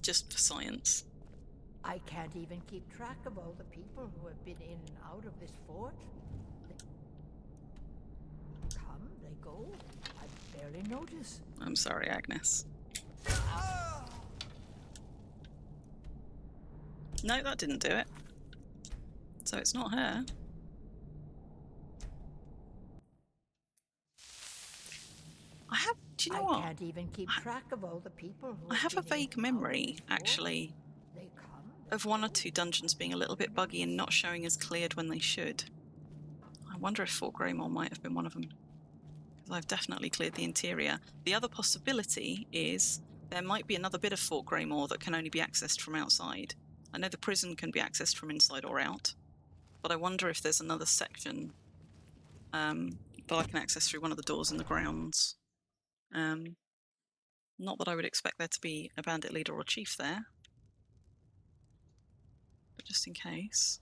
Just for science. I can't even keep track of all the people who have been in and out of this fort. come, they go. I barely notice. I'm sorry, Agnes. No, that didn't do it. So it's not her. I have, do you know what? I can't even keep track of all the people who I have a been in vague and out of memory, these actually, walls. They come, of one or two dungeons being a little bit buggy and not showing as cleared when they should. I wonder if Fort Greymoor might have been one of them. Because I've definitely cleared the interior. The other possibility is there might be another bit of Fort Greymoor that can only be accessed from outside. I know the prison can be accessed from inside or out, but I wonder if there's another section that I can access through one of the doors in the grounds. Not that I would expect there to be a bandit leader or chief there, but just in case.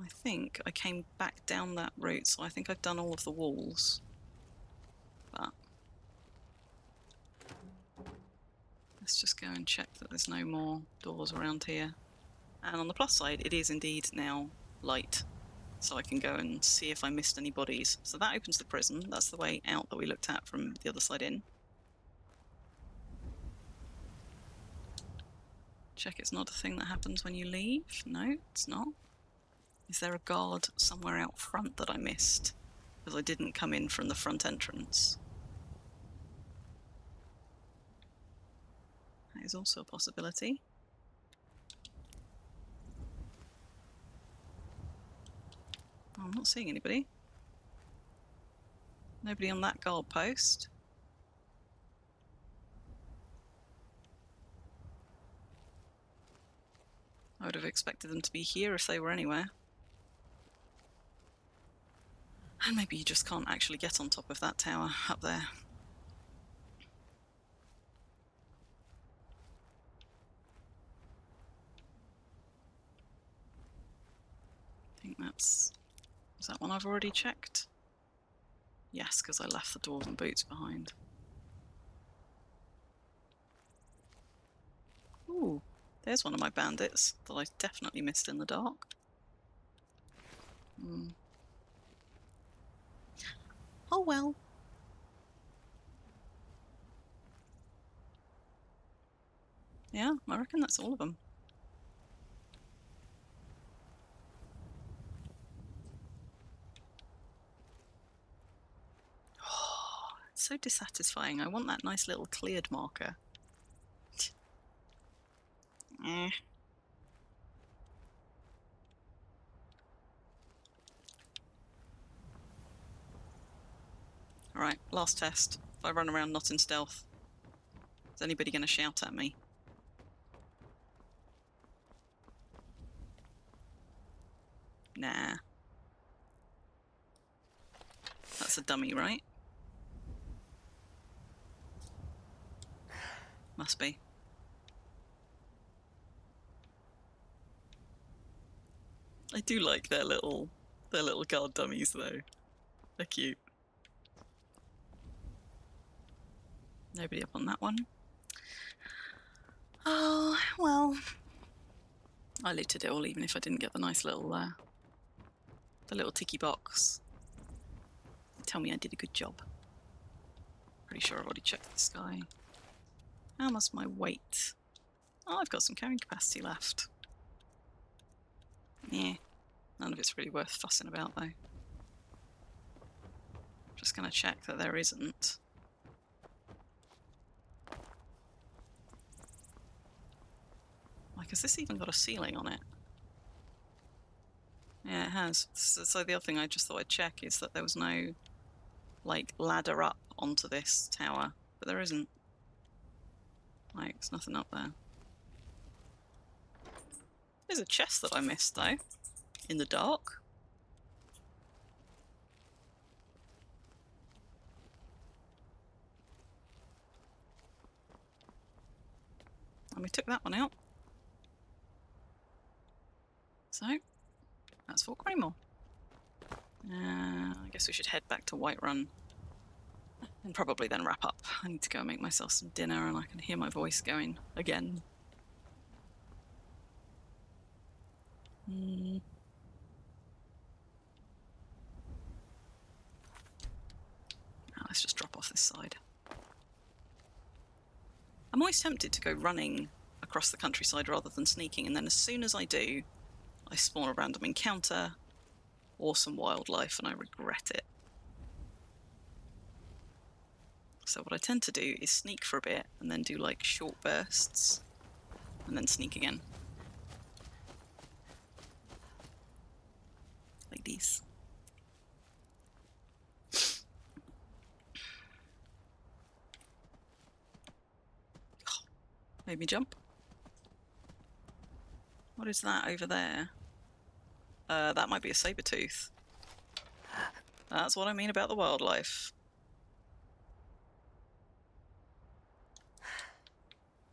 I think I came back down that route, so I think I've done all of the walls. But let's just go and check that there's no more doors around here. And on the plus side, it is indeed now light, so I can go and see if I missed any bodies. So that opens the prison. That's the way out that we looked at from the other side in. Check it's not a thing that happens when you leave. No, it's not. Is there a guard somewhere out front that I missed? Because I didn't come in from the front entrance. That is also a possibility. Oh, I'm not seeing anybody. Nobody on that guard post. I would have expected them to be here if they were anywhere. And maybe you just can't actually get on top of that tower up there. I think that's... Is that one I've already checked? Yes, because I left the doors and boots behind. Ooh, there's one of my bandits that I definitely missed in the dark. Oh well. Yeah, I reckon that's all of them. Oh, it's so dissatisfying. I want that nice little cleared marker. Eh. Alright, last test. If I run around not in stealth, is anybody going to shout at me? Nah. That's a dummy, right? Must be. I do like their little guard dummies though. They're cute. Nobody up on that one. Oh, well. I looted it all even if I didn't get the nice little the little ticky box. Tell me I did a good job. Pretty sure I've already checked the sky. How much my weight? Oh, I've got some carrying capacity left. Yeah, none of it's really worth fussing about though. Just gonna check that there isn't. Like, has this even got a ceiling on it? Yeah, it has. So the other thing I just thought I'd check is that there was no, like, ladder up onto this tower. But there isn't. Like, there's nothing up there. There's a chest that I missed, though. In the dark. And we took that one out. So, that's Fort Greymoor. I guess we should head back to Whiterun. And probably then wrap up. I need to go and make myself some dinner and I can hear my voice going again. side. I'm always tempted to go running across the countryside rather than sneaking, and then as soon as I do, I spawn a random encounter or some wildlife, and I regret it. So what I tend to do is sneak for a bit, and then do like short bursts, and then sneak again. Like these. Made me jump. What is that over there? That might be a saber-tooth. That's what I mean about the wildlife.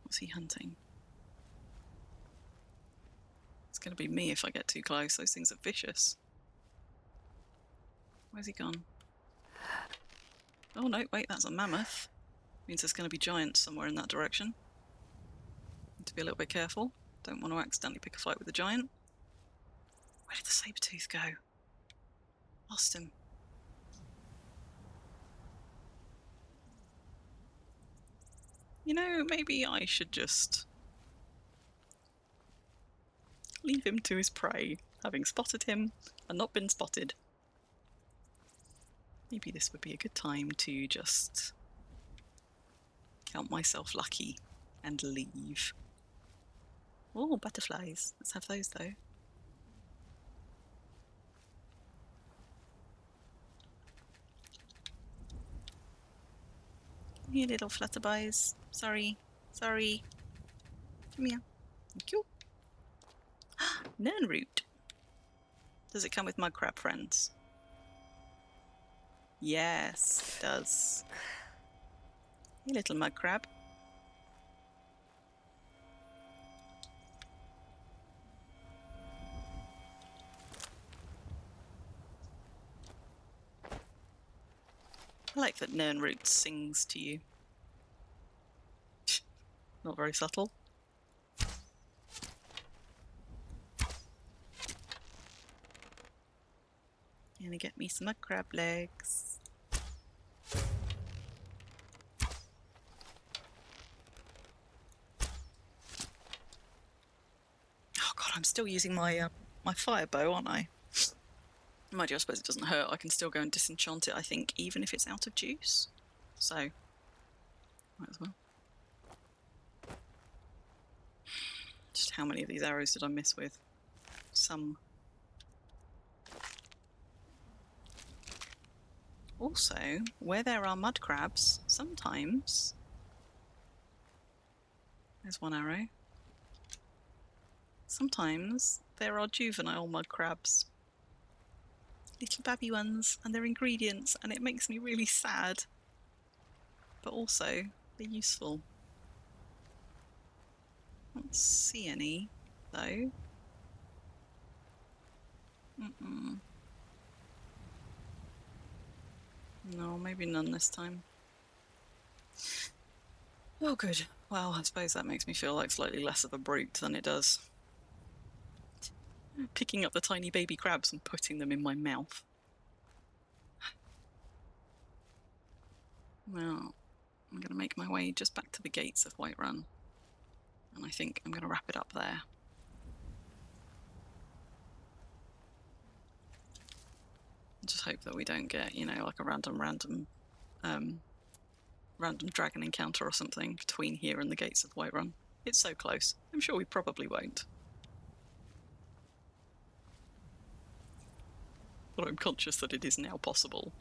What's he hunting? It's gonna be me if I get too close. Those things are vicious. Where's he gone? Oh no, wait, that's a mammoth. Means there's gonna be giants somewhere in that direction. Need to be a little bit careful. Don't want to accidentally pick a fight with a giant. Where did the saber-tooth go? Lost him. You know, maybe I should just leave him to his prey, having spotted him and not been spotted. Maybe this would be a good time to just count myself lucky and leave. Oh, butterflies. Let's have those though. Come here, little flutterbies. Sorry. Sorry. Come here. Thank you. Nern root. Does it come with mud crab friends? Yes, it does. Hey, little mud crab. I like that Nernroot sings to you. Not very subtle. Gonna get me some mud crab legs. Oh god, I'm still using my my fire bow, aren't I? Mind you, I suppose it doesn't hurt. I can still go and disenchant it, I think, even if it's out of juice. So, might as well. Just how many of these arrows did I miss with? Some. Also, where there are mud crabs, sometimes... There's one arrow. Sometimes there are juvenile mud crabs. Little babby ones, and they're ingredients, and it makes me really sad. But also, they're useful. I don't see any, though. No, maybe none this time. Oh, good. Well, I suppose that makes me feel like slightly less of a brute than it does picking up the tiny baby crabs and putting them in my mouth. Well, I'm going to make my way just back to the gates of Whiterun. And I think I'm going to wrap it up there. Just hope that we don't get, you know, like a random dragon encounter or something between here and the gates of Whiterun. It's so close. I'm sure we probably won't. But I'm conscious that it is now possible.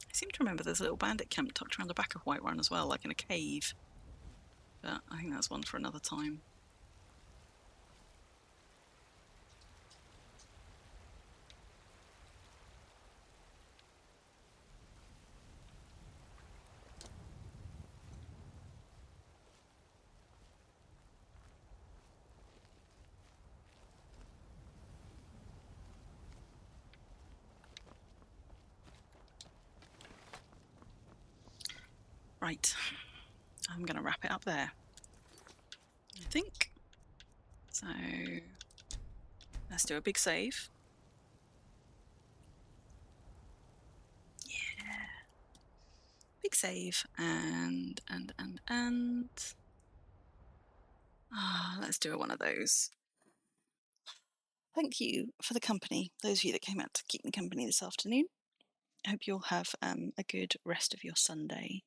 I seem to remember there's a little bandit camp tucked around the back of Whiterun as well, like in a cave. But I think that's one for another time. Right. I'm going to wrap it up there, I think. So let's do a big save. Yeah. Big save and let's do one of those. Thank you for the company, those of you that came out to keep me company this afternoon. I hope you'll have a good rest of your Sunday.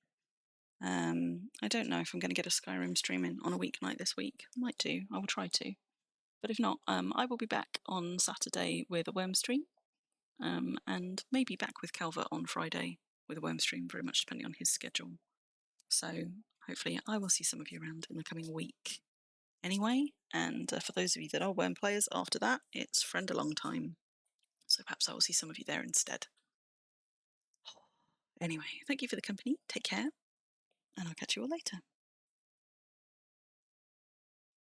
I don't know if I'm going to get a Skyrim stream in on a weeknight this week. I might do. I will try to. But if not, I will be back on Saturday with a Worm stream. And maybe back with Calvert on Friday with a Worm stream, very much depending on his schedule. So hopefully I will see some of you around in the coming week. Anyway, and for those of you that are Worm players, after that, it's Friend a Long Time. So perhaps I will see some of you there instead. Anyway, thank you for the company. Take care. And I'll catch you all later.